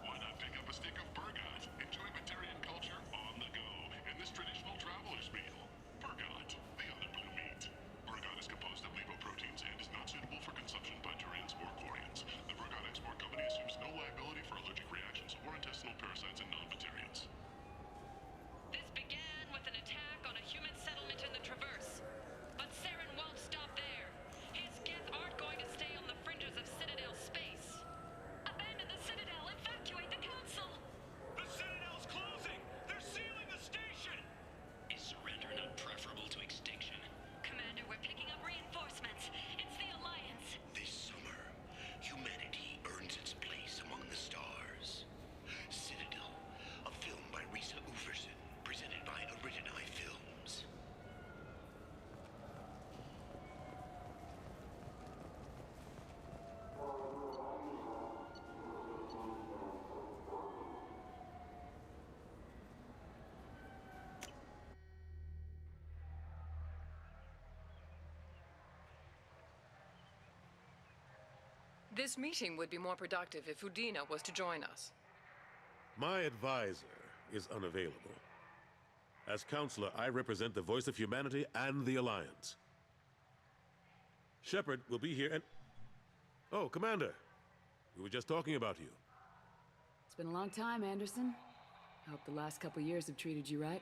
Why not pick up a stick of Burgot? Enjoy Batarian culture on the go in this traditional traveler's meal. Burgot, the other blue meat. Burgot is composed of lipoproteins and is not suitable for consumption by Turians or Quarians. The Burgot Export Company assumes no liability for allergic reactions or intestinal parasites in non-Batarians. This began with an attack on a human settlement in the Traverse. But Saren won't stop there. His Geth aren't going to stay on the fringes of Citadel space. Abandon the Citadel! Evacuate the Council! The Citadel's closing! They're sealing the station! Is surrender not preferable to extinction? Commander, we're picking up reinforcements. It's the Alliance. This summer, humanity earns its place among the stars. Citadel, a film by Risa Uferson, presented by Originai Films. This meeting would be more productive if Udina was to join us. My advisor is unavailable. As counselor, I represent the voice of humanity and the Alliance. Shepard will be here and... Oh, Commander. We were just talking about you. It's been a long time, Anderson. I hope the last couple years have treated you right.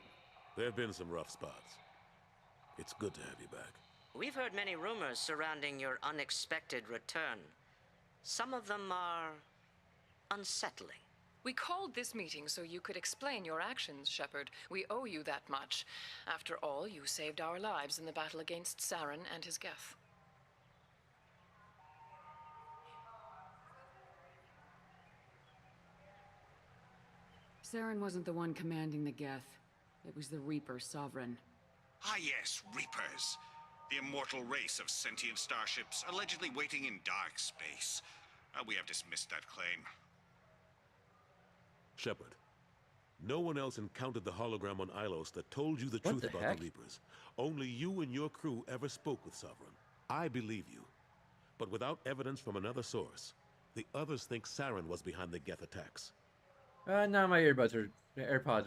There have been some rough spots. It's good to have you back. We've heard many rumors surrounding your unexpected return. Some of them are unsettling. We called this meeting so you could explain your actions, Shepard. We owe you that much. After all, you saved our lives in the battle against Saren and his Geth. Saren wasn't the one commanding the Geth. It was the Reaper Sovereign. Ah yes, Reapers. The immortal race of sentient starships allegedly waiting in dark space. We have dismissed that claim. Shepard, no one else encountered the hologram on Ilos that told you the truth about the Reapers. Only you and your crew ever spoke with Sovereign. I believe you. But without evidence from another source, the others think Saren was behind the Geth attacks. Now my AirPods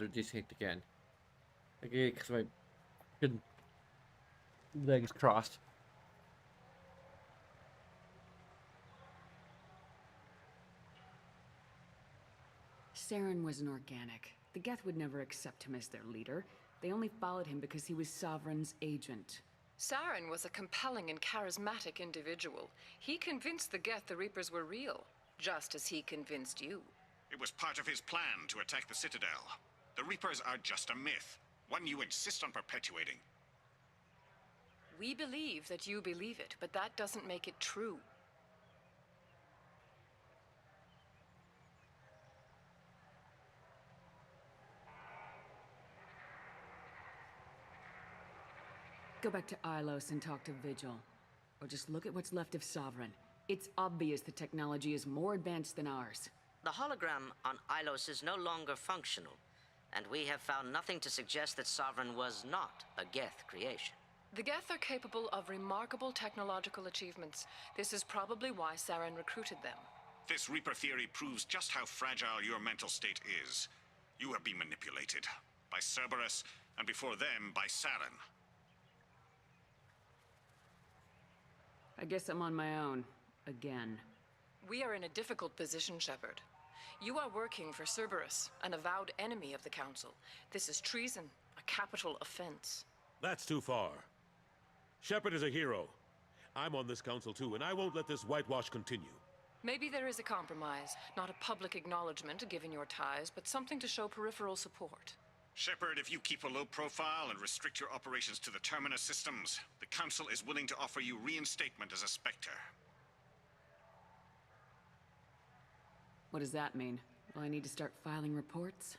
are distinct again. Okay, because my good legs crossed. Saren was an organic. The Geth would never accept him as their leader. They only followed him because he was Sovereign's agent. Saren was a compelling and charismatic individual. He convinced the Geth the Reapers were real, just as he convinced you. It was part of his plan to attack the Citadel. The Reapers are just a myth, one you insist on perpetuating. We believe that you believe it, but that doesn't make it true. Go back to Ilos and talk to Vigil. Or just look at what's left of Sovereign. It's obvious the technology is more advanced than ours. The hologram on Ilos is no longer functional, and we have found nothing to suggest that Sovereign was not a Geth creation. The Geth are capable of remarkable technological achievements. This is probably why Saren recruited them. This Reaper theory proves just how fragile your mental state is. You have been manipulated. By Cerberus, and before them, by Saren. I guess I'm on my own. Again. We are in a difficult position, Shepard. You are working for Cerberus, an avowed enemy of the Council. This is treason, a capital offense. That's too far. Shepard is a hero. I'm on this council too, and I won't let this whitewash continue. Maybe there is a compromise. Not a public acknowledgement given your ties, but something to show peripheral support. Shepard, if you keep a low profile and restrict your operations to the Terminus systems, the Council is willing to offer you reinstatement as a Spectre. What does that mean? Will I need to start filing reports?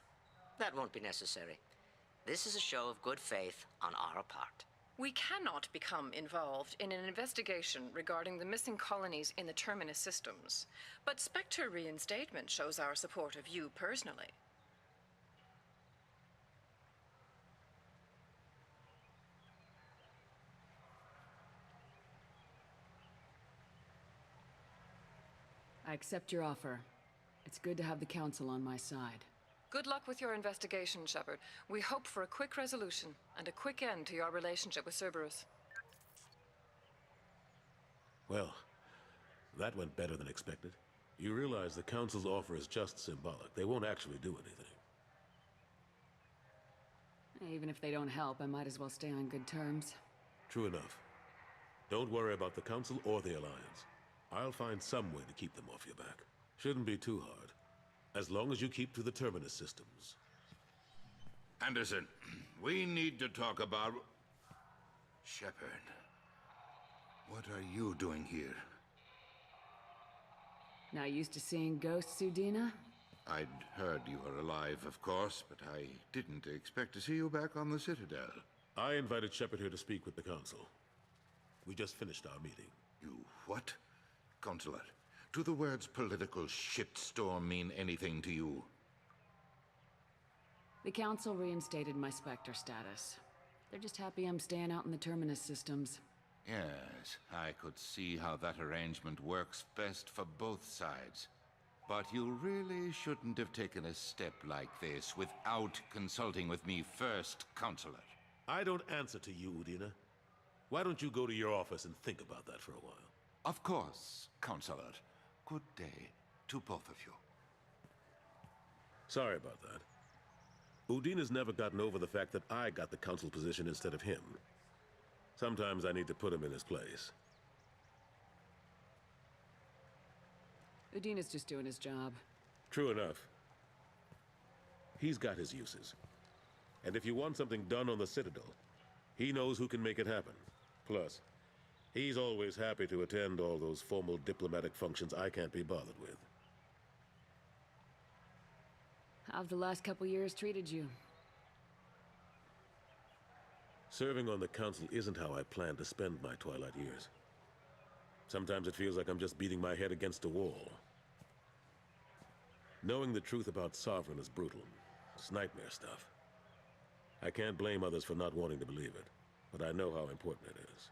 That won't be necessary. This is a show of good faith on our part. We cannot become involved in an investigation regarding the missing colonies in the Terminus systems, but Spectre reinstatement shows our support of you personally. I accept your offer. It's good to have the Council on my side. Good luck with your investigation, Shepard. We hope for a quick resolution and a quick end to your relationship with Cerberus. Well, that went better than expected. You realize the Council's offer is just symbolic. They won't actually do anything. Even if they don't help, I might as well stay on good terms. True enough. Don't worry about the Council or the Alliance. I'll find some way to keep them off your back. Shouldn't be too hard. As long as you keep to the Terminus systems. Anderson, we need to talk about... Shepard. What are you doing here? Not used to seeing ghosts, Udina? I'd heard you were alive, of course, but I didn't expect to see you back on the Citadel. I invited Shepard here to speak with the Council. We just finished our meeting. You what? Consulate, do the words political shitstorm mean anything to you? The Council reinstated my Spectre status. They're just happy I'm staying out in the Terminus systems. Yes, I could see how that arrangement works best for both sides. But you really shouldn't have taken a step like this without consulting with me first, Consulate. I don't answer to you, Udina. Why don't you go to your office and think about that for a while? Of course, Consulate. Good day to both of you. Sorry about that. Udina's never gotten over the fact that I got the Council position instead of him. Sometimes I need to put him in his place. Udina's just doing his job. True enough. He's got his uses. And if you want something done on the Citadel, he knows who can make it happen. Plus, he's always happy to attend all those formal diplomatic functions I can't be bothered with. How've the last couple years treated you? Serving on the council isn't how I plan to spend my twilight years. Sometimes it feels like I'm just beating my head against a wall. Knowing the truth about Sovereign is brutal. It's nightmare stuff. I can't blame others for not wanting to believe it, but I know how important it is.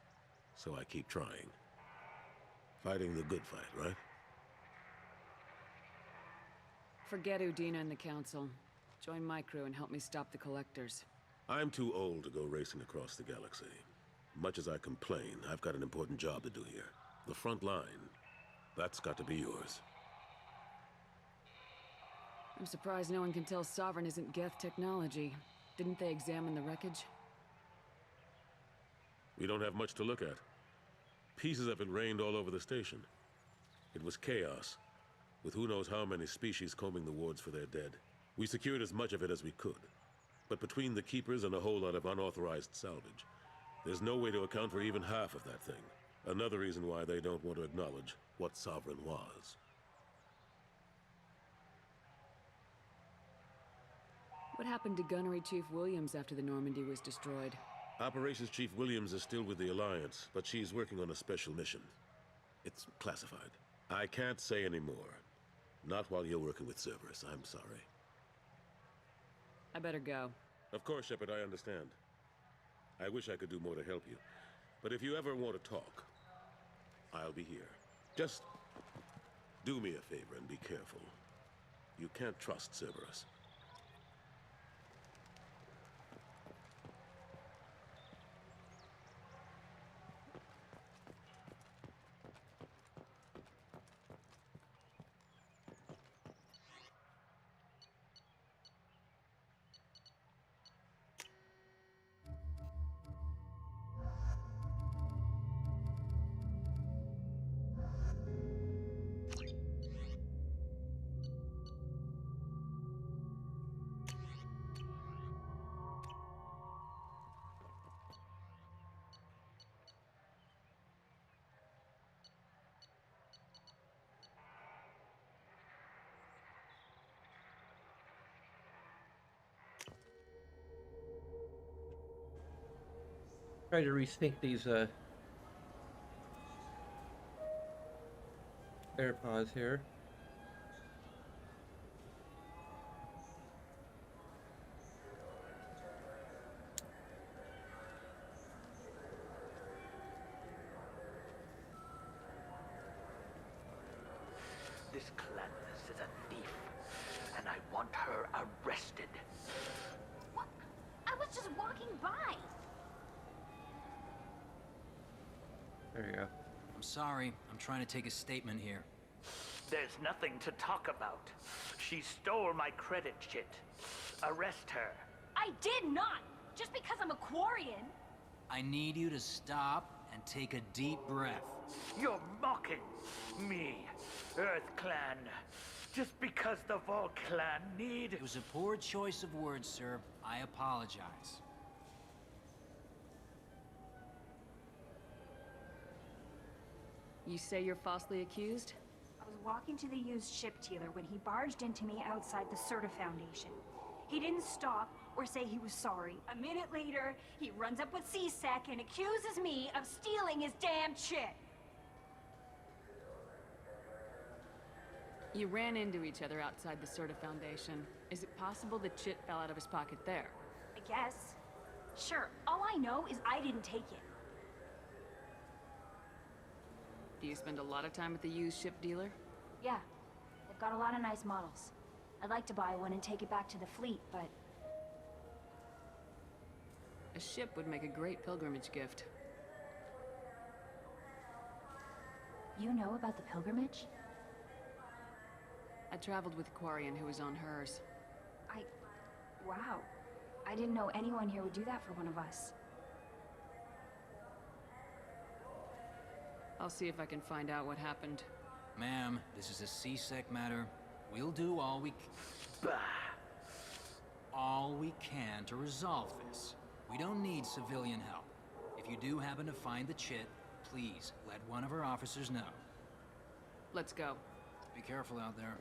So I keep trying. Fighting the good fight, right? Forget Udina and the council. Join my crew and help me stop the collectors. I'm too old to go racing across the galaxy. Much as I complain, I've got an important job to do here. The front line. That's got to be yours. I'm surprised no one can tell Sovereign isn't Geth technology. Didn't they examine the wreckage? We don't have much to look at. Pieces of it rained all over the station. It was chaos, with who knows how many species combing the wards for their dead. We secured as much of it as we could. But between the Keepers and a whole lot of unauthorized salvage, there's no way to account for even half of that thing. Another reason why they don't want to acknowledge what Sovereign was. What happened to Gunnery Chief Williams after the Normandy was destroyed? Operations Chief Williams is still with the Alliance, but she's working on a special mission. It's classified. I can't say any more. Not while you're working with Cerberus, I'm sorry. I better go. Of course, Shepard, I understand. I wish I could do more to help you. But if you ever want to talk, I'll be here. Just do me a favor and be careful. You can't trust Cerberus. Try to rethink these AirPods here. This Clandis is a thief, and I want her arrested. What? I was just walking by. There you go. I'm sorry. I'm trying to take a statement here. There's nothing to talk about. She stole my credit chit. Arrest her. I did not! Just because I'm a Quarian. I need you to stop and take a deep breath. You're mocking me, Earth Clan. Just because the Vol Clan need... It was a poor choice of words, sir. I apologize. You say you're falsely accused? I was walking to the used ship dealer when he barged into me outside the Serta Foundation. He didn't stop or say he was sorry. A minute later, he runs up with C-Sec and accuses me of stealing his damn chit. You ran into each other outside the Serta Foundation. Is it possible the chit fell out of his pocket there? I guess. Sure, all I know is I didn't take it. Do you spend a lot of time at the used ship dealer? Yeah, they've got a lot of nice models. I'd like to buy one and take it back to the fleet, but... A ship would make a great pilgrimage gift. You know about the pilgrimage? I traveled with a Quarian who was on hers. Wow. I didn't know anyone here would do that for one of us. I'll see if I can find out what happened. Ma'am, this is a C-Sec matter. We'll do all we can to resolve this. We don't need civilian help. If you do happen to find the chit, please let one of our officers know. Let's go. Be careful out there.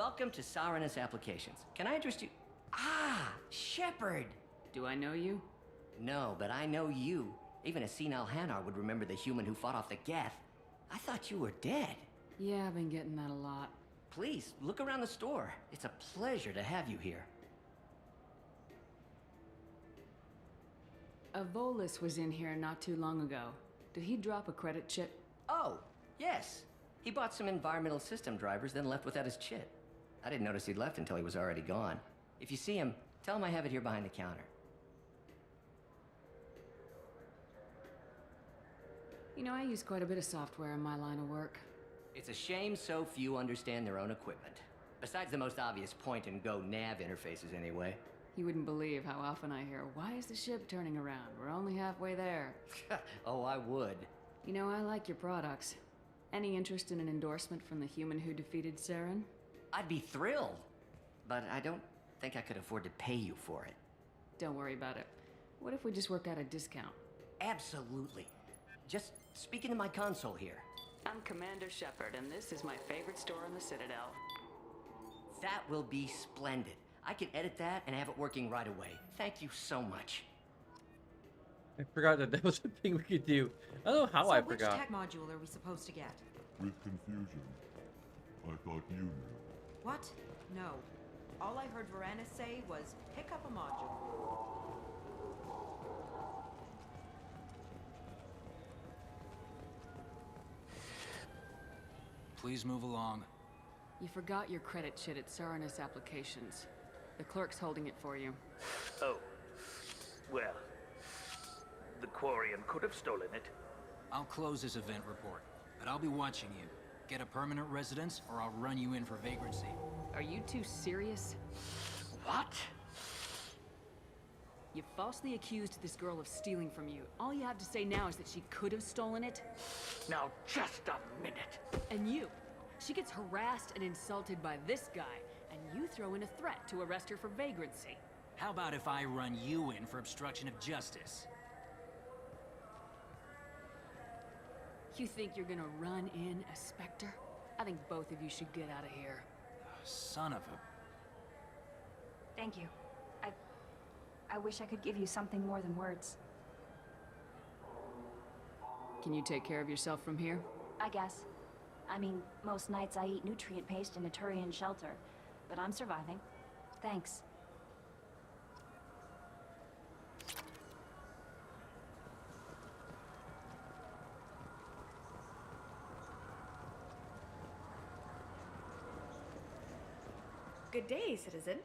Welcome to Sarenus Applications. Can I interest you? Ah, Shepard! Do I know you? No, but I know you. Even a senile Hanar would remember the human who fought off the Geth. I thought you were dead. Yeah, I've been getting that a lot. Please, look around the store. It's a pleasure to have you here. A Volus was in here not too long ago. Did he drop a credit chip? Oh, yes. He bought some environmental system drivers, then left without his chip. I didn't notice he'd left until he was already gone. If you see him, tell him I have it here behind the counter. You know, I use quite a bit of software in my line of work. It's a shame so few understand their own equipment. Besides the most obvious point-and-go nav interfaces, anyway. You wouldn't believe how often I hear, "Why is the ship turning around? We're only halfway there." Oh, I would. You know, I like your products. Any interest in an endorsement from the human who defeated Saren? I'd be thrilled. But I don't think I could afford to pay you for it. Don't worry about it. What if we just work out a discount? Absolutely. Just speak into my console here. I'm Commander Shepard, and this is my favorite store in the Citadel. That will be splendid. I can edit that and have it working right away. Thank you so much. I forgot that was a thing we could do. I don't know how I forgot. Which tech module are we supposed to get? With confusion. I thought you knew. What? No. All I heard Varanus say was, pick up a module. Please move along. You forgot your credit chit at Sarenus Applications. The clerk's holding it for you. Oh. Well. The Quarian could have stolen it. I'll close this event report, but I'll be watching you. Get a permanent residence, or I'll run you in for vagrancy. Are you two serious? What? You falsely accused this girl of stealing from you. All you have to say now is that she could have stolen it? Now, just a minute. And you. She gets harassed and insulted by this guy, and you throw in a threat to arrest her for vagrancy. How about if I run you in for obstruction of justice? You think you're gonna run in a Spectre? I think both of you should get out of here. Son of a... Thank you. I wish I could give you something more than words. Can you take care of yourself from here? I guess. I mean, most nights I eat nutrient paste in a Turian shelter, but I'm surviving. Thanks. Good day, citizen.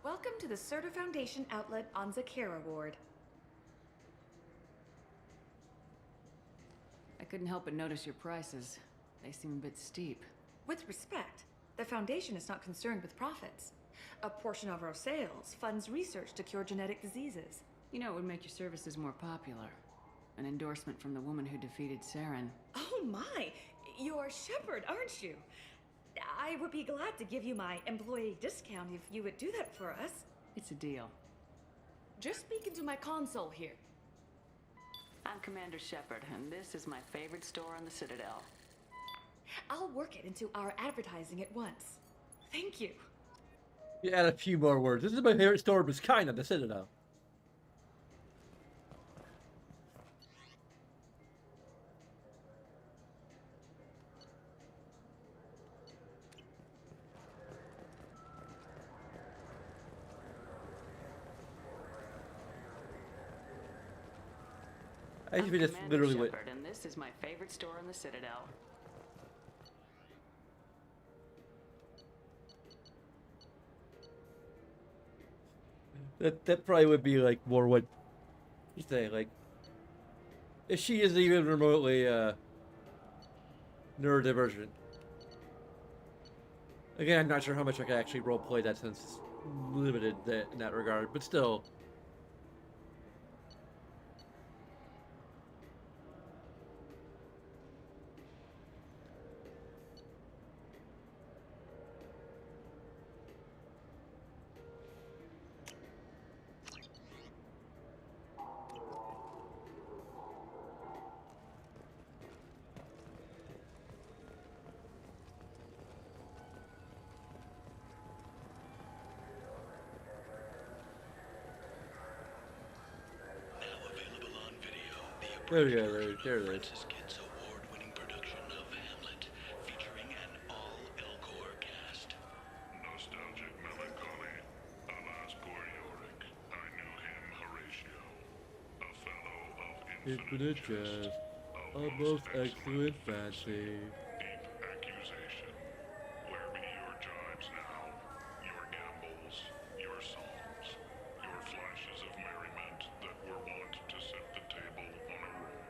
Welcome to the Certa Foundation outlet on Zakera Ward. I couldn't help but notice your prices. They seem a bit steep. With respect, the Foundation is not concerned with profits. A portion of our sales funds research to cure genetic diseases. You know, it would make your services more popular. An endorsement from the woman who defeated Saren. Oh my! You're Shepard, aren't you? I would be glad to give you my employee discount if you would do that for us. It's a deal. Just speak into my console here. I'm Commander Shepard, and this is my favorite store on the Citadel. I'll work it into our advertising at once. Thank you. You add a few more words. This is my favorite store of its kind on the Citadel. I think that's literally what. Shepard, and this is my favorite store on the Citadel. That probably would be like more what you say, like if she isn't even remotely neurodivergent. Again, I'm not sure how much I can actually roleplay that since it's limited in that regard, but still. There we go, there it is. Kids award-winning production of Hamlet, featuring an all-Elcor cast. Nostalgic melancholy. Alas, poor Yorick. I knew him, Horatio. A fellow of Infinite jest, a most excellent fancy. deep accusation. Where be your jibes now? Your gambols, your songs, your flashes of merriment that were wont to set the table on a roll.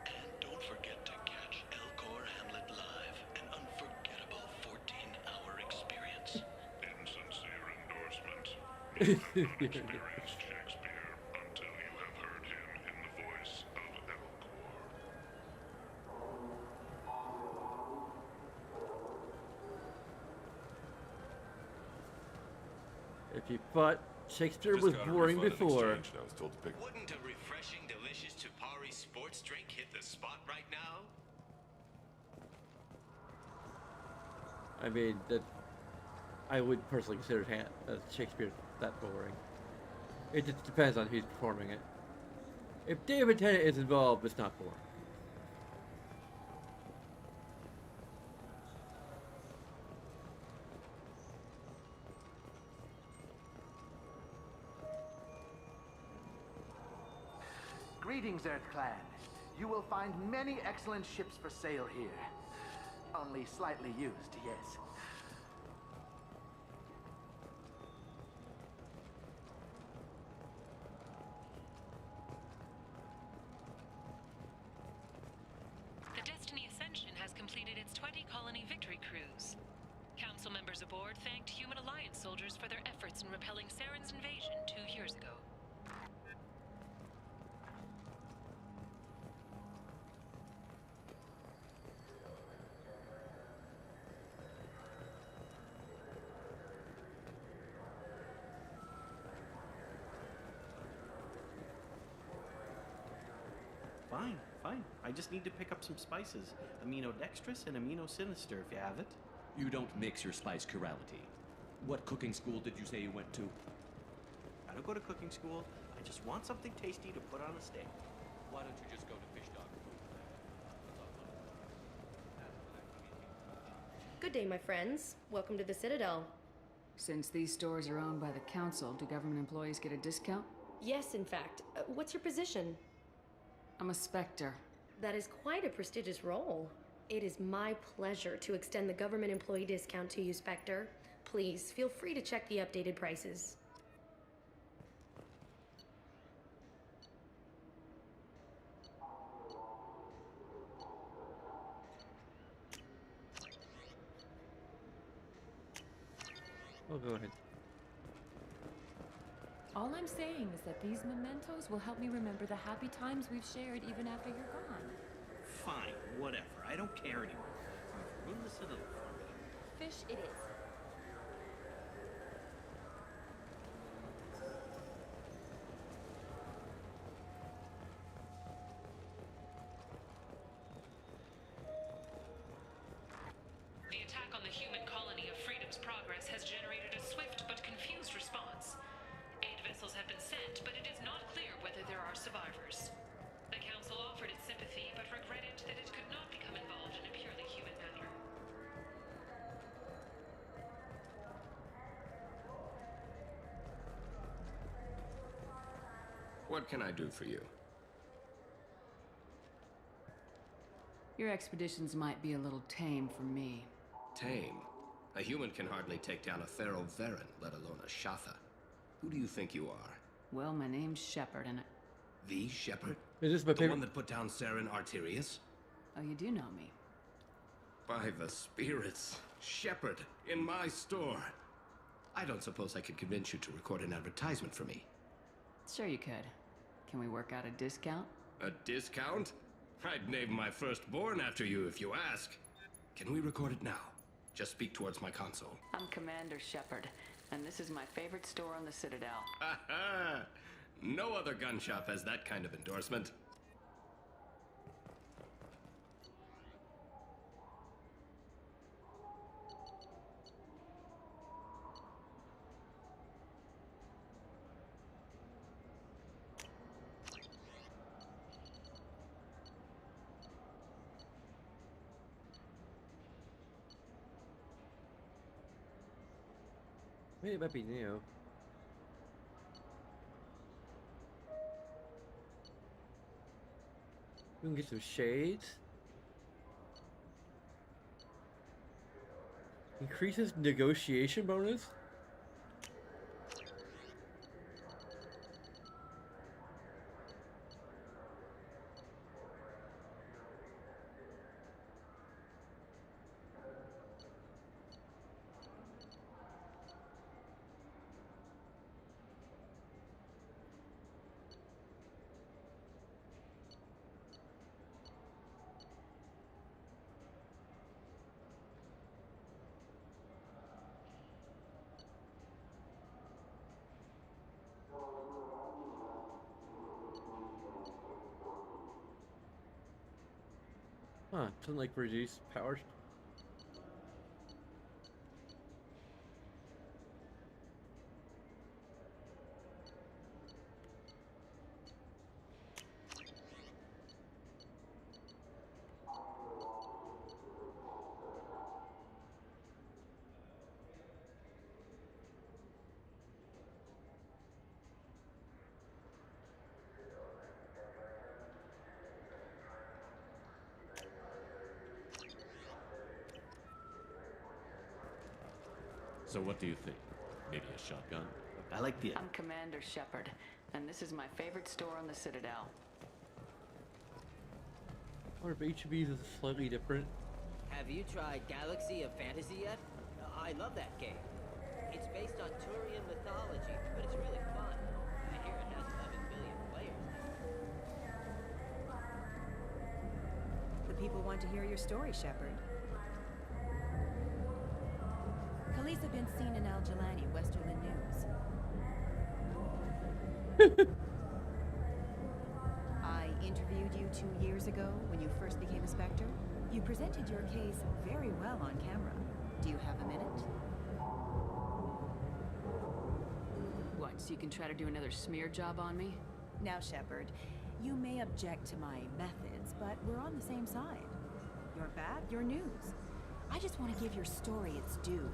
And don't forget to catch Elcor Hamlet live, an unforgettable 14-hour experience. Insincere endorsement. You have not experienced Shakespeare until you have heard him in the voice of Elcor. If you thought Shakespeare was boring before, Wouldn't a refreshing, delicious Chipari sports drink hit the spot right now? I mean, that I would personally consider Shakespeare that boring. It just depends on who's performing it. If David Tennant is involved, it's not boring. Greetings, Earth Clan. You will find many excellent ships for sale here. Only slightly used, yes. The Destiny Ascension has completed its 20-colony victory cruise. Council members aboard thanked Human Alliance soldiers for their efforts in repelling Saren's invasion 2 years ago. Fine, fine. I just need to pick up some spices. Aminodextrous and aminosinister, if you have it. You don't mix your spice chirality. What cooking school did you say you went to? I don't go to cooking school. I just want something tasty to put on a steak. Why don't you just go to Fish Dog? Good day, my friends. Welcome to the Citadel. Since these stores are owned by the council, do government employees get a discount? Yes, in fact. What's your position? I'm a Spectre. That is quite a prestigious role. It is my pleasure to extend the government employee discount to you, Spectre. Please, feel free to check the updated prices. Oh, go ahead. All I'm saying is that these mementos will help me remember the happy times we've shared even after you're gone. Fine, whatever. I don't care anymore. You've ruined the Citadel for me. Fish it is. The attack on the human colony of Freedom's Progress has generated a swift but confused response. 8 vessels have been sent, but it is not clear whether there are survivors. The Council offered its sympathy, but regretted that it could not become involved in a purely human matter. What can I do for you? Your expeditions might be a little tame for me. Tame? A human can hardly take down a Pharaoh Varen, let alone a Shatha. Who do you think you are? Well, my name's Shepard, and The Shepherd? Is this my The favorite? one that put down Saren Arterius? oh, you do know me. By the spirits. Shepherd, in my store. I don't suppose I could convince you to record an advertisement for me. Sure you could. Can we work out a discount? A discount? I'd name my firstborn after you if you ask. Can we record it now? Just speak towards my console. I'm Commander Shepard, and this is my favorite store on the Citadel. Ha ha! No other gun shop has that kind of endorsement. Maybe it might be new. We can get some shades. Increases negotiation bonus. Huh, doesn't like reduce powers. So what do you think? Maybe a shotgun? I like the... I'm Commander Shepard, and this is my favorite store on the Citadel. I wonder if each of these is slightly different. Have you tried Galaxy of Fantasy yet? I love that game. It's based on Turian mythology, but it's really fun. I hear it has 11 billion players now. The people want to hear your story, Shepard. Khaleesa been seen in Al-Jalani, Westerland News. I interviewed you 2 years ago when you first became a Spectre. You presented your case very well on camera. Do you have a minute? What, so you can try to do another smear job on me? Now, Shepard, you may object to my methods, but we're on the same side. You're bad, you're news. I just want to give your story its due.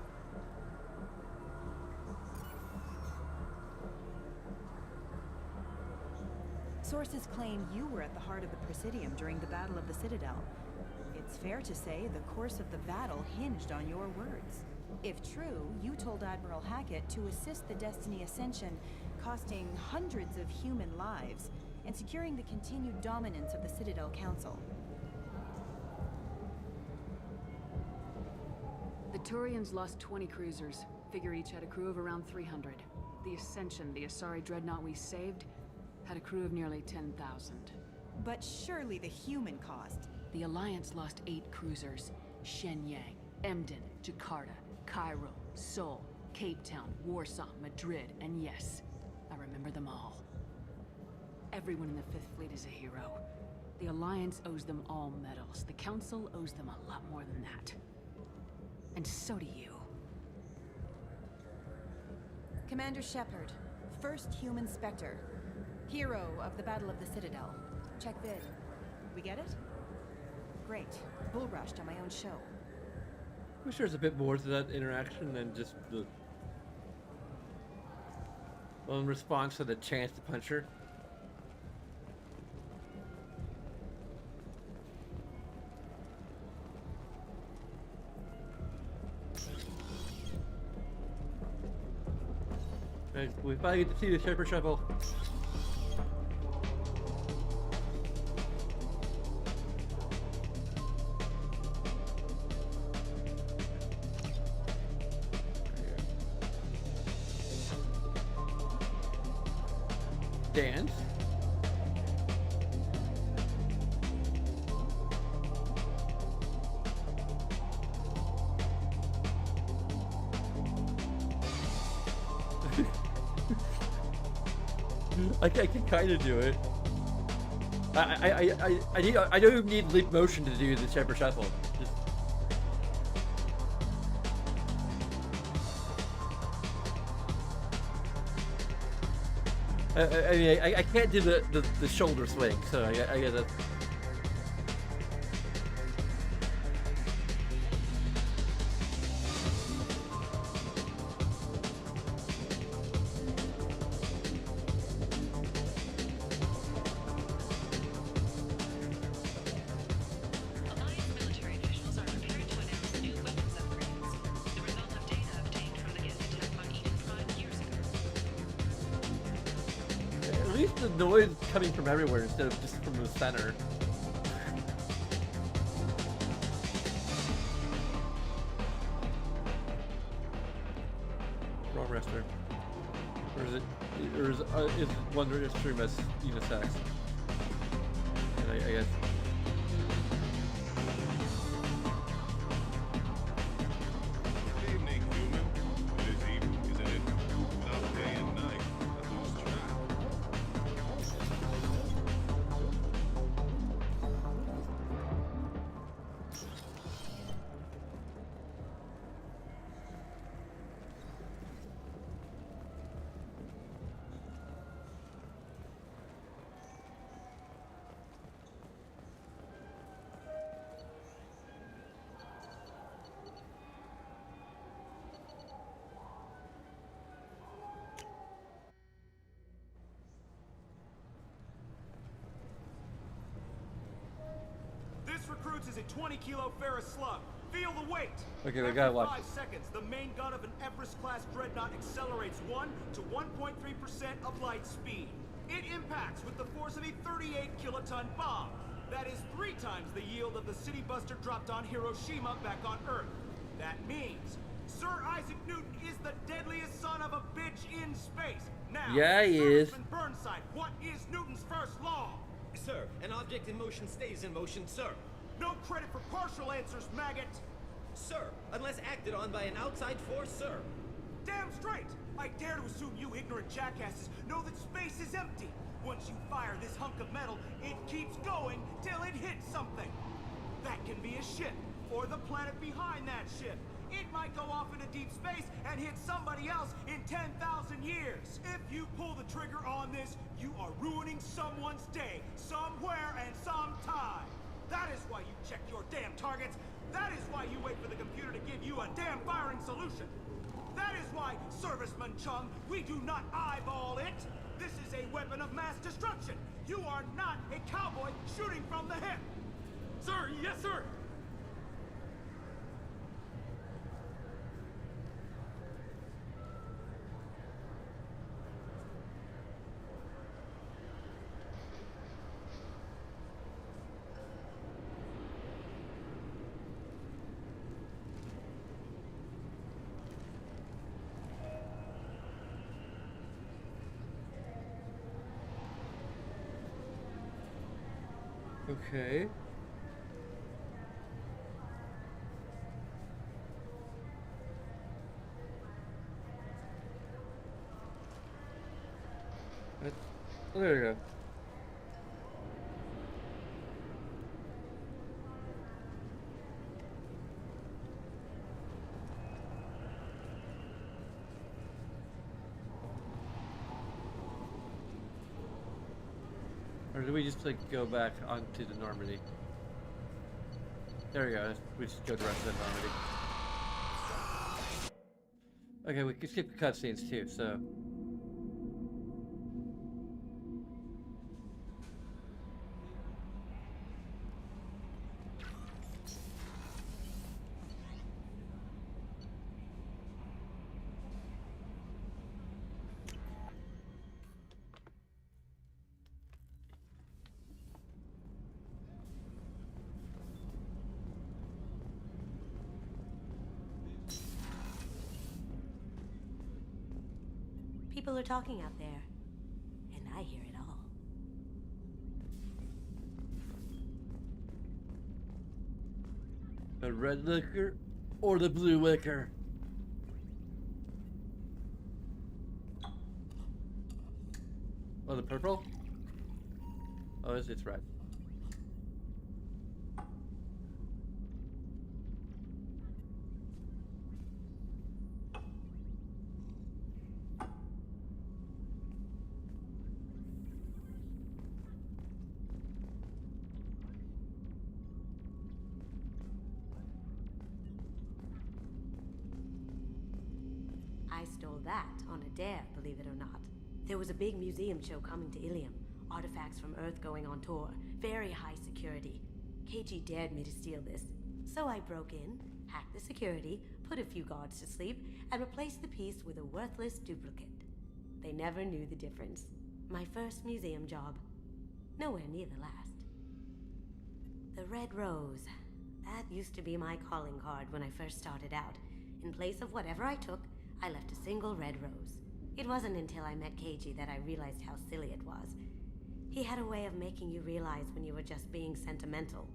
Sources claim you were at the heart of the Presidium during the Battle of the Citadel. It's fair to say the course of the battle hinged on your words. If true, you told Admiral Hackett to assist the Destiny Ascension, costing hundreds of human lives, and securing the continued dominance of the Citadel Council. The Turians lost 20 cruisers. Figure each had a crew of around 300. The Ascension, the Asari dreadnought we saved, had a crew of nearly 10,000. But surely the human cost. The Alliance lost 8 cruisers. Shenyang, Emden, Jakarta, Cairo, Seoul, Cape Town, Warsaw, Madrid, and yes, I remember them all. Everyone in the 5th Fleet is a hero. The Alliance owes them all medals. The Council owes them a lot more than that. And so do you. Commander Shepard, first human Spectre. Hero of the Battle of the Citadel. Check vid. We get it? Great. Bull rushed on my own show. I wish there's a bit more to that interaction than just the... Well, in response to the chance to punch her. Right, we finally get to see the Shepard Shuffle. Dance. I can kind of do it. I don't need leap motion to do the Shepard Shuffle. Just... I mean, I can't do the shoulder swing, so I gotta... noise coming from everywhere instead of just from the center? Wrong restaurant. Or is it? Or is one restroom as unisex? And I guess. Good evening, human. It is evening, isn't it? Without day and night, I lose track. This recruits is a 20-kilo ferrous slug. Feel the weight. Okay, we gotta watch. 5 seconds, the main gun of an Everest-class dreadnought accelerates 1 to 1.3% of light speed. It impacts with the force of a 38-kiloton bomb. That is 3 times the yield of the city buster dropped on Hiroshima back on Earth. That means Sir Isaac Newton is the deadliest son of a bitch in space. Now, Yeah, he is. Serviceman Burnside, what is Newton's first law? Sir, an object in motion stays in motion, sir. No credit for partial answers, maggot! Sir, unless acted on by an outside force, sir. Damn straight! I dare to assume you ignorant jackasses know that space is empty. Once you fire this hunk of metal, it keeps going till it hits something. That can be a ship, or the planet behind that ship. It might go off into deep space and hit somebody else in 10,000 years. If you pull the trigger on this, you are ruining someone's day, somewhere and sometime. That is why you check your damn targets. That is why you wait for the computer to give you a damn firing solution. That is why, Serviceman Chung, we do not eyeball it. This is a weapon of mass destruction. You are not a cowboy shooting from the hip. Sir, yes, sir. Okay. Oh, there you go. Or do we just like go back onto the Normandy? There we go. We just go the rest of the Normandy. Okay, we can skip the cutscenes too. So. People are talking out there, and I hear it all. The red liquor or the blue liquor? Oh, the purple? Oh, it's red. I stole that on a dare, believe it or not. There was a big museum show coming to Ilium. Artifacts from Earth going on tour. Very high security. KG dared me to steal this. So I broke in, hacked the security, put a few guards to sleep, and replaced the piece with a worthless duplicate. They never knew the difference. My first museum job. Nowhere near the last. The Red Rose. That used to be my calling card when I first started out. In place of whatever I took, I left a single red rose. It wasn't until I met Keiji that I realized how silly it was. He had a way of making you realize when you were just being sentimental.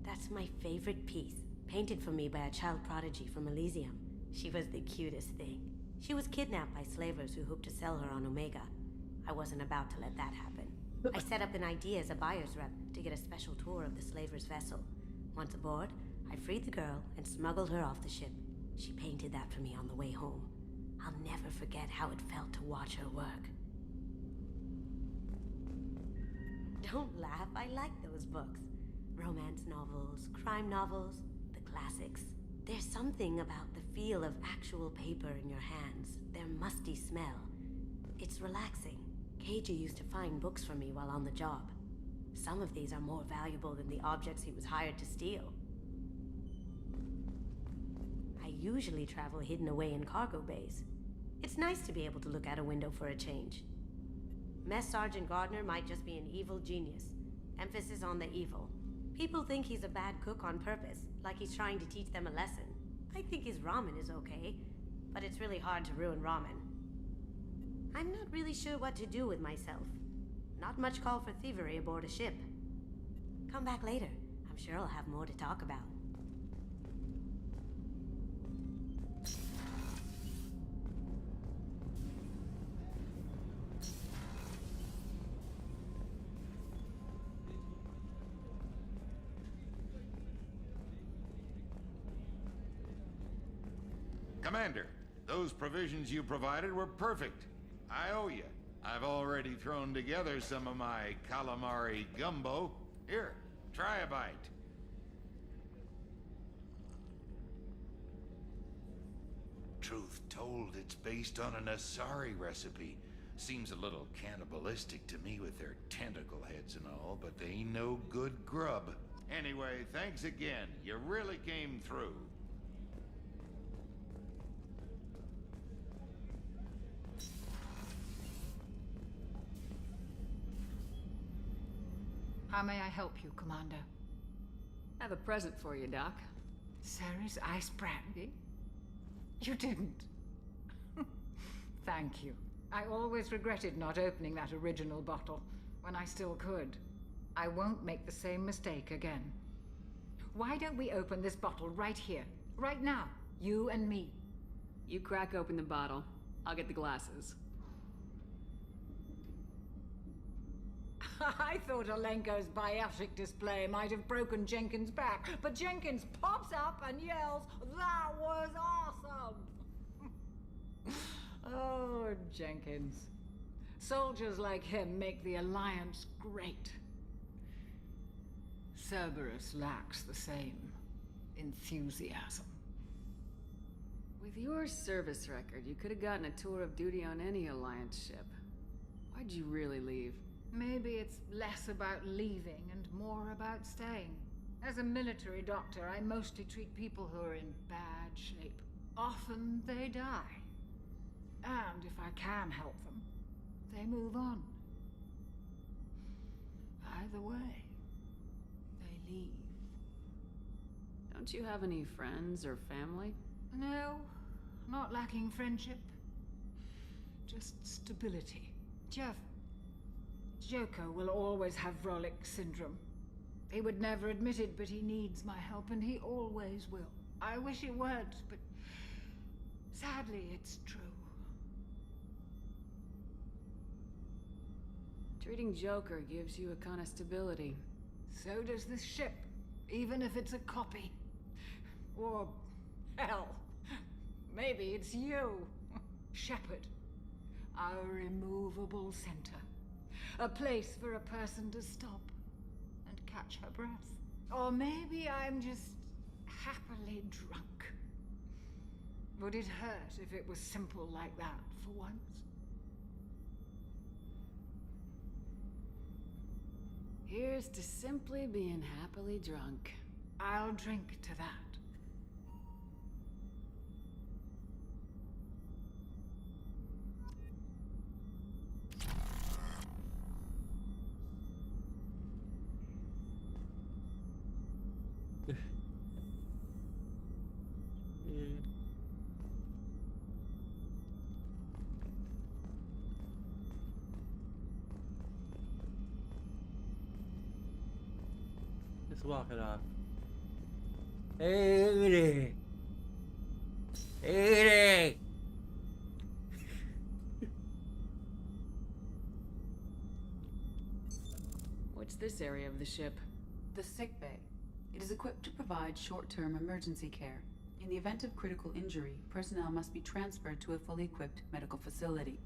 That's my favorite piece, painted for me by a child prodigy from Elysium. She was the cutest thing. She was kidnapped by slavers who hoped to sell her on Omega. I wasn't about to let that happen. I set up an idea as a buyer's rep to get a special tour of the slaver's vessel. Once aboard, I freed the girl and smuggled her off the ship. She painted that for me on the way home. I'll never forget how it felt to watch her work. Don't laugh, I like those books. Romance novels, crime novels, the classics. There's something about the feel of actual paper in your hands, their musty smell. It's relaxing. Keiji used to find books for me while on the job. Some of these are more valuable than the objects he was hired to steal. I usually travel hidden away in cargo bays. It's nice to be able to look out a window for a change. Mess Sergeant Gardner might just be an evil genius. Emphasis on the evil. People think he's a bad cook on purpose, like he's trying to teach them a lesson. I think his ramen is okay, but it's really hard to ruin ramen. I'm not really sure what to do with myself. Not much call for thievery aboard a ship. Come back later. I'm sure I'll have more to talk about. Commander, those provisions you provided were perfect. I owe you. I've already thrown together some of my calamari gumbo. Here, try a bite. Truth told, it's based on an Asari recipe. Seems a little cannibalistic to me with their tentacle heads and all, but they ain't no good grub. Anyway, thanks again. You really came through. How may I help you, Commander? I have a present for you, Doc. Ceres ice brandy? You didn't. Thank you. I always regretted not opening that original bottle when I still could. I won't make the same mistake again. Why don't we open this bottle right here, right now, you and me? You crack open the bottle. I'll get the glasses. I thought Alenko's biotic display might have broken Jenkins' back, but Jenkins pops up and yells, "That was awesome!" Oh, Jenkins. Soldiers like him make the Alliance great. Cerberus lacks the same enthusiasm. With your service record, you could have gotten a tour of duty on any Alliance ship. Why'd you really leave? Maybe it's less about leaving and more about staying. As a military doctor, I mostly treat people who are in bad shape. Often they die. And if I can help them, they move on. Either way, they leave. Don't you have any friends or family? No, not lacking friendship. Just stability. Jeff, Joko will always have Vrolic syndrome. He would never admit it, but he needs my help, and he always will. I wish it weren't, but sadly, it's true. Treating Joker gives you a kind of stability. So does this ship, even if it's a copy. Or, hell, maybe it's you, Shepard. Our immovable center. A place for a person to stop and catch her breath. Or maybe I'm just happily drunk. Would it hurt if it was simple like that for once? Here's to simply being happily drunk. I'll drink to that. Yeah. Just walk it off. Hey, hey. What's this area of the ship? The sick bay. It is equipped to provide short-term emergency care. In the event of critical injury, personnel must be transferred to a fully equipped medical facility.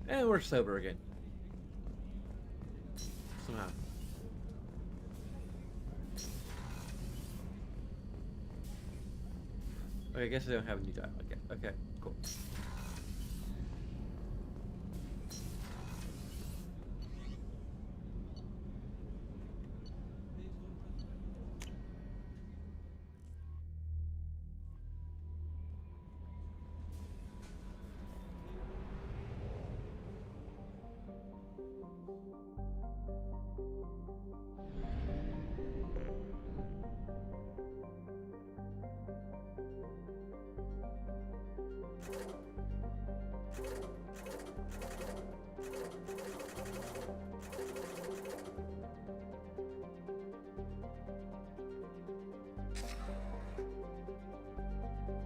And we're sober again. Somehow. Okay, I guess I don't have any dialogue yet. Okay, cool.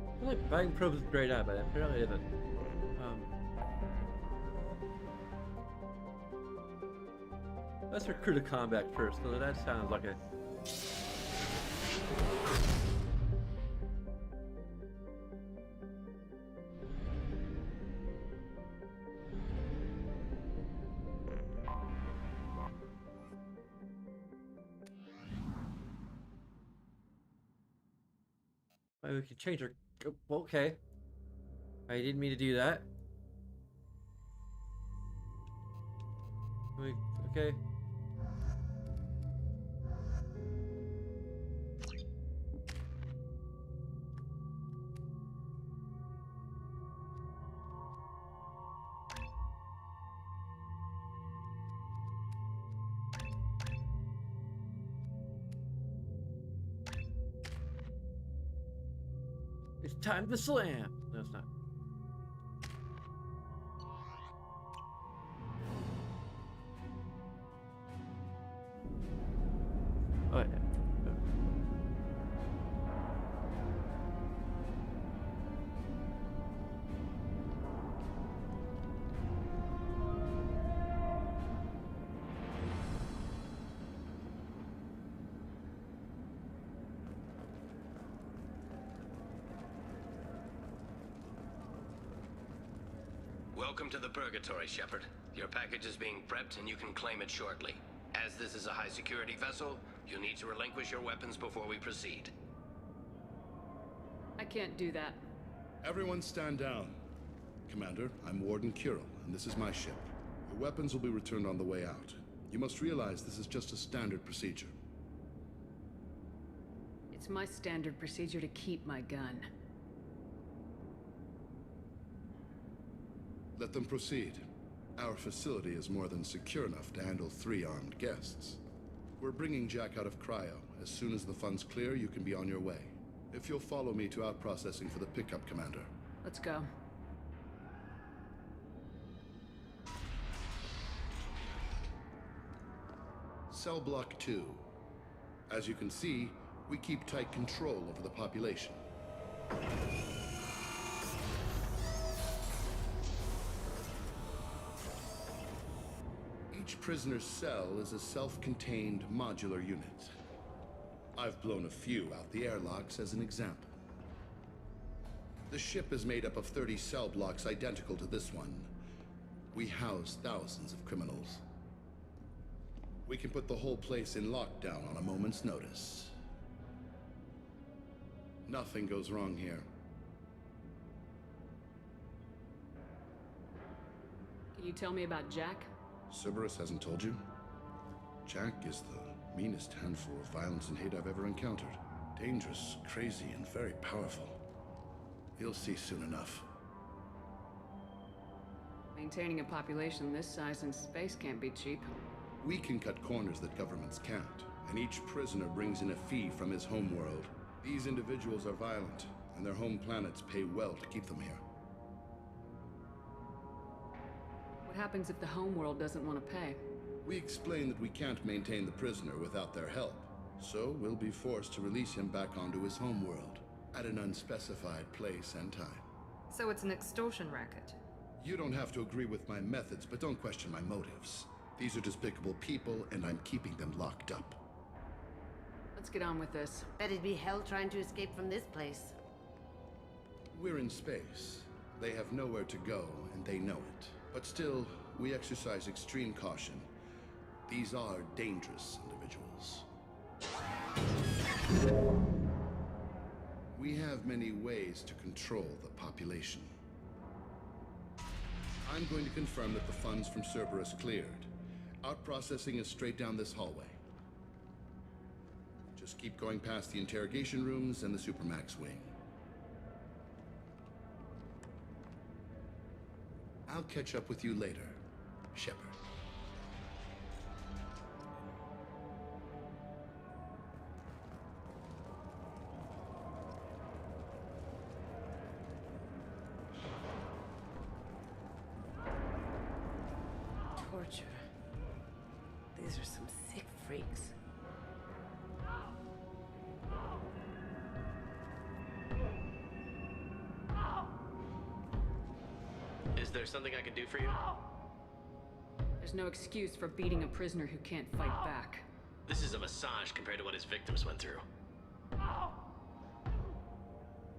I feel like buying probes is a great idea, but apparently it isn't. Let's recruit a combat first, so that sounds like a... We can change our... Okay. I didn't mean to do that. Okay. It's time to slam. No, it's not. Oh, yeah. Welcome to the Purgatory, Shepard. Your package is being prepped and you can claim it shortly. As this is a high-security vessel, you'll need to relinquish your weapons before we proceed. I can't do that. Everyone stand down. Commander, I'm Warden Kirill, and this is my ship. Your weapons will be returned on the way out. You must realize this is just a standard procedure. It's my standard procedure to keep my gun. Let them proceed. Our facility is more than secure enough to handle 3 armed guests. We're bringing Jack out of cryo. As soon as the funds clear, you can be on your way. If you'll follow me to out-processing for the pickup, Commander. Let's go. Cell Block 2. As you can see, we keep tight control over the population. Each prisoner's cell is a self-contained modular unit. I've blown a few out the airlocks as an example. The ship is made up of 30 cell blocks identical to this one. We house thousands of criminals. We can put the whole place in lockdown on a moment's notice. Nothing goes wrong here. Can you tell me about Jack? Cerberus hasn't told you? Jack is the meanest handful of violence and hate I've ever encountered. Dangerous, crazy, and very powerful. You'll see soon enough. Maintaining a population this size in space can't be cheap. We can cut corners that governments can't, and each prisoner brings in a fee from his homeworld. These individuals are violent, and their home planets pay well to keep them here. What happens if the homeworld doesn't want to pay? We explain that we can't maintain the prisoner without their help, so we'll be forced to release him back onto his homeworld at an unspecified place and time. So it's an extortion racket. You don't have to agree with my methods, but don't question my motives. These are despicable people, and I'm keeping them locked up. Let's get on with this. Bet it'd be hell trying to escape from this place. We're in space. They have nowhere to go, and they know it. But still, we exercise extreme caution. These are dangerous individuals. We have many ways to control the population. I'm going to confirm that the funds from Cerberus cleared. Out-processing is straight down this hallway. Just keep going past the interrogation rooms and the Supermax wing. I'll catch up with you later, Shepard. Torture. These are some sick freaks. Is there something I can do for you? There's no excuse for beating a prisoner who can't fight back. This is a massage compared to what his victims went through.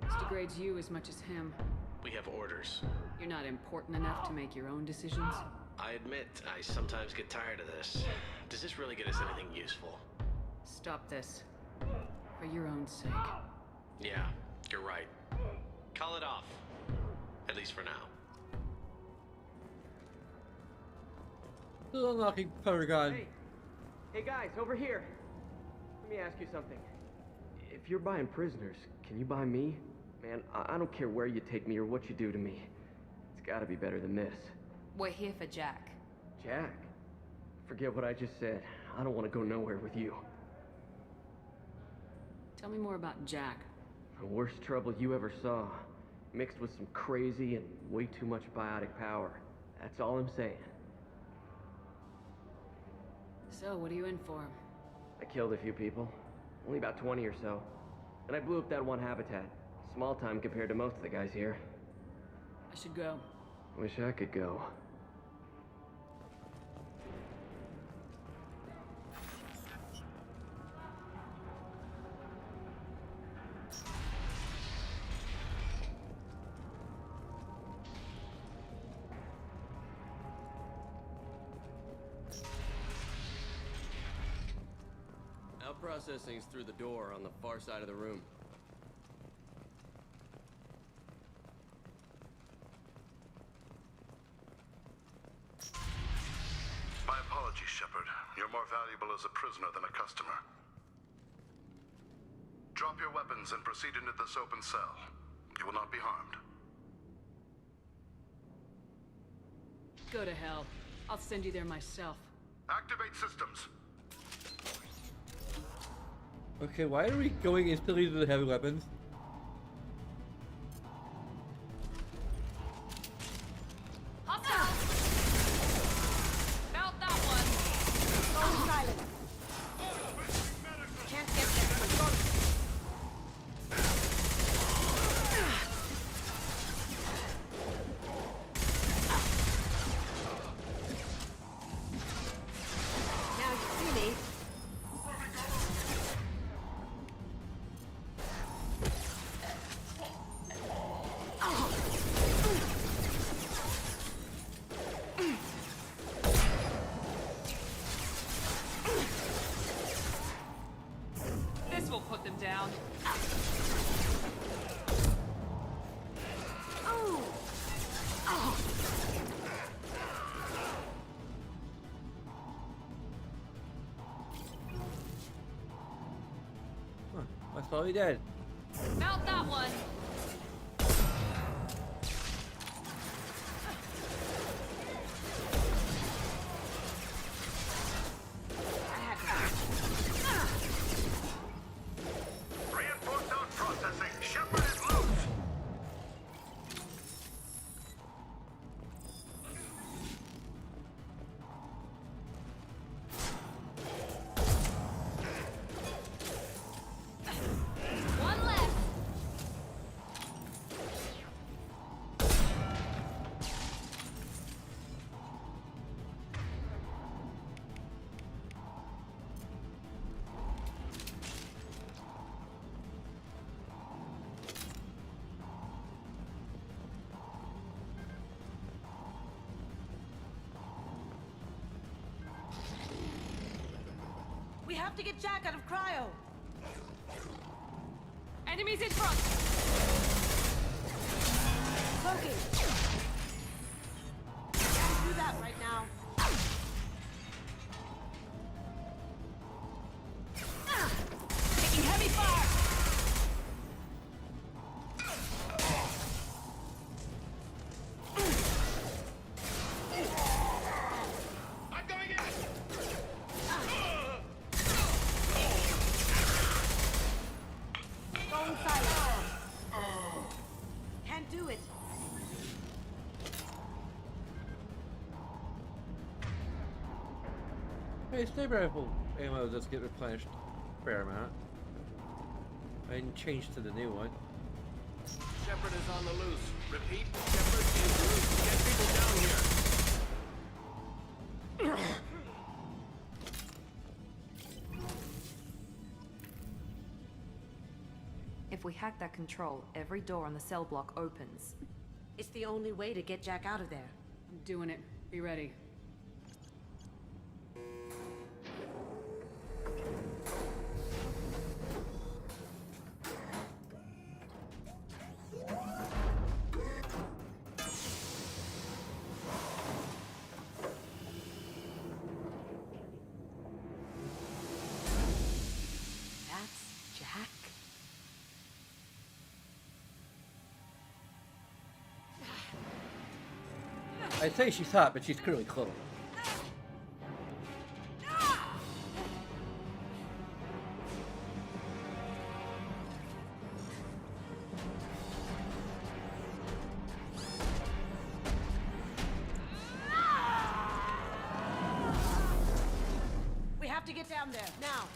This degrades you as much as him. We have orders. You're not important enough to make your own decisions. I admit, I sometimes get tired of this. Does this really get us anything useful? Stop this. For your own sake. Yeah, you're right. Call it off. At least for now. Still unlocking Paragon. Hey guys, over here. Let me ask you something. If you're buying prisoners, can you buy me? Man, I don't care where you take me or what you do to me. It's gotta be better than this. We're here for Jack. Jack? Forget what I just said. I don't want to go nowhere with you. Tell me more about Jack. The worst trouble you ever saw. Mixed with some crazy and way too much biotic power. That's all I'm saying. So, what are you in for? I killed a few people. Only about 20 or so. And I blew up that one habitat. Small time compared to most of the guys here. I should go. Wish I could go. Processing's through the door on the far side of the room. My apologies, Shepard. You're more valuable as a prisoner than a customer. Drop your weapons and proceed into this open cell. You will not be harmed. Go to hell. I'll send you there myself. Activate systems. Okay, why are we going instantly to the heavy weapons? Hostile! Felt that one! Go silent. Can't get there. Now you see me. This will put them down. Huh, I thought he did. Felt that one! We have to get Jack out of cryo. Enemies in front! Smoking. Can't do that right now. Taking heavy fire! I'm going in! Going silent. Can't do it. Hey, sniper rifle ammo does get replenished a fair amount. I didn't change to the new one. Shepard is on the loose. Repeat, Shepard is loose. Get people down here. If we hack that control, every door on the cell block opens. It's the only way to get Jack out of there. I'm doing it. Be ready. That's Jack. I'd say she's hot, but she's clearly close. We have to get down there, now.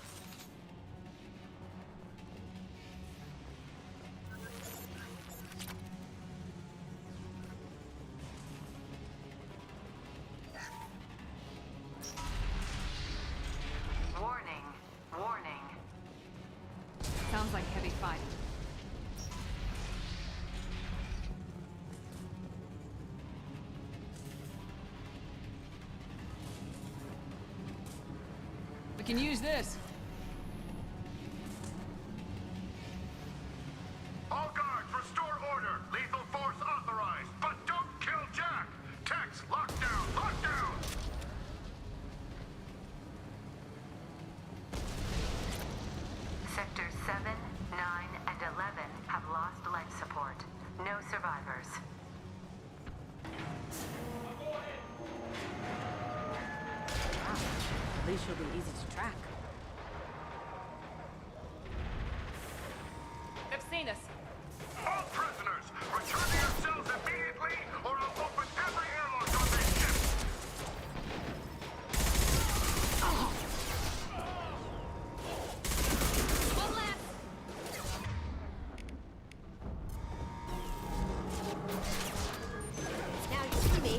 Warning. Warning. Sounds like heavy fight. We can use this. All guards, restore order. Lethal force authorized, but don't kill Jack. Tex, lockdown, lockdown. Sectors 7, 9, and 11 have lost life support. No survivors. At least she'll be easy to track. They've seen us. All prisoners, return to your cells immediately, or I'll open every airlock on this ship. One left! Now you see me.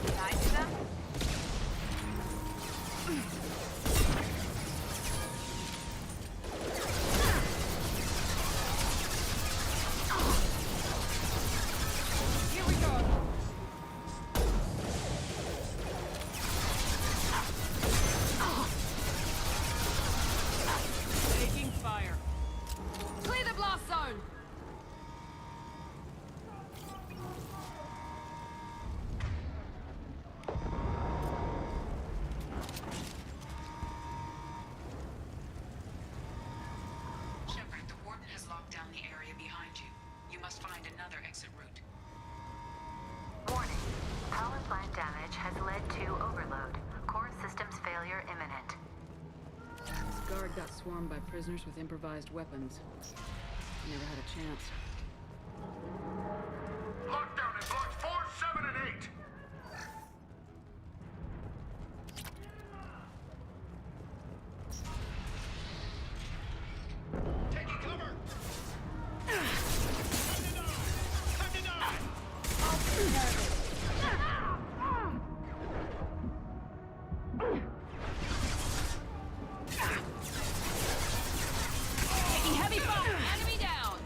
Did I do them? Here we go! Taking fire. Clear the blast zone! Shepard, the warden has locked down the area behind you. You must find another exit route. Warning. Power plant damage has led to overload. Core systems failure imminent. This guard got swarmed by prisoners with improvised weapons. Never had a chance. Lockdown in blocks 4, 7, and 8. Taking cover. Time to die. Taking heavy fire! Enemy down!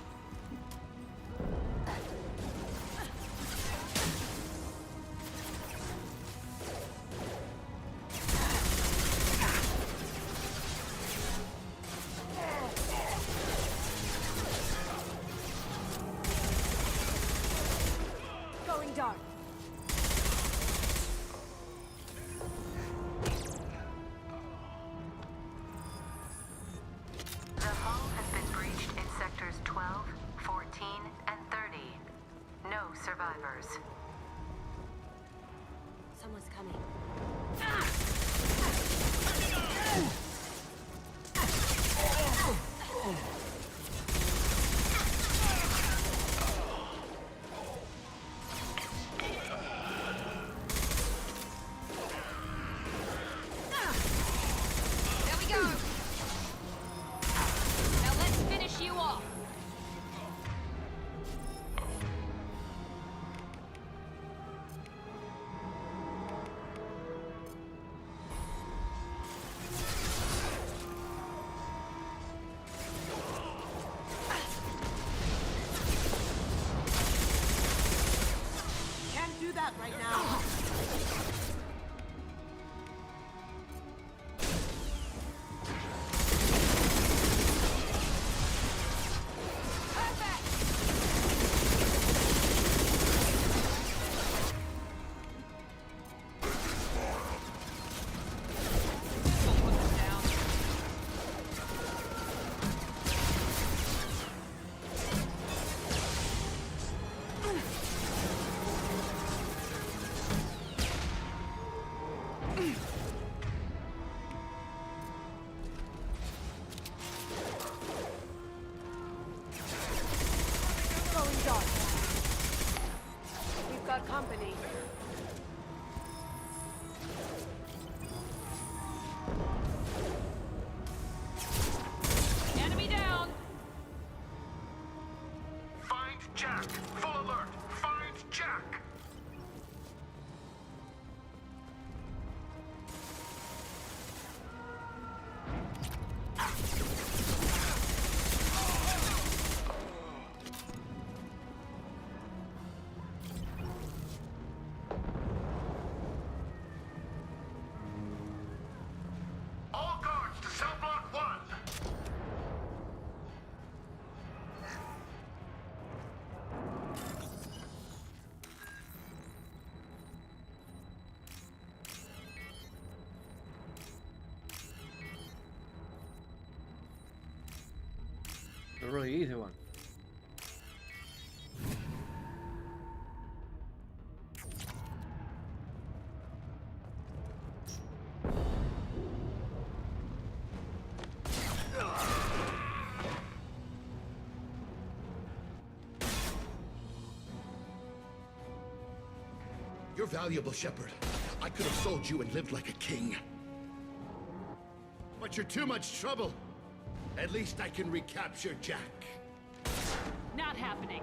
really easy one. You're valuable, Shepard. I could have sold you and lived like a king. But you're too much trouble. At least I can recapture Jack. Not happening.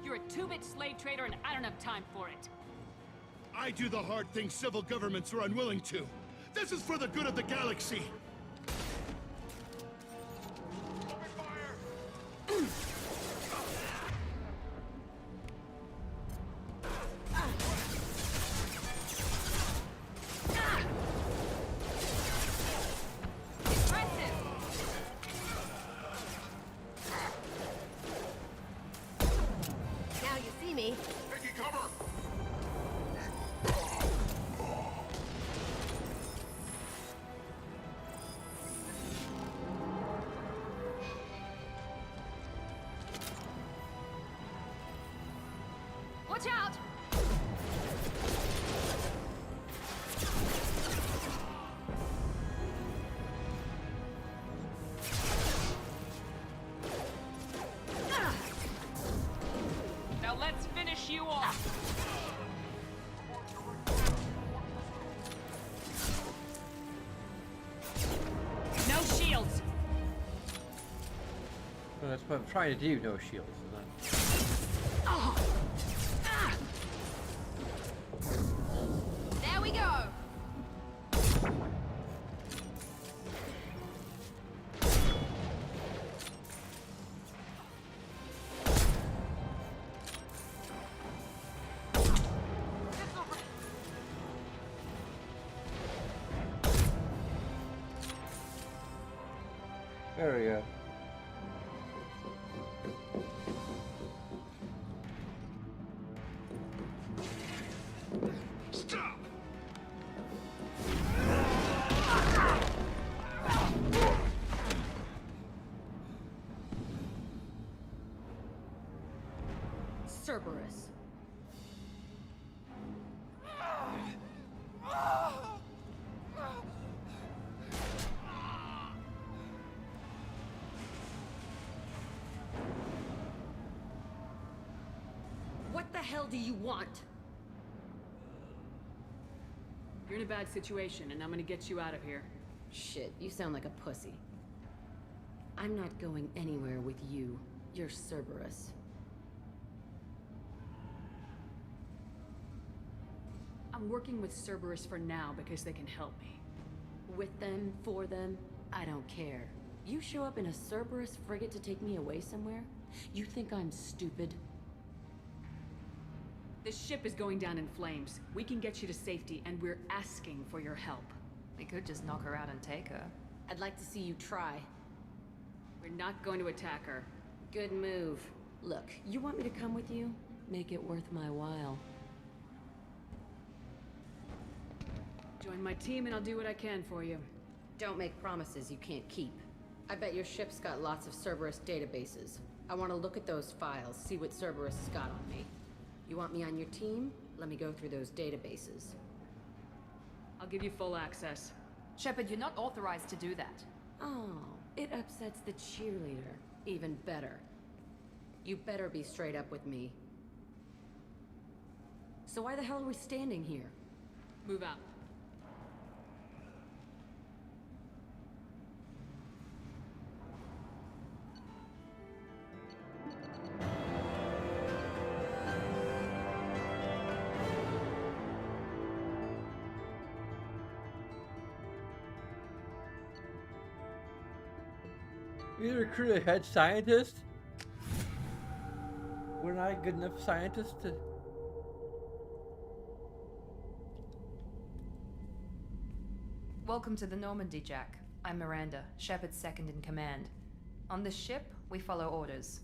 You're a two-bit slave trader and I don't have time for it. I do the hard things civil governments are unwilling to. This is for the good of the galaxy. Now you see me. Taking cover! Watch out! Now let's finish you off. No shields. Well, that's what I'm trying to do. No shields. Isn't it? There we go! There we go. Stop! Cerberus. What the hell do you want? You're in a bad situation and I'm gonna get you out of here. Shit, you sound like a pussy. I'm not going anywhere with you. You're Cerberus. I'm working with Cerberus for now because they can help me. With them, for them, I don't care. You show up in a Cerberus frigate to take me away somewhere? You think I'm stupid? The ship is going down in flames. We can get you to safety, and we're asking for your help. We could just knock her out and take her. I'd like to see you try. We're not going to attack her. Good move. Look, you want me to come with you? Make it worth my while. Join my team and I'll do what I can for you. Don't make promises you can't keep. I bet your ship's got lots of Cerberus databases. I want to look at those files, see what Cerberus has got on me. You want me on your team? Let me go through those databases. I'll give you full access. Shepard, you're not authorized to do that. Oh, it upsets the cheerleader. Even better. You better be straight up with me. So why the hell are we standing here? Move out. You recruit a head scientist? We're not a good enough scientist to... Welcome to the Normandy, Jack. I'm Miranda, Shepard's second in command. On this ship, we follow orders.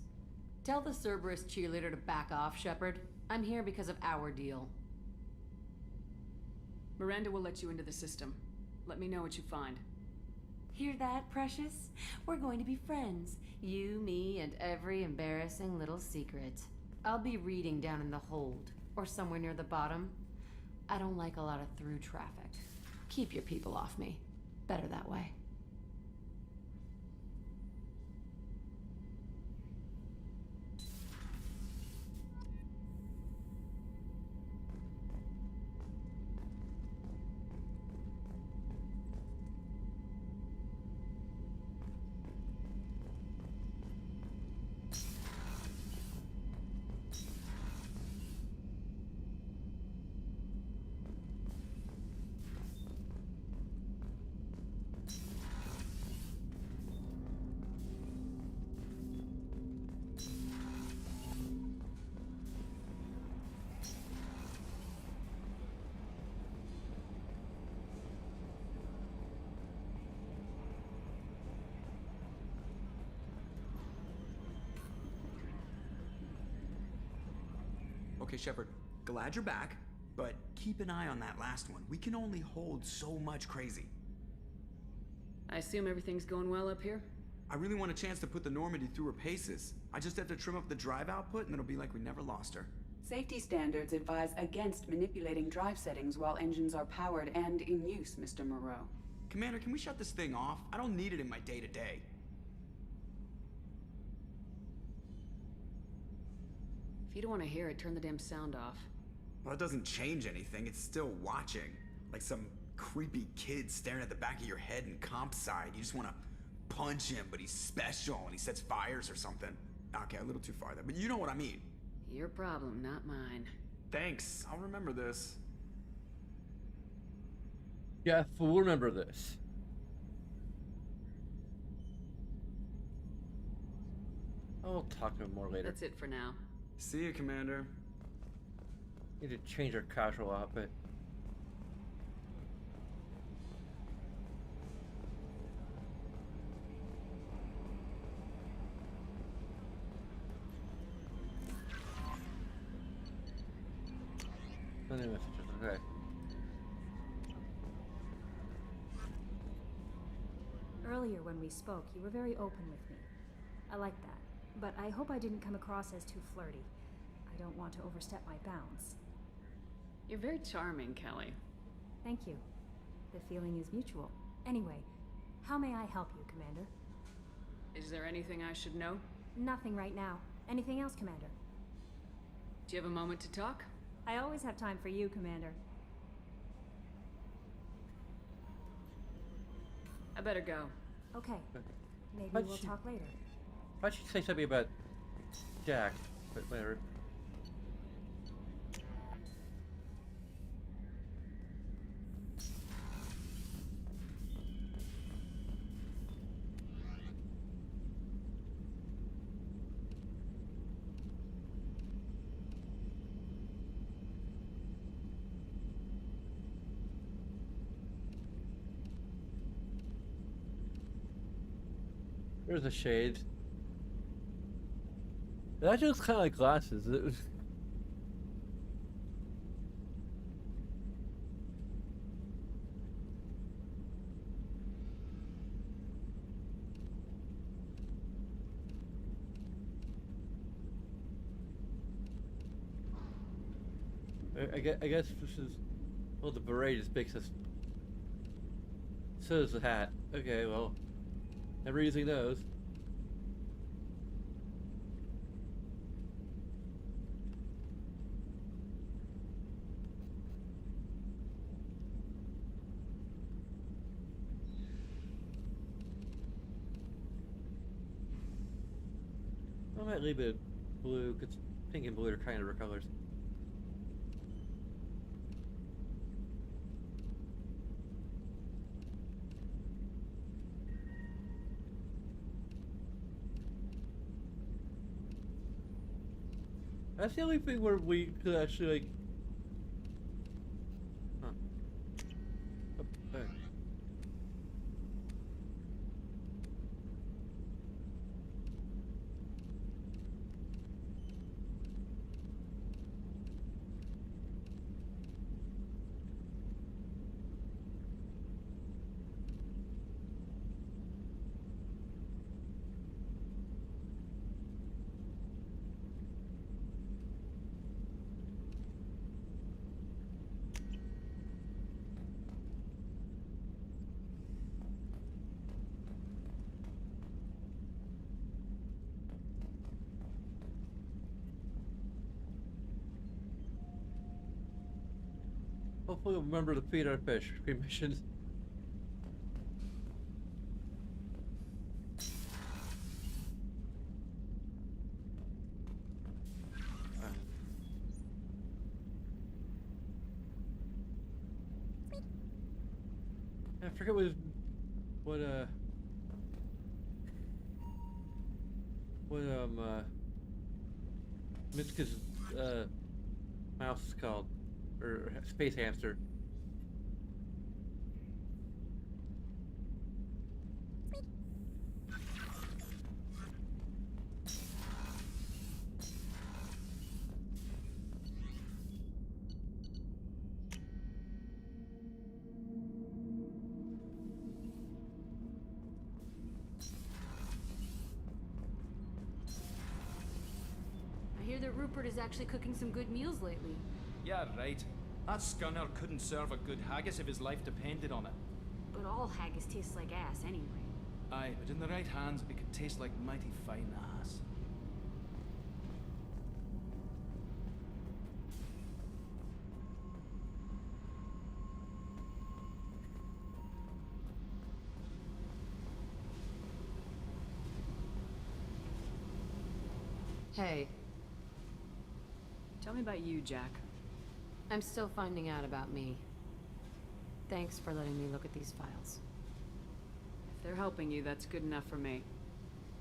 Tell the Cerberus cheerleader to back off, Shepard. I'm here because of our deal. Miranda will let you into the system. Let me know what you find. Hear that, precious? We're going to be friends. You, me, and every embarrassing little secret. I'll be reading down in the hold, or somewhere near the bottom. I don't like a lot of through traffic. Keep your people off me. Better that way. Okay, Shepard, glad you're back, but keep an eye on that last one. We can only hold so much crazy. I assume everything's going well up here? I really want a chance to put the Normandy through her paces. I just have to trim up the drive output and it'll be like we never lost her. Safety standards advise against manipulating drive settings while engines are powered and in use, Mr. Moreau. Commander, can we shut this thing off? I don't need it in my day-to-day. If you don't want to hear it, turn the damn sound off. Well, it doesn't change anything. It's still watching. Like some creepy kid staring at the back of your head in comp side. You just want to punch him, but he's special and he sets fires or something. Okay, a little too far there, but you know what I mean. Your problem, not mine. Thanks. I'll remember this. Yeah, we'll remember this. I'll talk to him more later. That's it for now. See you, Commander. Need to change our casual outfit. No new messages, okay. Earlier when we spoke, you were very open with me. I like that. But I hope I didn't come across as too flirty. I don't want to overstep my bounds. You're very charming, Kelly. Thank you. The feeling is mutual. Anyway, how may I help you, Commander? Is there anything I should know? Nothing right now. Anything else, Commander? Do you have a moment to talk? I always have time for you, Commander. I better go. Okay. Maybe Why'd we'll she- talk later. Why'd she say something about Jack? But whatever. There's a shade. It actually looks kind of like glasses. It was... I guess this is... Well, the beret just makes us... So does the hat. Okay, well... Never using those. I might leave it blue, because pink and blue are kind of colors. That's the only thing where we could actually, like... Huh. Oh, there. Hopefully we'll remember to feed our fish between missions. I forget what Mitsuka's mouse is called, or space hamster. I hear that Rupert is actually cooking some good meals lately. Yeah, right. That scunner couldn't serve a good haggis if his life depended on it. But all haggis tastes like ass anyway. Aye, but in the right hands, it could taste like mighty fine ass. Hey. Tell me about you, Jack. I'm still finding out about me. Thanks for letting me look at these files. If they're helping you, that's good enough for me.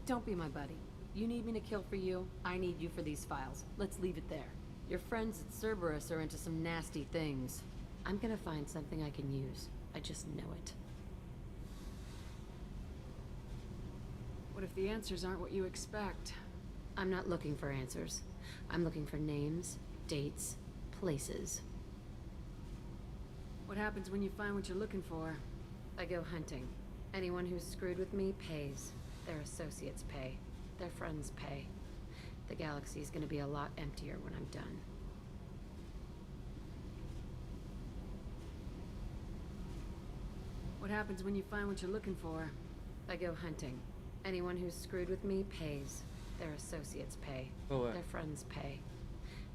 Don't be my buddy. You need me to kill for you, I need you for these files. Let's leave it there. Your friends at Cerberus are into some nasty things. I'm gonna find something I can use. I just know it. What if the answers aren't what you expect? I'm not looking for answers. I'm looking for names, dates, places. What happens when you find what you're looking for? I go hunting. Anyone who's screwed with me pays. Their associates pay. Their friends pay. The galaxy's gonna be a lot emptier when I'm done. What happens when you find what you're looking for? I go hunting. Anyone who's screwed with me pays. Their associates pay. Their friends pay.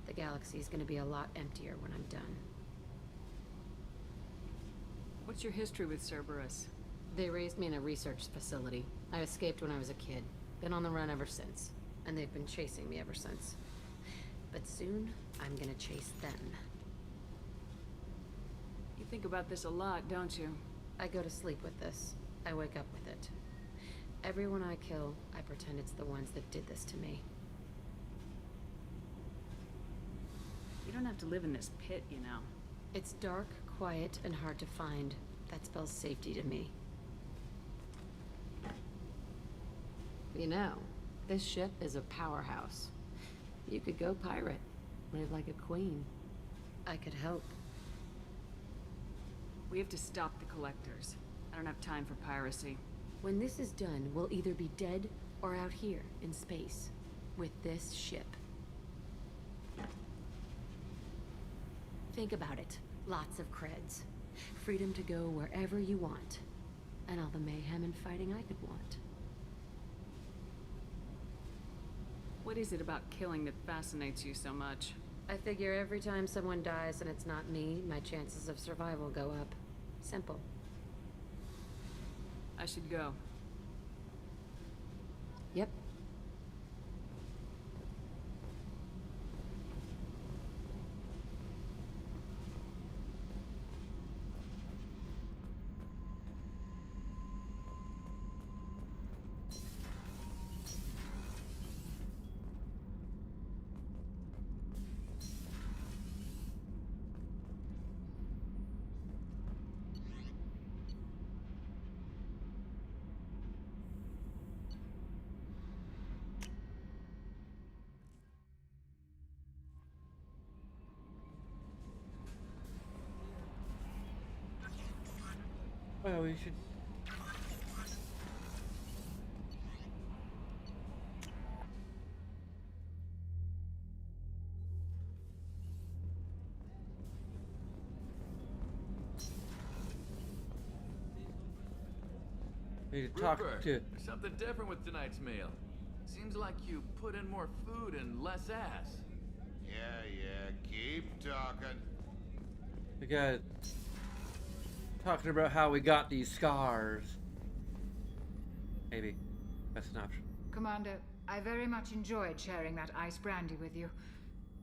The galaxy's gonna be a lot emptier when I'm done. What's your history with Cerberus? They raised me in a research facility. I escaped when I was a kid. Been on the run ever since. And they've been chasing me ever since. But soon, I'm gonna chase them. You think about this a lot, don't you? I go to sleep with this. I wake up with it. Everyone I kill, I pretend it's the ones that did this to me. You don't have to live in this pit, you know. It's dark, quiet, and hard to find. That spells safety to me. You know, this ship is a powerhouse. You could go pirate. Live like a queen. I could help. We have to stop the collectors. I don't have time for piracy. When this is done, we'll either be dead or out here in space with this ship. Think about it. Lots of creds. Freedom to go wherever you want. And all the mayhem and fighting I could want. What is it about killing that fascinates you so much? I figure every time someone dies and it's not me, my chances of survival go up. Simple. I should go. Yep. Well, we should. We need to talk Rupert, to. there's something different with tonight's meal. Seems like you put in more food and less ass. Yeah, keep talking. We got talking about how we got these scars. Maybe that's an option. Commander, I very much enjoyed sharing that ice brandy with you.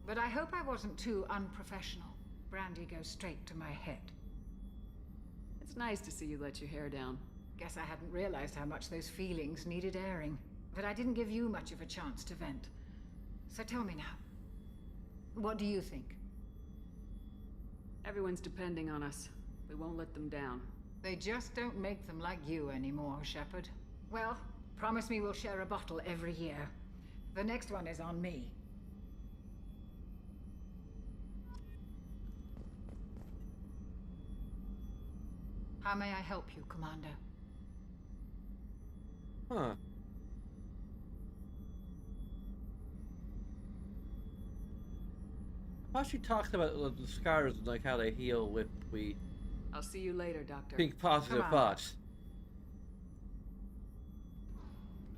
But I hope I wasn't too unprofessional. Brandy goes straight to my head. It's nice to see you let your hair down. Guess I hadn't realized how much those feelings needed airing. But I didn't give you much of a chance to vent. So tell me now. What do you think? Everyone's depending on us. We won't let them down. They just don't make them like you anymore, Shepard. Well, promise me we'll share a bottle every year. The next one is on me. How may I help you, Commander? Huh. How she talks about the scars and like how they heal if we I'll see you later, Doctor. think positive thoughts.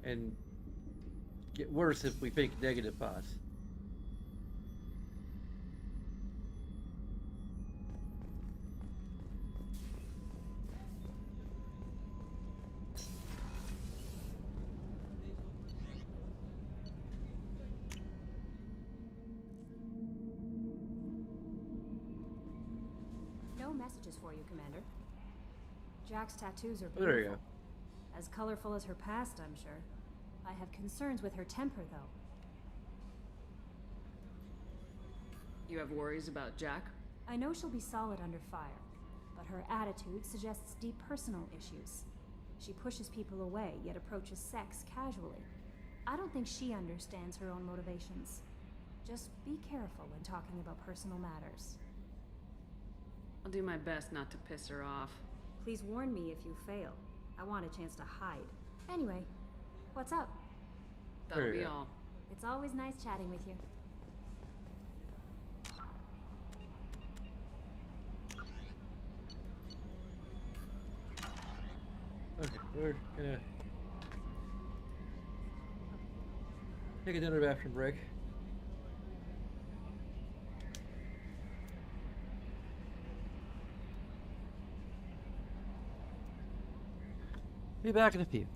And get worse if we think negative thoughts. No messages for you, Commander. Jack's tattoos are beautiful. There you go. As colorful as her past, I'm sure. I have concerns with her temper, though. You have worries about Jack? I know she'll be solid under fire, but her attitude suggests deep personal issues. She pushes people away, yet approaches sex casually. I don't think she understands her own motivations. Just be careful when talking about personal matters. I'll do my best not to piss her off. Please warn me if you fail. I want a chance to hide. Anyway, what's up? That'll be all. It's always nice chatting with you. Okay, we're gonna take another bathroom break. Be back in a few.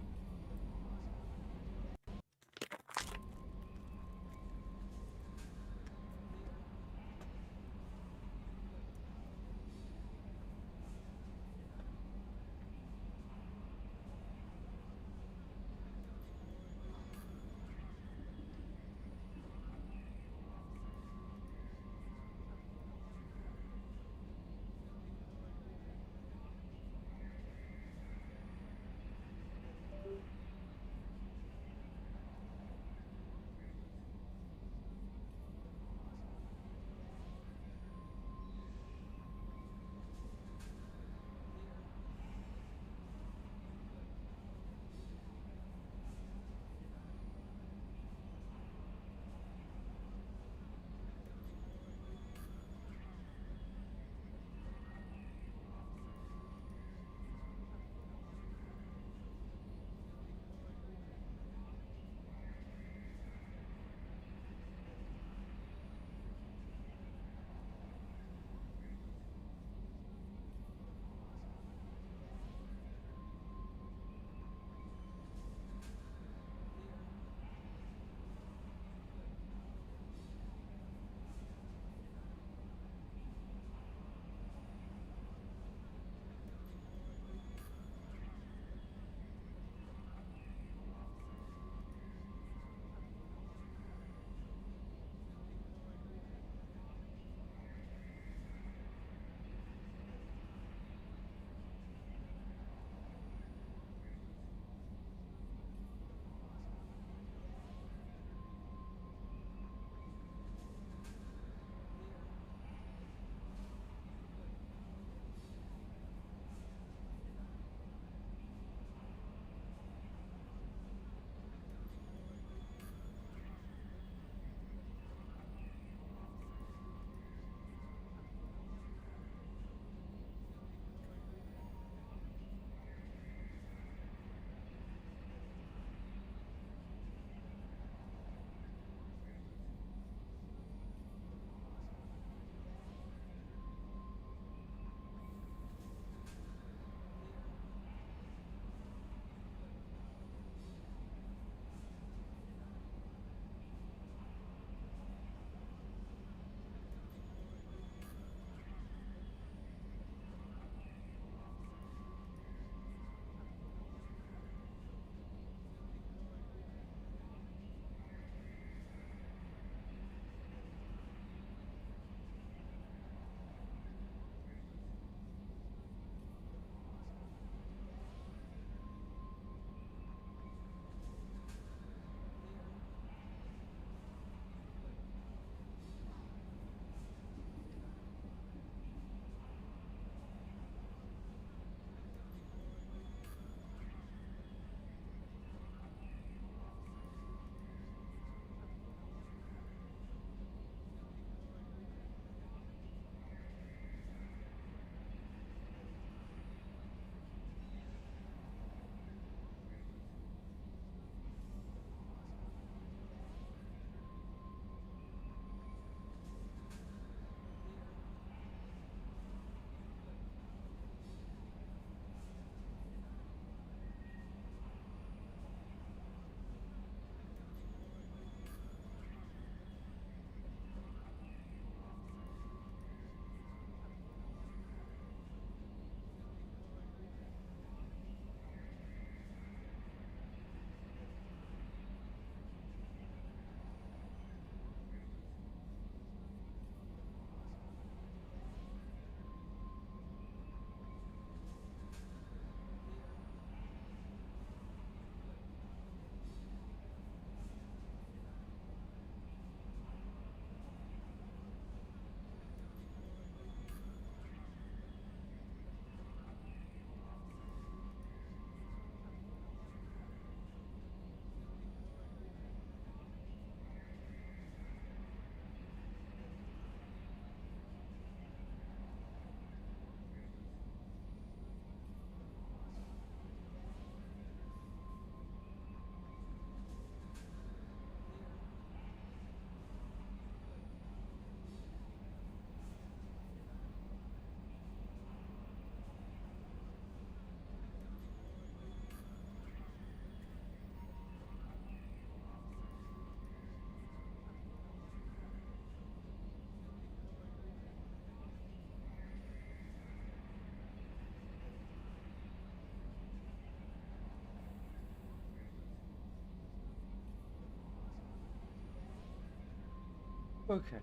Okay.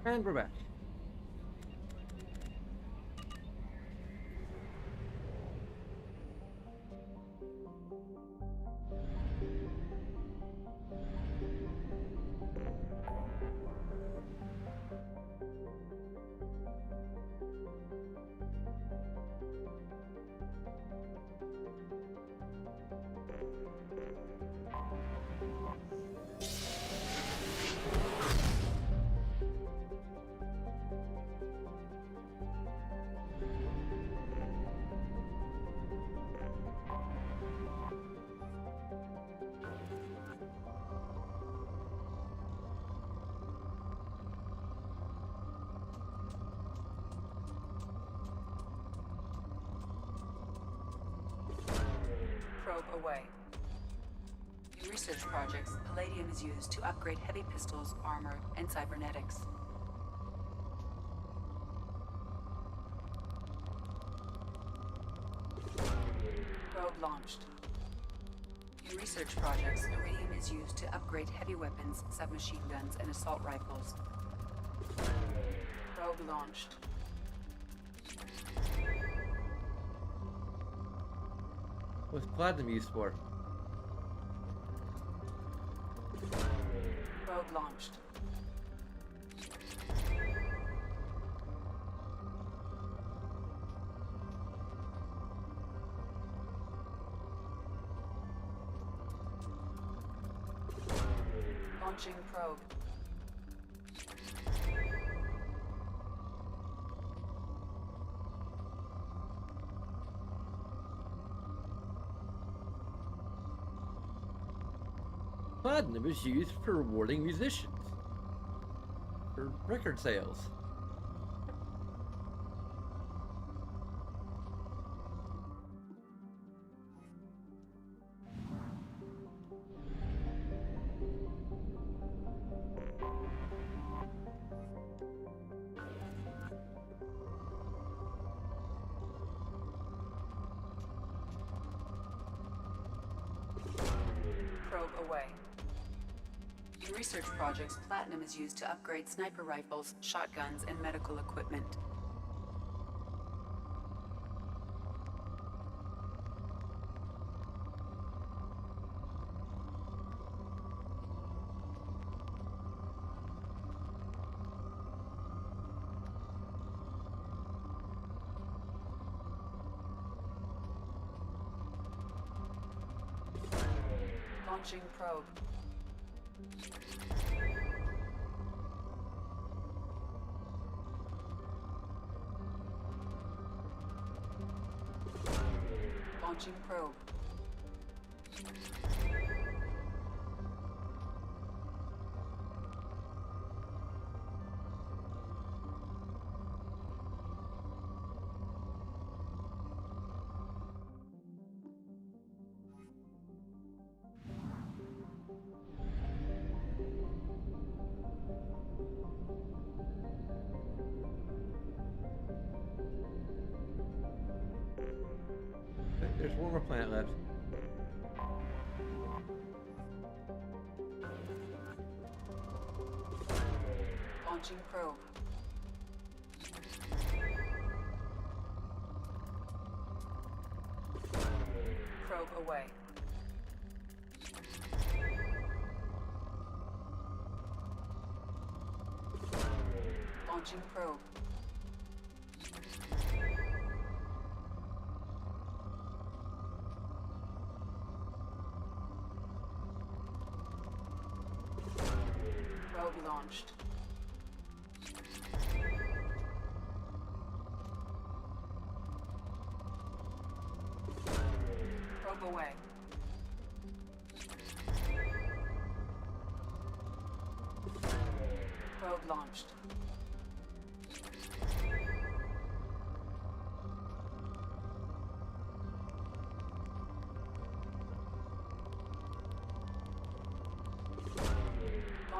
And we're back. Probe away. In research projects, palladium is used to upgrade heavy pistols, armor, and cybernetics. Probe launched. In research projects, iridium is used to upgrade heavy weapons, submachine guns, and assault rifles. Probe launched. What's platinum used for? Probe launched. Launching probe. Platinum is used for rewarding musicians. For record sales. Probe away. In research projects, platinum is used to upgrade sniper rifles, shotguns, and medical equipment. Launching probe. Launching probe. There's one more planet left. Launching probe. Probe away. Launching probe. Probe launched. Probe away. Probe launched.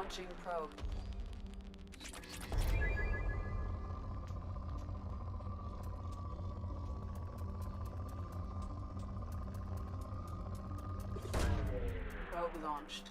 Launching probe. Probe launched.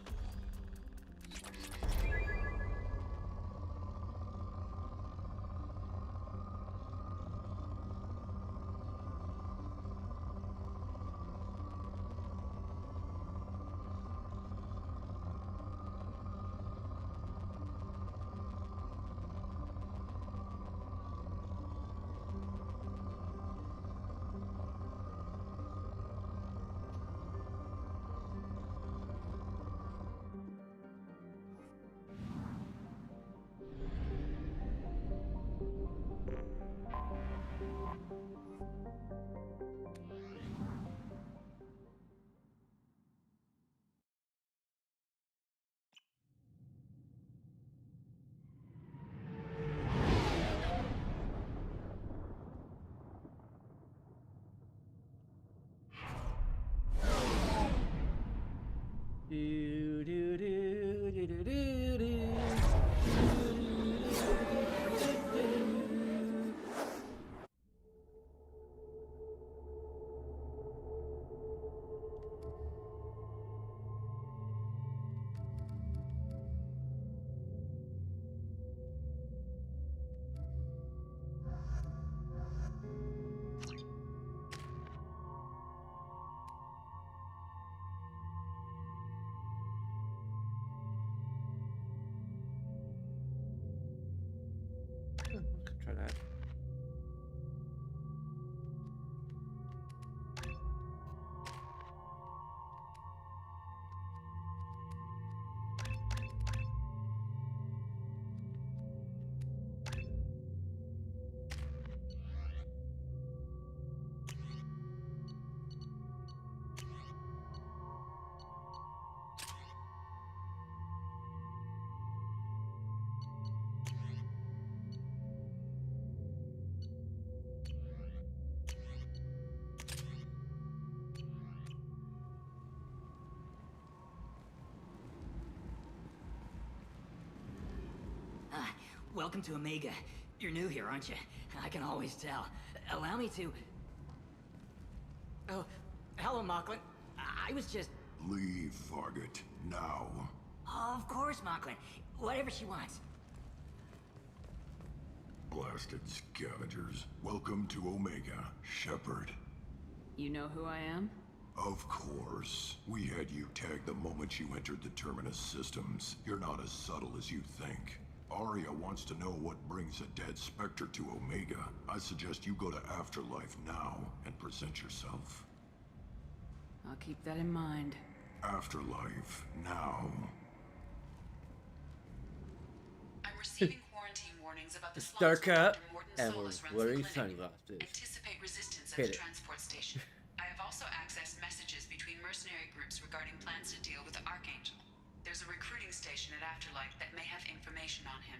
Do, do, do, do, do, do, do. Try that. Welcome to Omega. You're new here, aren't you? I can always tell. Allow me to... Oh, hello, Mocklin. I was just... Leave, Varget. Now. Oh, of course, Mocklin. Whatever she wants. Blasted scavengers. Welcome to Omega, Shepard. You know who I am? Of course. We had you tagged the moment you entered the Terminus systems. You're not as subtle as you think. Arya wants to know what brings a dead Spectre to Omega. I suggest you go to Afterlife now and present yourself. I'll keep that in mind. Afterlife now. I'm receiving quarantine warnings about the It's dark out, Morton and we're Solus runs wearing the clinic. sunglasses. Anticipate resistance at Hit the it. transport station. I have also accessed messages between mercenary groups regarding plans to deal with the Archangel. There's a recruiting station at Afterlife that may have information on him.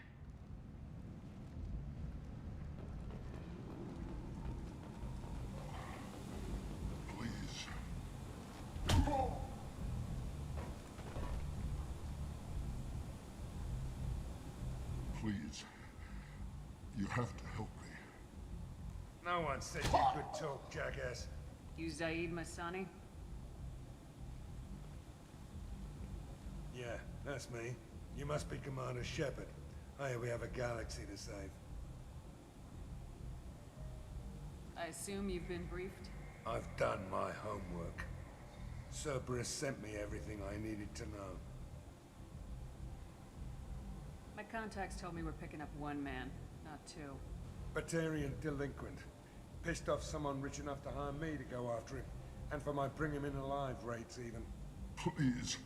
Please. You have to help me. No one said you could talk, jackass. You Zaid Masani? Yeah, that's me. You must be Commander Shepard. Oh yeah, we have a galaxy to save. I assume you've been briefed? I've done my homework. Cerberus sent me everything I needed to know. My contacts told me we're picking up one man, not two. Batarian delinquent. Pissed off someone rich enough to hire me to go after him. And for my bring him in alive rates even. Please.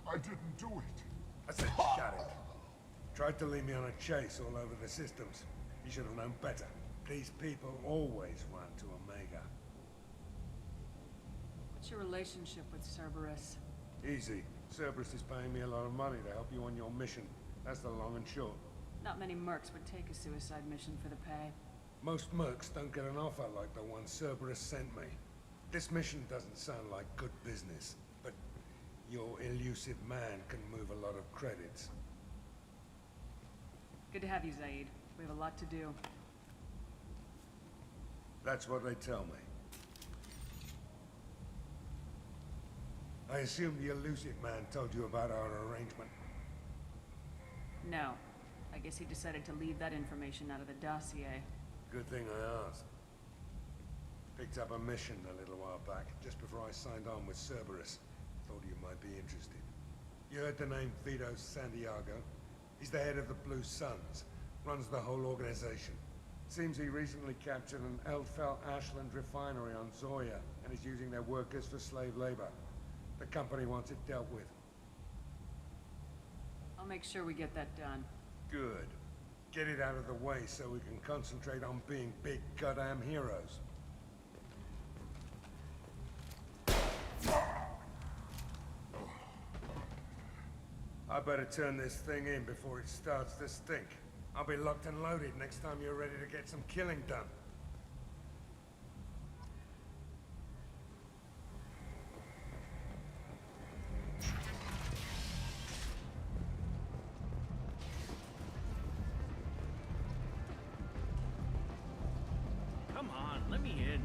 I didn't do it. I said shut it. Tried to lead me on a chase all over the systems. You should have known better. These people always run to Omega. What's your relationship with Cerberus? Easy. Cerberus is paying me a lot of money to help you on your mission. That's the long and short. Not many mercs would take a suicide mission for the pay. Most mercs don't get an offer like the one Cerberus sent me. This mission doesn't sound like good business, but your elusive man can move a lot of credits. Good to have you, Zaid. We have a lot to do. That's what they tell me. I assume the elusive man told you about our arrangement. No. I guess he decided to leave that information out of the dossier. Good thing I asked. Picked up a mission a little while back, just before I signed on with Cerberus. Thought you might be interested. You heard the name Vito Santiago? He's the head of the Blue Suns. Runs the whole organization. Seems he recently captured an Eldfell Ashland refinery on Zoya, and is using their workers for slave labor. The company wants it dealt with. I'll make sure we get that done. Good. Get it out of the way so we can concentrate on being big goddamn heroes. I better turn this thing in before it starts to stink. I'll be locked and loaded next time you're ready to get some killing done. Come on, let me in.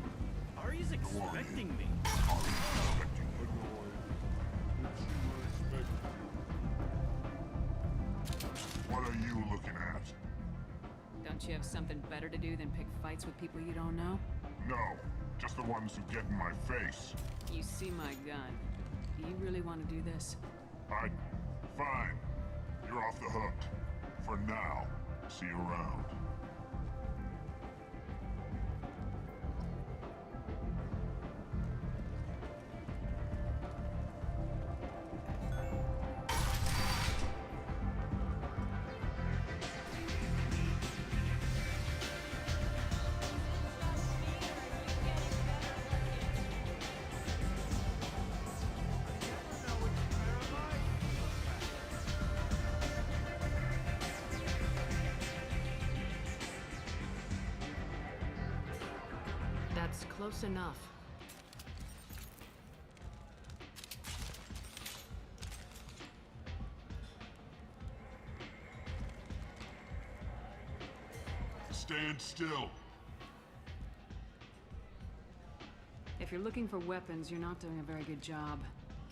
Ari's expecting me. What are you looking at? Don't you have something better to do than pick fights with people you don't know? No, just the ones who get in my face. You see my gun. Do you really want to do this? Fine. You're off the hook. For now. See you around. That's close enough. Stand still. If you're looking for weapons, you're not doing a very good job.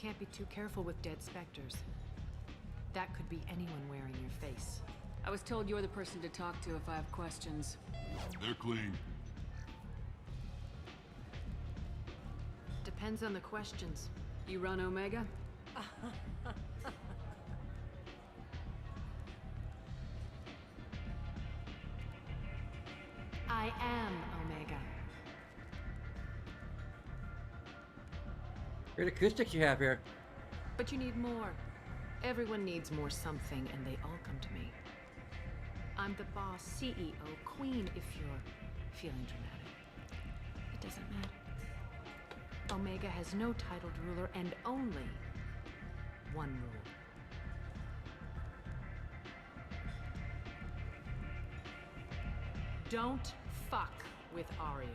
Can't be too careful with dead specters. That could be anyone wearing your face. I was told you're the person to talk to if I have questions. They're clean. Depends on the questions. You run Omega? I am Omega. Great acoustics you have here. But you need more. Everyone needs more something, and they all come to me. I'm the boss, CEO, queen, if you're feeling dramatic. It doesn't matter. Omega has no titled ruler and only one rule. Don't fuck with Aria.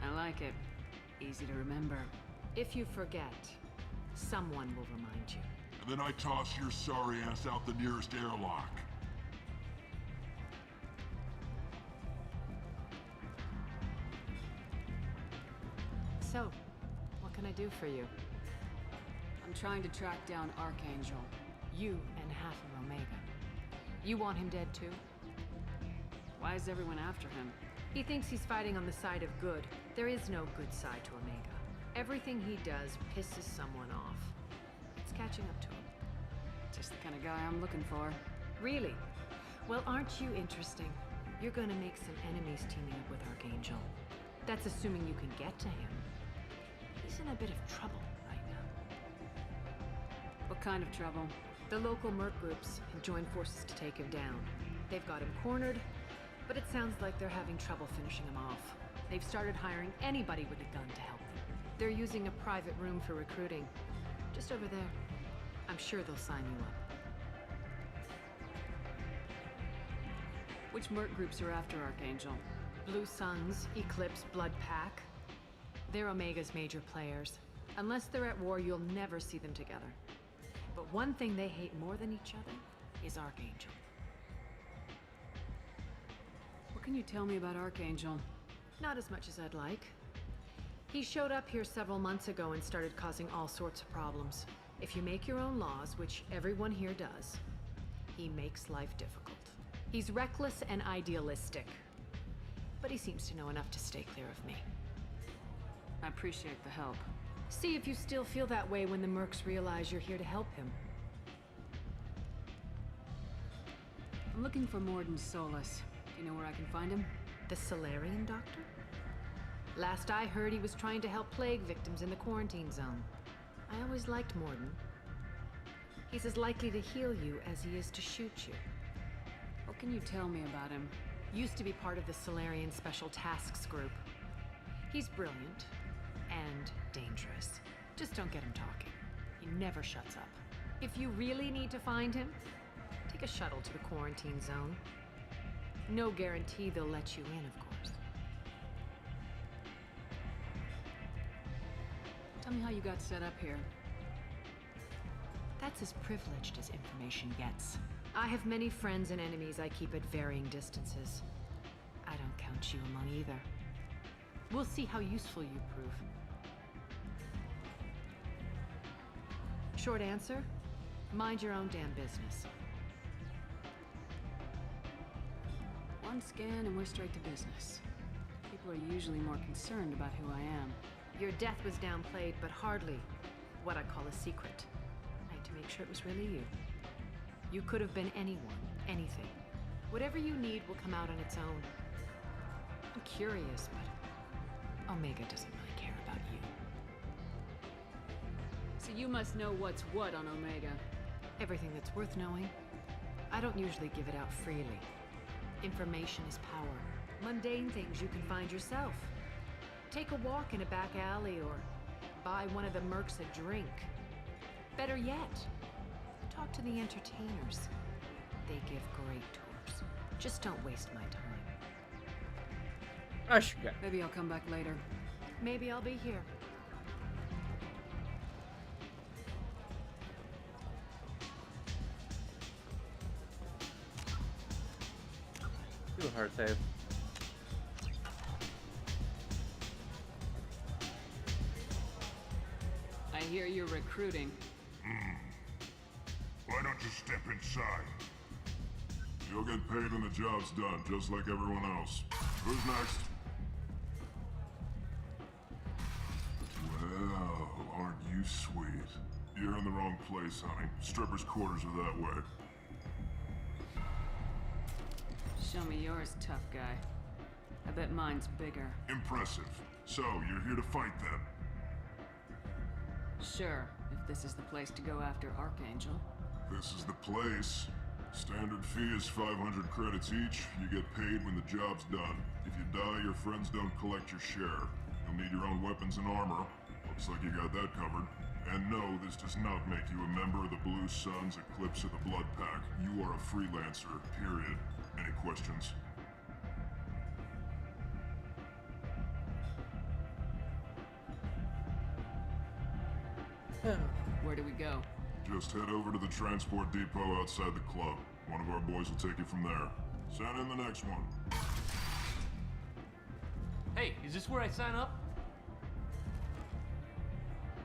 I like it. Easy to remember. If you forget, someone will remind you. And then I toss your sorry ass out the nearest airlock. So, what can I do for you? I'm trying to track down Archangel. You and half of Omega. You want him dead too? Why is everyone after him? He thinks he's fighting on the side of good. There is no good side to Omega. Everything he does pisses someone off. It's catching up to him. Just the kind of guy I'm looking for. Really? Well, aren't you interesting? You're gonna make some enemies teaming up with Archangel. That's assuming you can get to him. He's in a bit of trouble right now. What kind of trouble? The local merc groups have joined forces to take him down. They've got him cornered, but it sounds like they're having trouble finishing him off. They've started hiring anybody with a gun to help them. They're using a private room for recruiting. Just over there. I'm sure they'll sign you up. Which merc groups are after Archangel? Blue Suns, Eclipse, Blood Pack. They're Omega's major players. Unless they're at war, you'll never see them together. But one thing they hate more than each other is Archangel. What can you tell me about Archangel? Not as much as I'd like. He showed up here several months ago and started causing all sorts of problems. If you make your own laws, which everyone here does, he makes life difficult. He's reckless and idealistic. But he seems to know enough to stay clear of me. I appreciate the help. See if you still feel that way when the mercs realize you're here to help him. I'm looking for Morden Solus. Do you know where I can find him? The Solarian doctor? Last I heard, he was trying to help plague victims in the quarantine zone. I always liked Morden. He's as likely to heal you as he is to shoot you. What can you tell me about him? Used to be part of the Solarian Special Tasks Group. He's brilliant and dangerous. Just don't get him talking. He never shuts up. If you really need to find him, take a shuttle to the quarantine zone. No guarantee they'll let you in, of course. Tell me how you got set up here. That's as privileged as information gets. I have many friends and enemies I keep at varying distances. I don't count you among either. We'll see how useful you prove. Short answer, mind your own damn business. One scan and we're straight to business. People are usually more concerned about who I am. Your death was downplayed, but hardly what I call a secret. I had to make sure it was really you. You could have been anyone, anything. Whatever you need will come out on its own. I'm curious, but Omega doesn't really care about you. So you must know what's what on Omega. Everything that's worth knowing. I don't usually give it out freely. Information is power. Mundane things you can find yourself. Take a walk in a back alley or buy one of the mercs a drink. Better yet, talk to the entertainers. They give great tours. Just don't waste my time. Maybe I'll come back later. Maybe I'll be here. Do a hard save. I hear you're recruiting. Why don't you step inside? You'll get paid when the job's done, just like everyone else. Who's next? Well, aren't you sweet? You're in the wrong place, honey. Strippers' quarters are that way. Show me yours, tough guy. I bet mine's bigger. Impressive. So, you're here to fight them? Sure, if this is the place to go after Archangel. This is the place. Standard fee is 500 credits each. You get paid when the job's done. If you die, your friends don't collect your share. You'll need your own weapons and armor. Looks like you got that covered. And no, this does not make you a member of the Blue Suns, Eclipse, or the Blood Pack. You are a freelancer, period. Any questions? Where do we go? Just head over to the transport depot outside the club. One of our boys will take you from there. Send in the next one. Hey, is this where I sign up?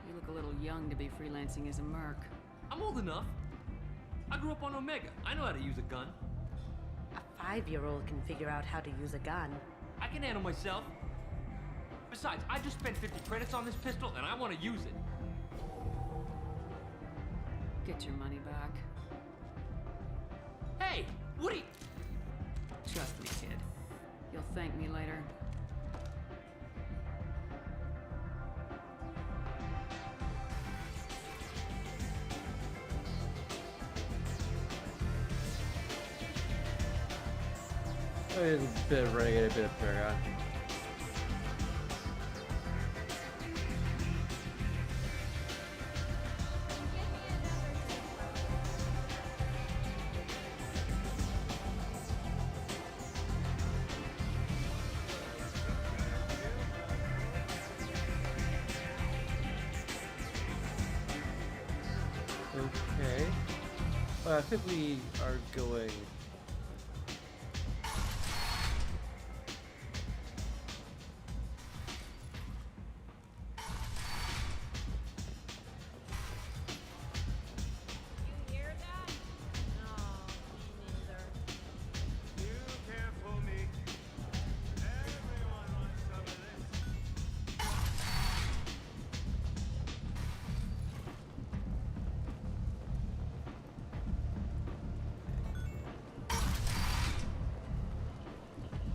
You look a little young to be freelancing as a merc. I'm old enough. I grew up on Omega. I know how to use a gun. A 5-year-old can figure out how to use a gun. I can handle myself. Besides, I just spent 50 credits on this pistol and I want to use it. Get your money back. Hey, what are you... Trust me, kid. You'll thank me later. A bit of Renegade, a bit of Paragon. Okay. I think we are going.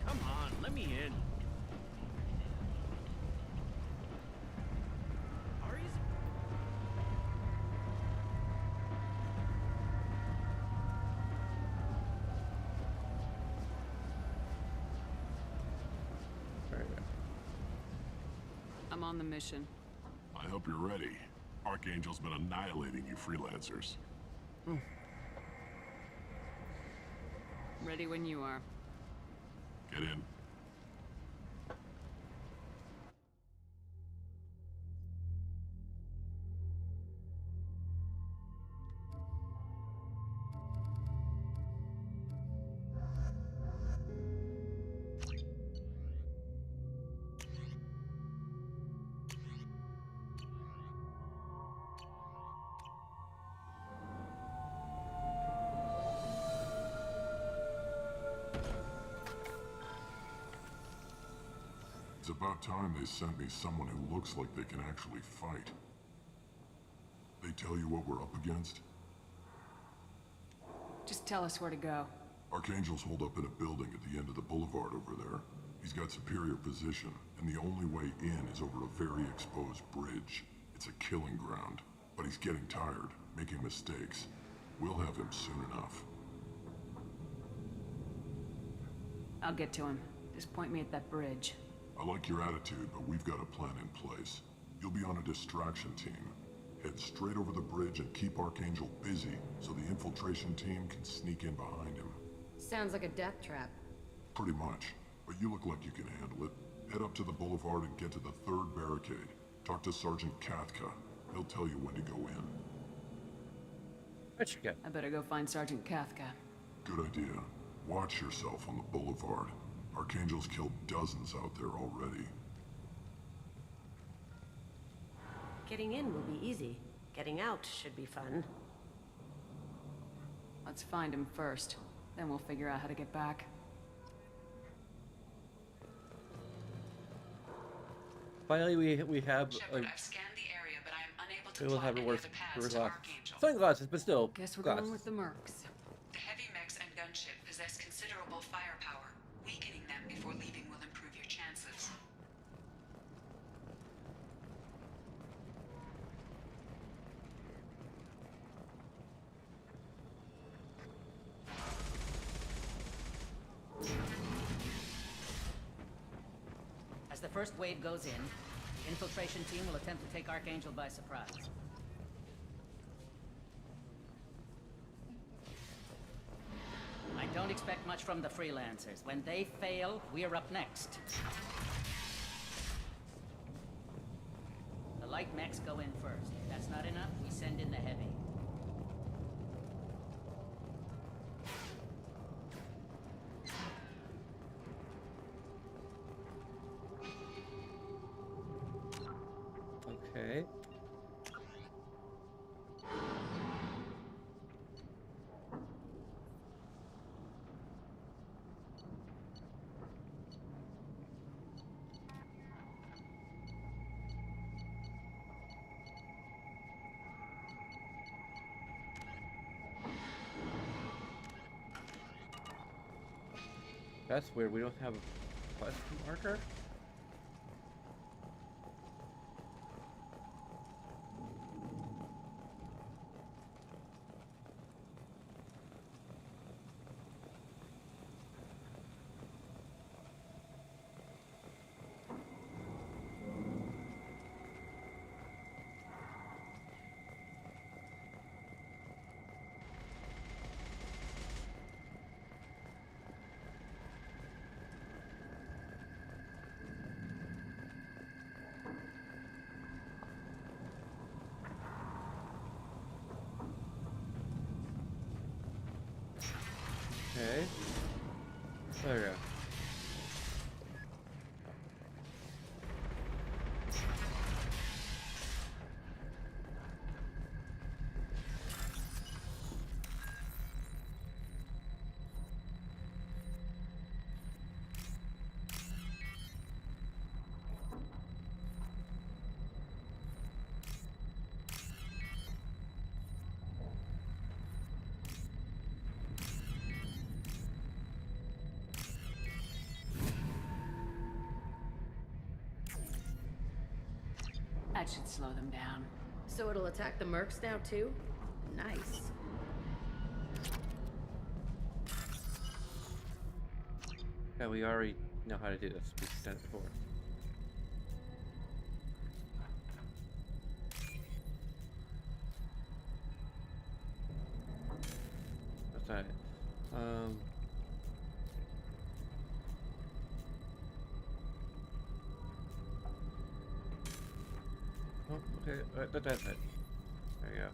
Come on, let me in. Ari's... I'm on the mission. I hope you're ready. Archangel's been annihilating you freelancers. Ready when you are. Get in. It's about time they sent me someone who looks like they can actually fight. They tell you what we're up against? Just tell us where to go. Archangel's holed up in a building at the end of the boulevard over there. He's got superior position, and the only way in is over a very exposed bridge. It's a killing ground, but he's getting tired, making mistakes. We'll have him soon enough. I'll get to him. Just point me at that bridge. I like your attitude, but we've got a plan in place. You'll be on a distraction team. Head straight over the bridge and keep Archangel busy so the infiltration team can sneak in behind him. Sounds like a death trap. Pretty much, but you look like you can handle it. Head up to the boulevard and get to the third barricade. Talk to Sergeant Kathka. He'll tell you when to go in. I better go find Sergeant Kathka. Good idea. Watch yourself on the boulevard. Archangel's killed dozens out there already. Getting in will be easy. Getting out should be fun. Let's find him first. Then we'll figure out how to get back. Finally, we have. Shepard, I've scanned the area, but I am unable to We will plot have any a of the paths to Archangel. sunglasses, but still. Guess we're glasses. going with the mercs. The heavy mechs and gunship possess considerable firepower. Weakening them before leaving will improve your chances. As the first wave goes in, the infiltration team will attempt to take Archangel by surprise. I don't expect much from the freelancers. When they fail, we're up next. The light mechs go in first. If that's not enough, we send in the heavy. Okay. That's weird. We don't have a question marker. Okay. There we go. That should slow them down. So it'll attack the mercs now too? Nice. Yeah, we already know how to do this. We've done it before. That's not it. Oh, okay. That's it. There you go.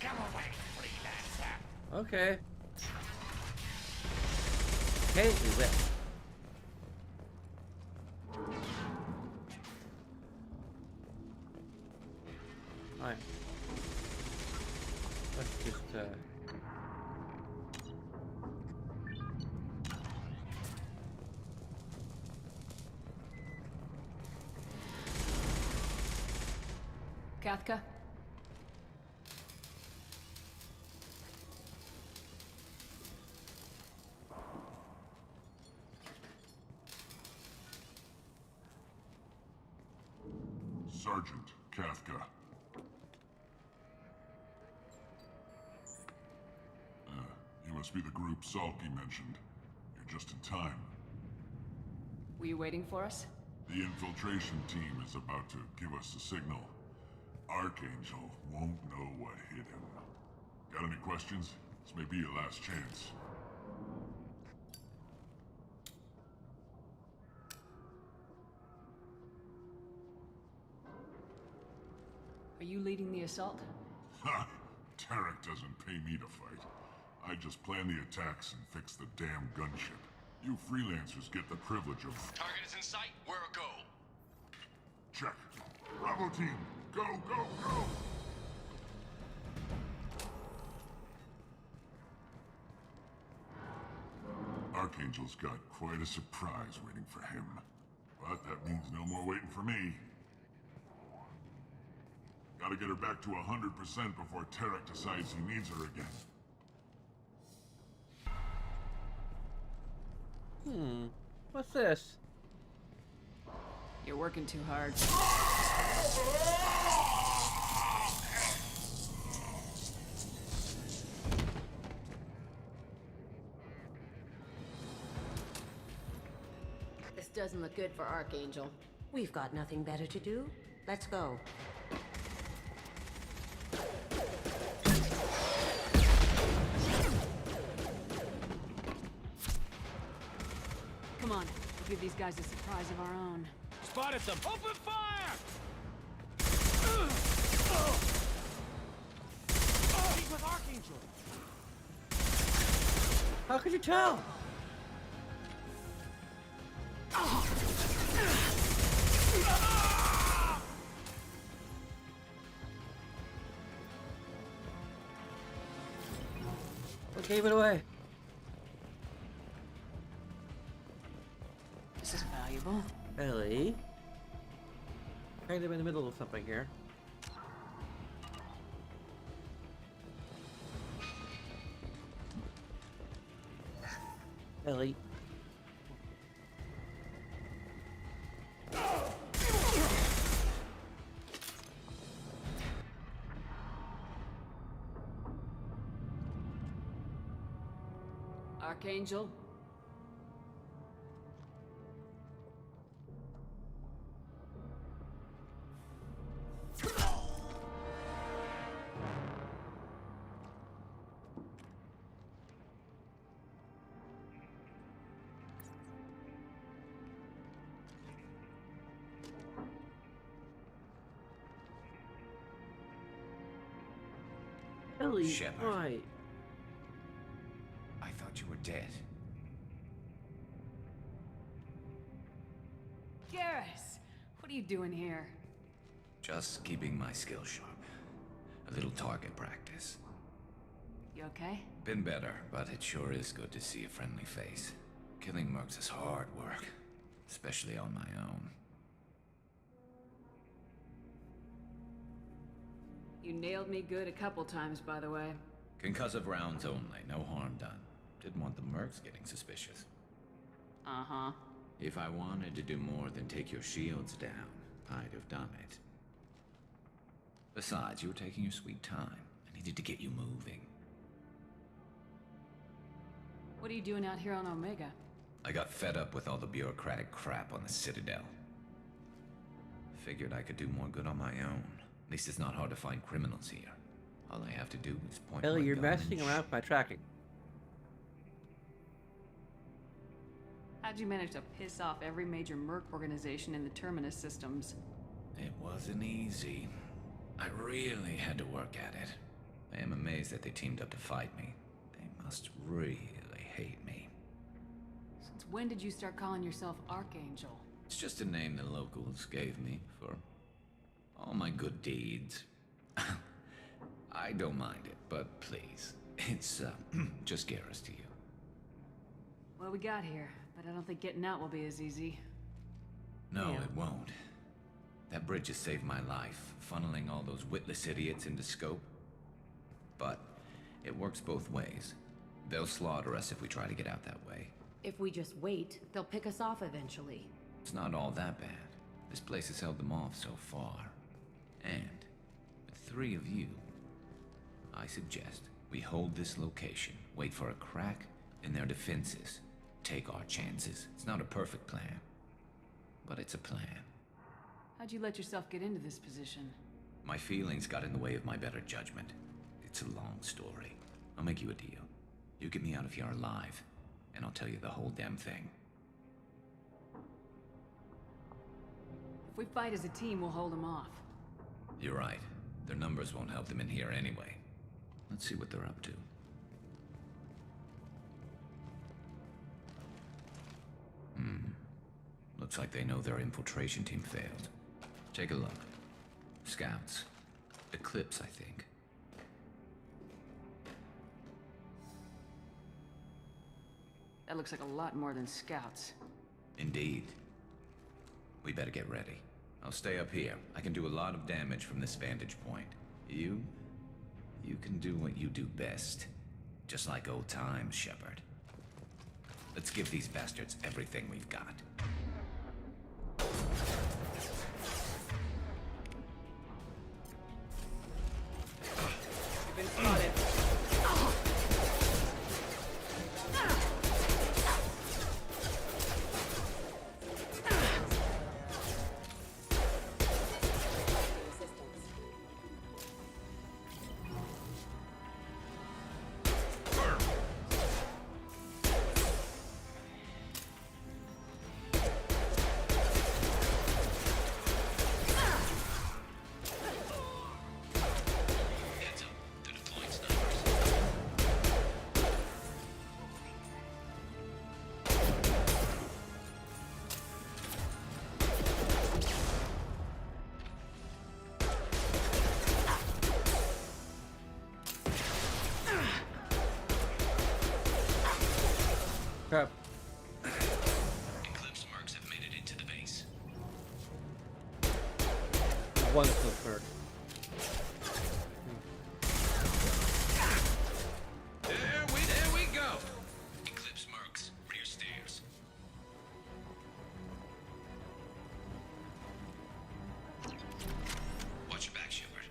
Come away, freelancer. Okay. Hey, who's that? Alright. Let's just, Kathka? Sergeant Kathka. You must be the group Salky mentioned. You're just in time. Were you waiting for us? The infiltration team is about to give us a signal. Archangel won't know what hit him. Got any questions? This may be your last chance. Are you leading the assault? Ha! Tarek doesn't pay me to fight. I just plan the attacks and fix the damn gunship. You freelancers get the privilege of... Target is in sight. Where a go? Check. Bravo team, go, go, go! Archangel's got quite a surprise waiting for him. But that means no more waiting for me. Gotta get her back to 100% before Tarek decides he needs her again. What's this? You're working too hard. This doesn't look good for Archangel. We've got nothing better to do. Let's go. Come on, we'll give these guys a surprise of our own. Spotted them! Open fire! How could you tell? What gave it away? This is valuable. Ellie? Kind of in the middle of something here. Ellie. Archangel? Ellie, Shepard. why? I thought you were dead. Garrus! What are you doing here? Just keeping my skills sharp. A little target practice. You okay? Been better, but it sure is good to see a friendly face. Killing mercs is hard work, especially on my own. You nailed me good a couple times, by the way. Concussive rounds only, no harm done. Didn't want the mercs getting suspicious. Uh-huh. If I wanted to do more than take your shields down, I'd have done it. Besides, you were taking your sweet time. I needed to get you moving. What are you doing out here on Omega? I got fed up with all the bureaucratic crap on the Citadel. Figured I could do more good on my own. At least it's not hard to find criminals here. All I have to do is point Ellie, my you're gun and messing around with my tracking. How'd you manage to piss off every major merc organization in the Terminus systems? It wasn't easy. I really had to work at it. I am amazed that they teamed up to fight me. They must really hate me. Since when did you start calling yourself Archangel? It's just a name the locals gave me for all my good deeds. I don't mind it, but please, it's just Garrus to you. Well, we got here, but I don't think getting out will be as easy. No, Yeah. it won't. That bridge has saved my life, funneling all those witless idiots into scope. But it works both ways. They'll slaughter us if we try to get out that way. If we just wait, they'll pick us off eventually. It's not all that bad. This place has held them off so far. And with 3 of you, I suggest we hold this location, wait for a crack in their defenses, take our chances. It's not a perfect plan, but it's a plan. How'd you let yourself get into this position? My feelings got in the way of my better judgment. It's a long story. I'll make you a deal. You get me out of here alive, and I'll tell you the whole damn thing. If we fight as a team, we'll hold them off. You're right. Their numbers won't help them in here anyway. Let's see what they're up to. Looks like they know their infiltration team failed. Take a look. Scouts. Eclipse, I think. That looks like a lot more than scouts. Indeed. We better get ready. I'll stay up here. I can do a lot of damage from this vantage point. You can do what you do best. Just like old times, Shepard. Let's give these bastards everything we've got. You've been spotted. crap. Eclipse mercs have made it into the base. One Eclipse merc. There we go! Eclipse mercs, rear stairs. Watch your back, Shepard.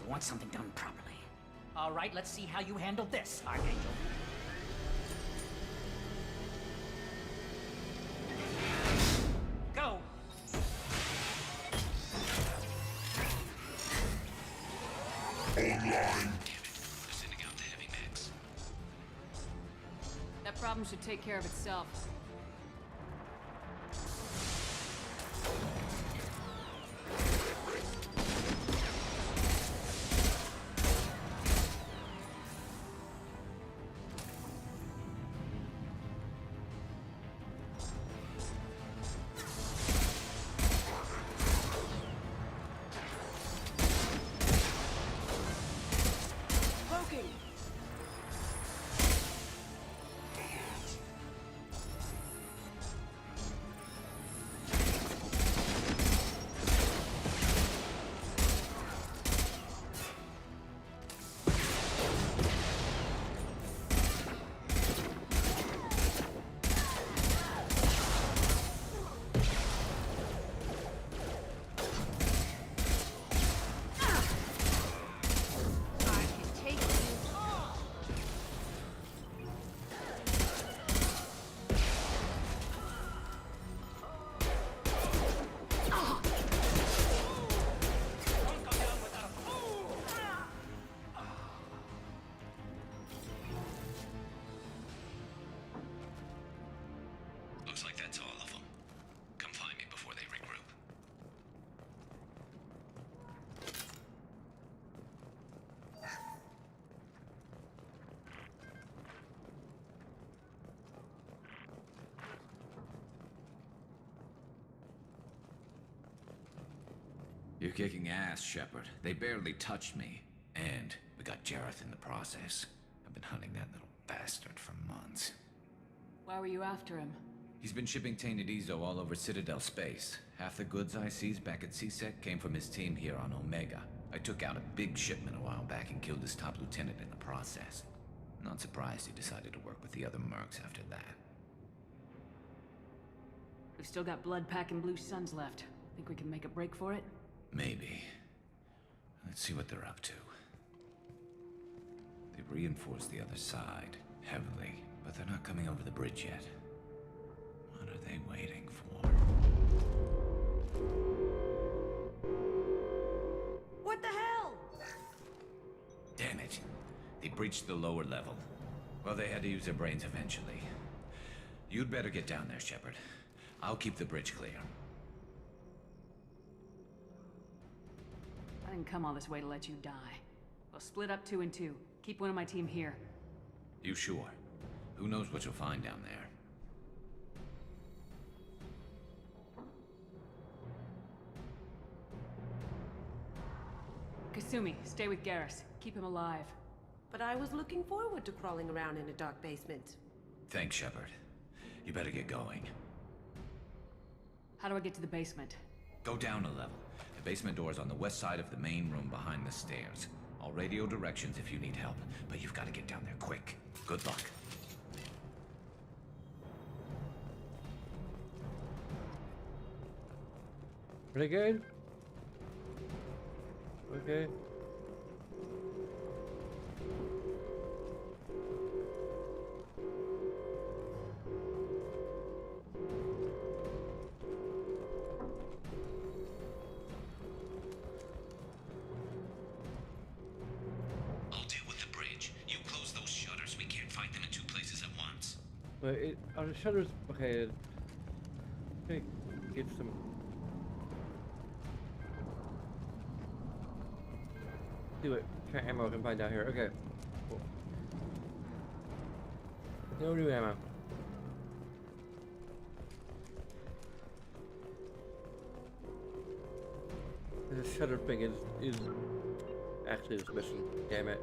You want something done properly. All right, let's see how you handle this, Archangel. Go! Online. Sending out the heavy mechs. That problem should take care of itself. Looks like that's all of them. Come find me before they regroup. You're kicking ass, Shepard. They barely touched me. And we got Jareth in the process. I've been hunting that little bastard for months. Why were you after him? He's been shipping tainted Ezo all over Citadel space. Half the goods I seized back at CSEC came from his team here on Omega. I took out a big shipment a while back and killed his top lieutenant in the process. Not surprised he decided to work with the other mercs after that. We've still got Blood Pack and Blue Suns left. Think we can make a break for it? Maybe. Let's see what they're up to. They've reinforced the other side, heavily, but they're not coming over the bridge yet. What are they waiting for? What the hell? Damn it. They breached the lower level. Well, they had to use their brains eventually. You'd better get down there, Shepard. I'll keep the bridge clear. I didn't come all this way to let you die. We'll split up 2 and 2. Keep one of my team here. You sure? Who knows what you'll find down there? Kasumi, stay with Garrus. Keep him alive. But I was looking forward to crawling around in a dark basement. Thanks, Shepard. You better get going. How do I get to the basement? Go down a level. The basement door's on the west side of the main room behind the stairs. I'll radio directions if you need help, but you've got to get down there quick. Good luck. Pretty good. Okay. I'll deal with the bridge. You close those shutters. We can't fight them in 2 places at once. But are the shutters okay? Okay, get some. Do it. kind of ammo I can find out here. Okay. Cool. No new ammo. The shutter thing is actually this mission. Damn it.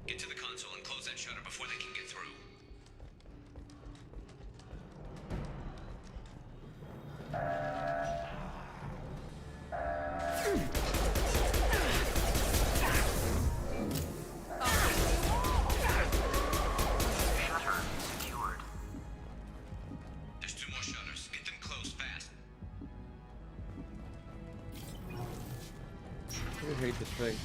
Get to the console and close that shutter before they can get through. There's 2 more shutters. Get them closed fast. I hate this thing.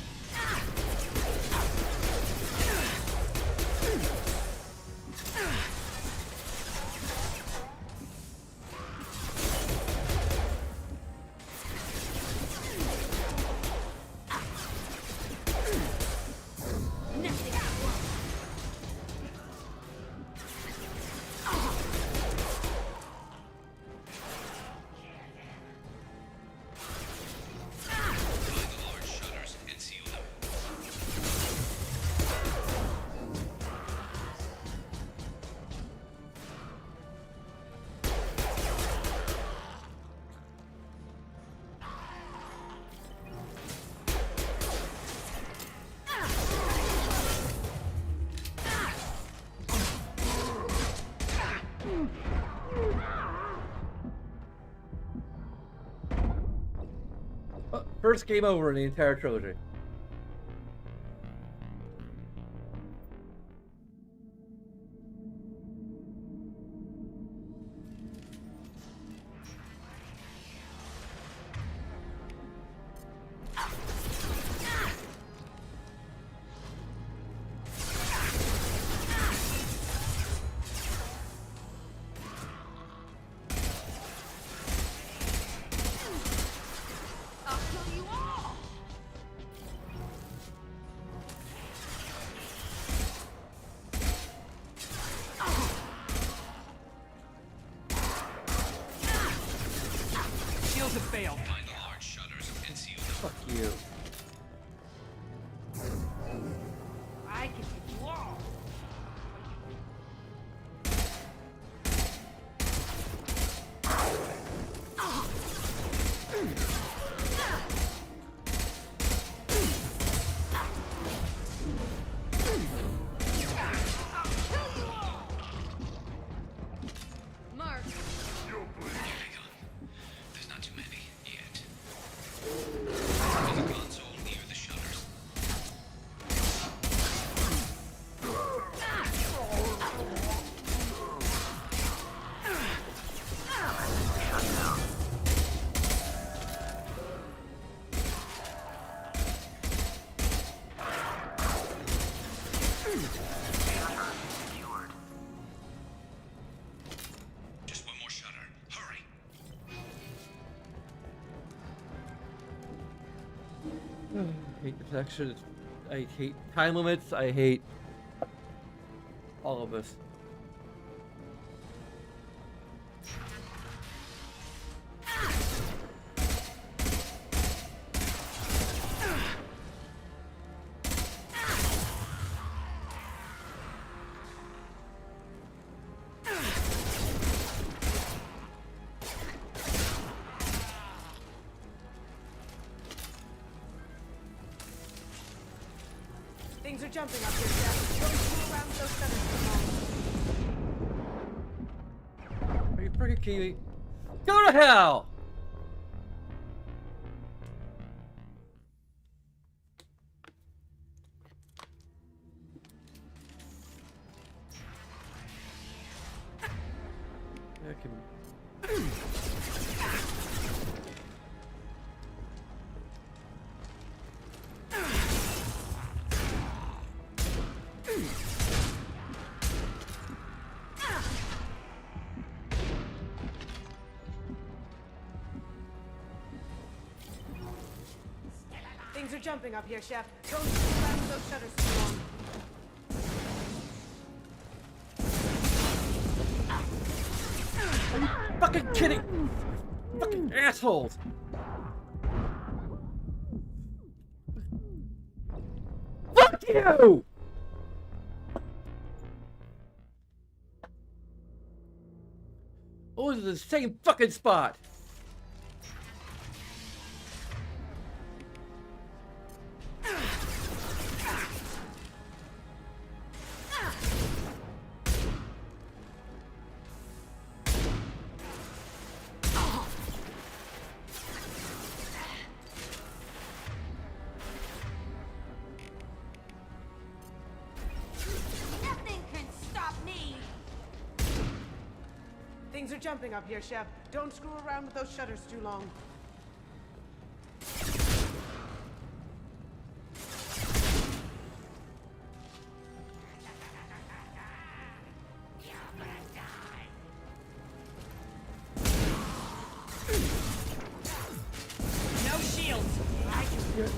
First game over in the entire trilogy. Shields have failed. Find the large shutters and seal them. Fuck you. I can take you all. Mark. There's not too many yet. There's a console near the shutters. Just one more shutter. Hurry. I hate protection. I hate time limits. I hate all of this. Things are jumping up here, Jeff. Don't fool around those feathers. Are you freaking kidding me? Go to hell! I can. Things are jumping up here, Chef. Don't fool around those shutters too long. kidding? Fucking assholes! Fuck you! Always in the same fucking spot! Nothing can stop me! Things are jumping up here, Shep. Don't screw around with those shutters too long. No shields! I can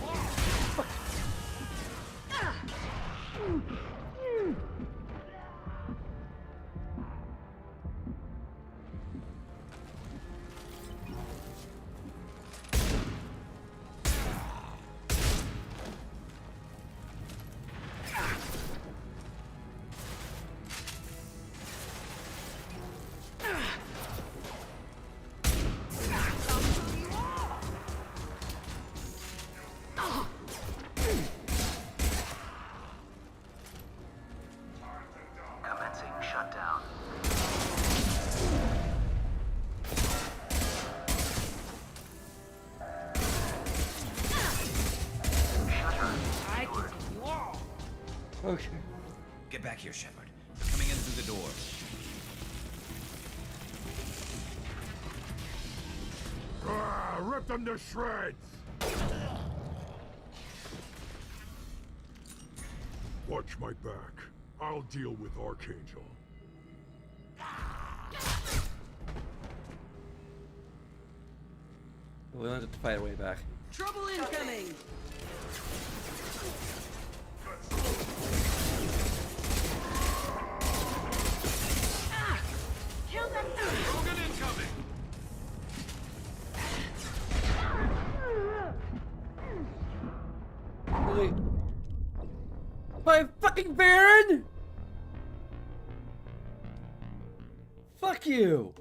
Commencing shutdown. I can take you all! Okay. Get back here, Shepard. They're coming in through the door. Ah, rip them to shreds! Watch my back. I'll deal with Archangel. We'll have to fight our way back. Trouble incoming! Kill that Krogan incoming! Wait. My fucking Baron! Fuck you!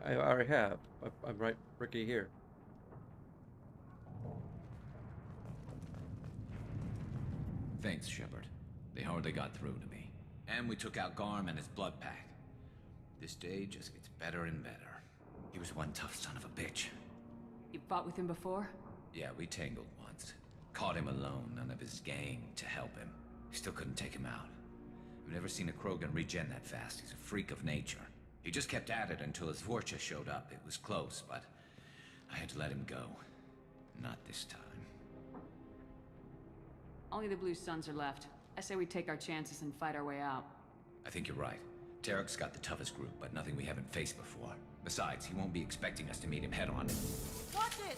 I already have. I'm right freaking here. Thanks, Shepard. They hardly got through to me. And we took out Garm and his blood pack. This day just gets better and better. He was one tough son of a bitch. You fought with him before? Yeah, we tangled once. Caught him alone, none of his gang to help him. Still couldn't take him out. I've never seen a Krogan regen that fast. He's a freak of nature. He just kept at it until his Vorcha showed up. It was close, but I had to let him go. Not this time. Only the Blue Suns are left. I say we take our chances and fight our way out. I think you're right. Tarek's got the toughest group, but nothing we haven't faced before. Besides, he won't be expecting us to meet him head-on. Watch it!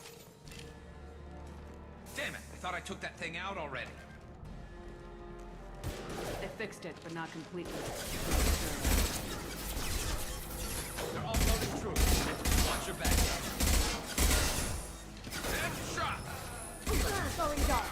Damn it! I thought I took that thing out already. They fixed it, but not completely. They're all floating through. Watch your back. Headshot! Going dark.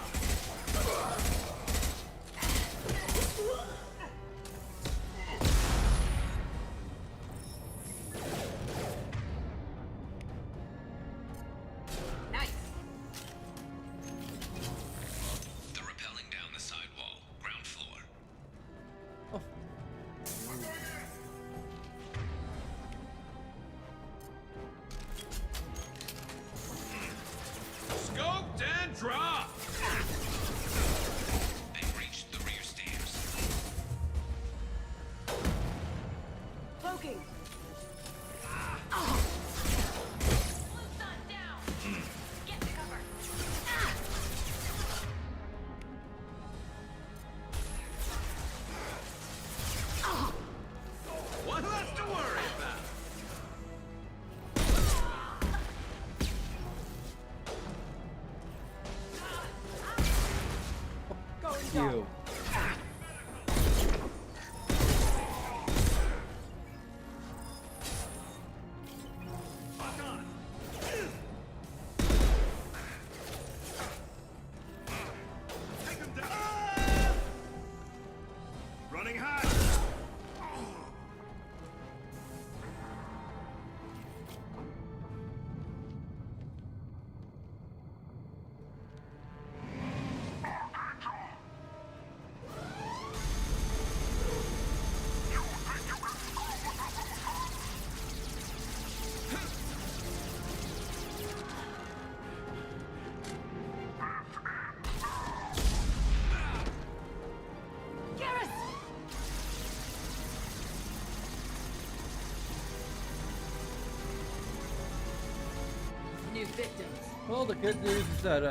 Scoped and dropped! They've reached the rear stairs. Cloaking! One less to worry about. You. Running hot. New victims. Well, the good news is that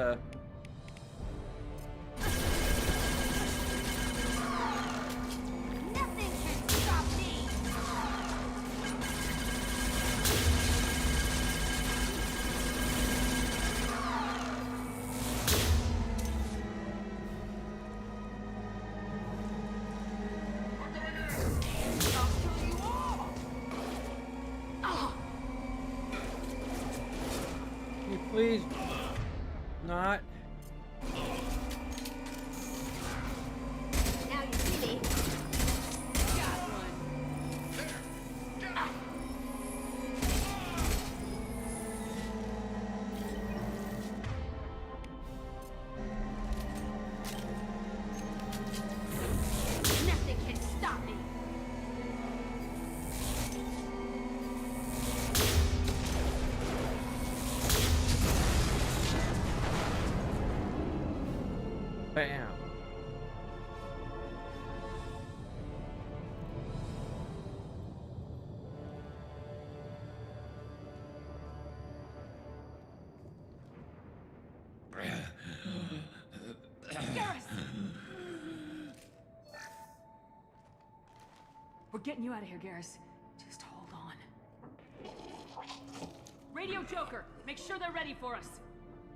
Nothing can stop me! can you please not. Now you see me. Nothing can stop me! Bam. We're getting you out of here, Garrus. Just hold on. Radio Joker, make sure they're ready for us.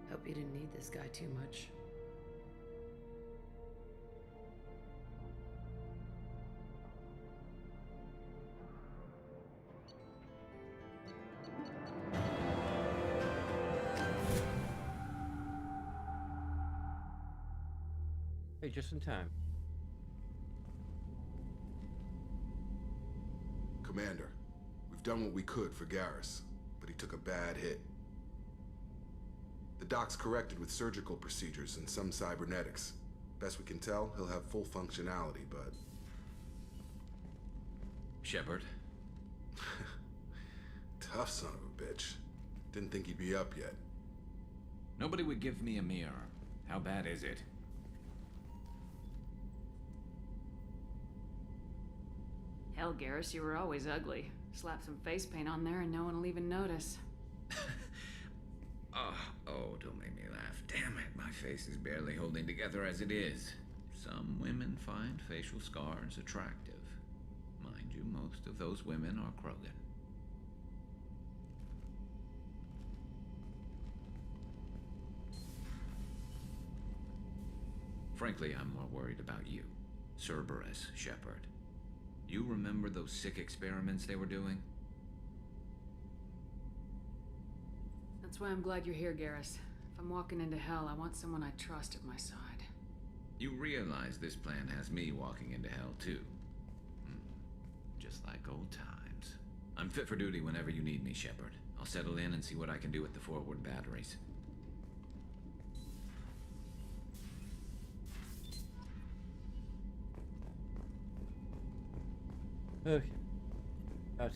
Hope you didn't need this guy too much. Hey, just in time. Commander, we've done what we could for Garrus, but he took a bad hit. The doc's corrected with surgical procedures and some cybernetics. Best we can tell, he'll have full functionality, but... Shepard? Tough son of a bitch. Didn't think he'd be up yet. Nobody would give me a mirror. How bad is it? Hell, Garrus, you were always ugly. Slap some face paint on there and no one will even notice. Oh, don't make me laugh. Damn it, my face is barely holding together as it is. Some women find facial scars attractive. Mind you, most of those women are Krogan. Frankly, I'm more worried about you. Cerberus, Shepard. You remember those sick experiments they were doing? That's why I'm glad you're here, Garrus. If I'm walking into hell, I want someone I trust at my side. You realize this plan has me walking into hell, too. Just like old times. I'm fit for duty whenever you need me, Shepard. I'll settle in and see what I can do with the forward batteries. Okay.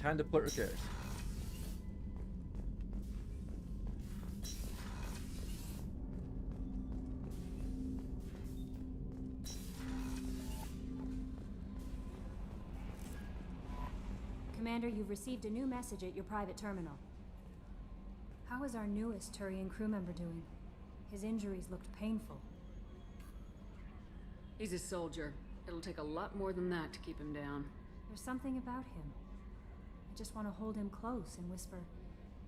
Time to put repairs. Commander, you've received a new message at your private terminal. How is our newest Turian crew member doing? His injuries looked painful. He's a soldier. It'll take a lot more than that to keep him down. There's something about him. I just want to hold him close and whisper,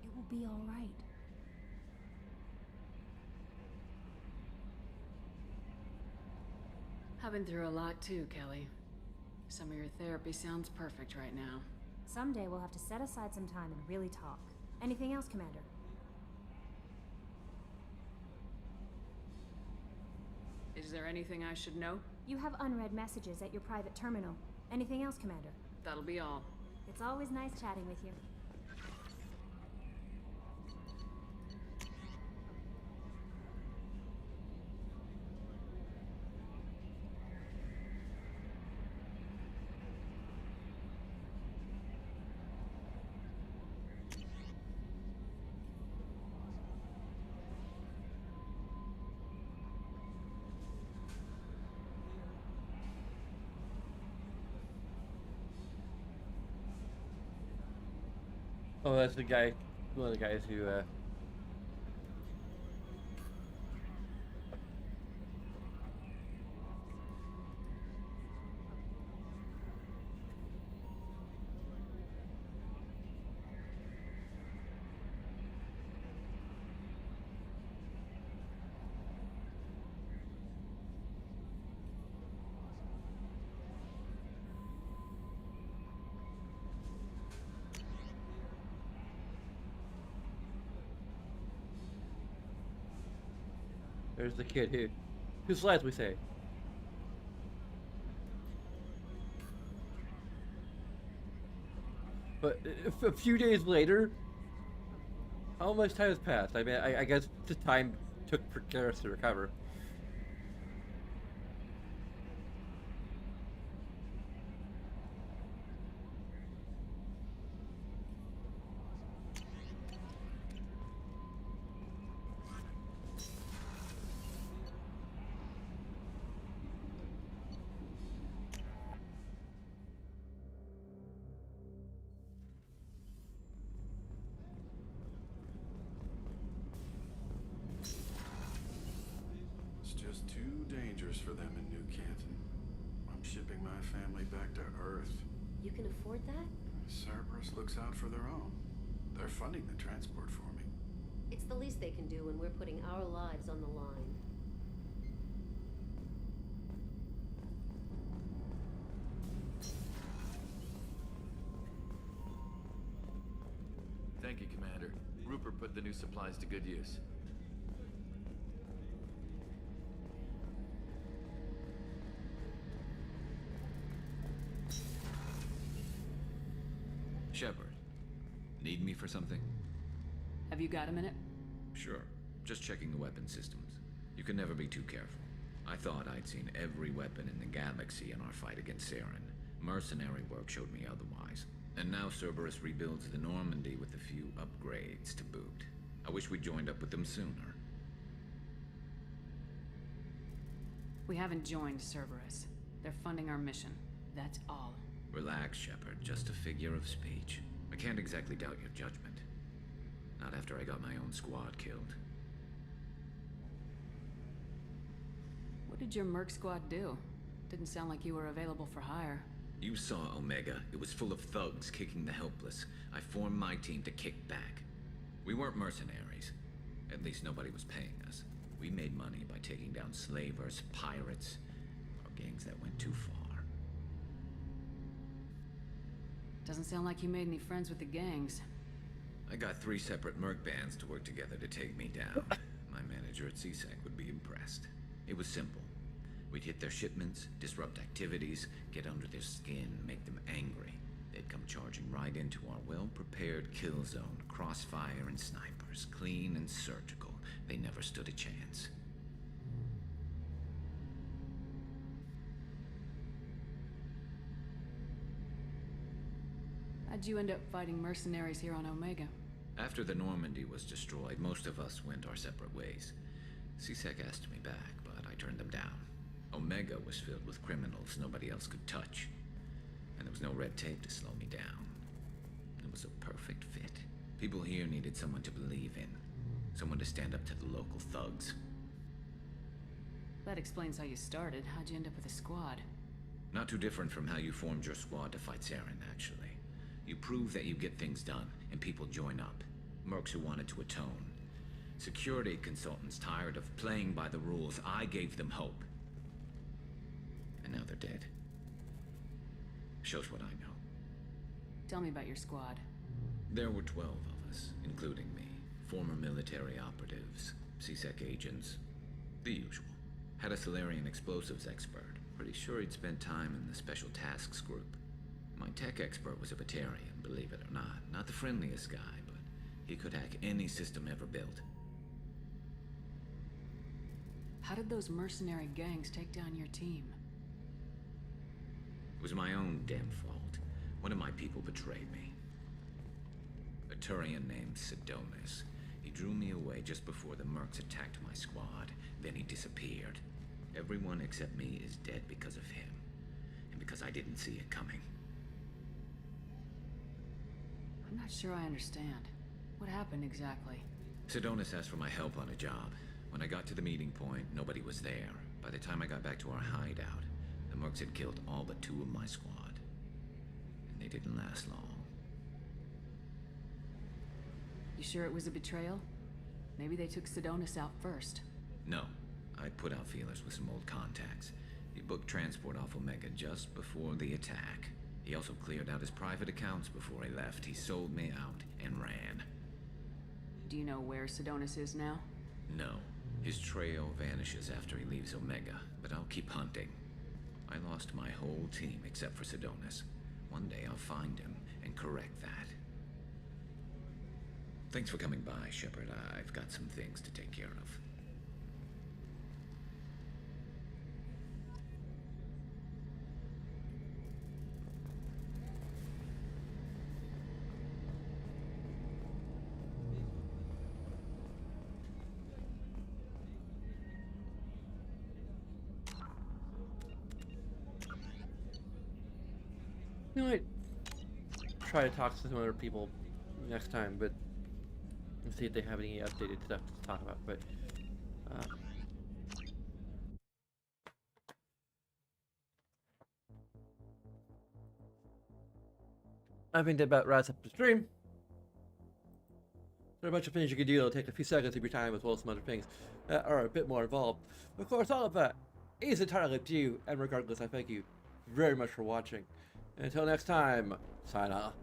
"It will be all right." I've been through a lot too, Kelly. Some of your therapy sounds perfect right now. Someday we'll have to set aside some time and really talk. Anything else, Commander? Is there anything I should know? You have unread messages at your private terminal. Anything else, Commander? That'll be all. It's always nice chatting with you. Oh, that's the guy, one of the guys who, there's the kid whose lies we say. But a few days later, how much time has passed? I mean, I guess the time took for Garrus to recover. For them in New Canton. I'm shipping my family back to Earth. You can afford that? Cerberus looks out for their own. They're funding the transport for me. It's the least they can do when we're putting our lives on the line. Thank you, Commander. Rupert put the new supplies to good use. Shepard, need me for something? Have you got a minute? Sure. Just checking the weapon systems. You can never be too careful. I thought I'd seen every weapon in the galaxy in our fight against Saren. Mercenary work showed me otherwise. And now Cerberus rebuilds the Normandy with a few upgrades to boot. I wish we'd joined up with them sooner. We haven't joined Cerberus. They're funding our mission. That's all. Relax, Shepard. Just a figure of speech. I can't exactly doubt your judgment. Not after I got my own squad killed. What did your merc squad do? Didn't sound like you were available for hire. You saw Omega. It was full of thugs kicking the helpless. I formed my team to kick back. We weren't mercenaries. At least nobody was paying us. We made money by taking down slavers, pirates, or gangs that went too far. Doesn't sound like you made any friends with the gangs. I got 3 separate merc bands to work together to take me down. My manager at CSEC would be impressed. It was simple. We'd hit their shipments, disrupt activities, get under their skin, make them angry. They'd come charging right into our well-prepared kill zone, crossfire and snipers, clean and surgical. They never stood a chance. How'd you end up fighting mercenaries here on Omega? After the Normandy was destroyed, most of us went our separate ways. CSEC asked me back, but I turned them down. Omega was filled with criminals nobody else could touch. And there was no red tape to slow me down. was a perfect fit. People here needed someone to believe in. Someone to stand up to the local thugs. That explains how you started. How'd you end up with a squad? Not too different from how you formed your squad to fight Saren, actually. You prove that you get things done, and people join up. Mercs who wanted to atone. Security consultants tired of playing by the rules. I gave them hope. And now they're dead. Shows what I know. Tell me about your squad. There were 12 of us, including me. Former military operatives, CSEC agents, the usual. Had a Solarian explosives expert. Pretty sure he'd spent time in the Special Tasks group. My tech expert was a Batarian, believe it or not. Not the friendliest guy, but he could hack any system ever built. How did those mercenary gangs take down your team? It was my own damn fault. One of my people betrayed me. A Turian named Sidonis. He drew me away just before the Mercs attacked my squad. Then he disappeared. Everyone except me is dead because of him. And because I didn't see it coming. I'm not sure I understand. What happened exactly? Sidonis asked for my help on a job. When I got to the meeting point, nobody was there. By the time I got back to our hideout, the Mercs had killed all but 2 of my squad. And they didn't last long. You sure it was a betrayal? Maybe they took Sidonis out first. No. I put out feelers with some old contacts. He booked transport off Omega just before the attack. He also cleared out his private accounts before he left. He sold me out and ran. Do you know where Sidonis is now? No. His trail vanishes after he leaves Omega, but I'll keep hunting. I lost my whole team except for Sidonis. One day I'll find him and correct that. Thanks for coming by, Shepard. I've got some things to take care of. You might try to talk to some other people next time, but let's see if they have any updated stuff to talk about. But I think that about wraps up the stream. There are a bunch of things you can do that'll take a few seconds of your time, as well as some other things that are a bit more involved. Of course, all of that is entirely up to you, and regardless, I thank you very much for watching. Until next time, sign off.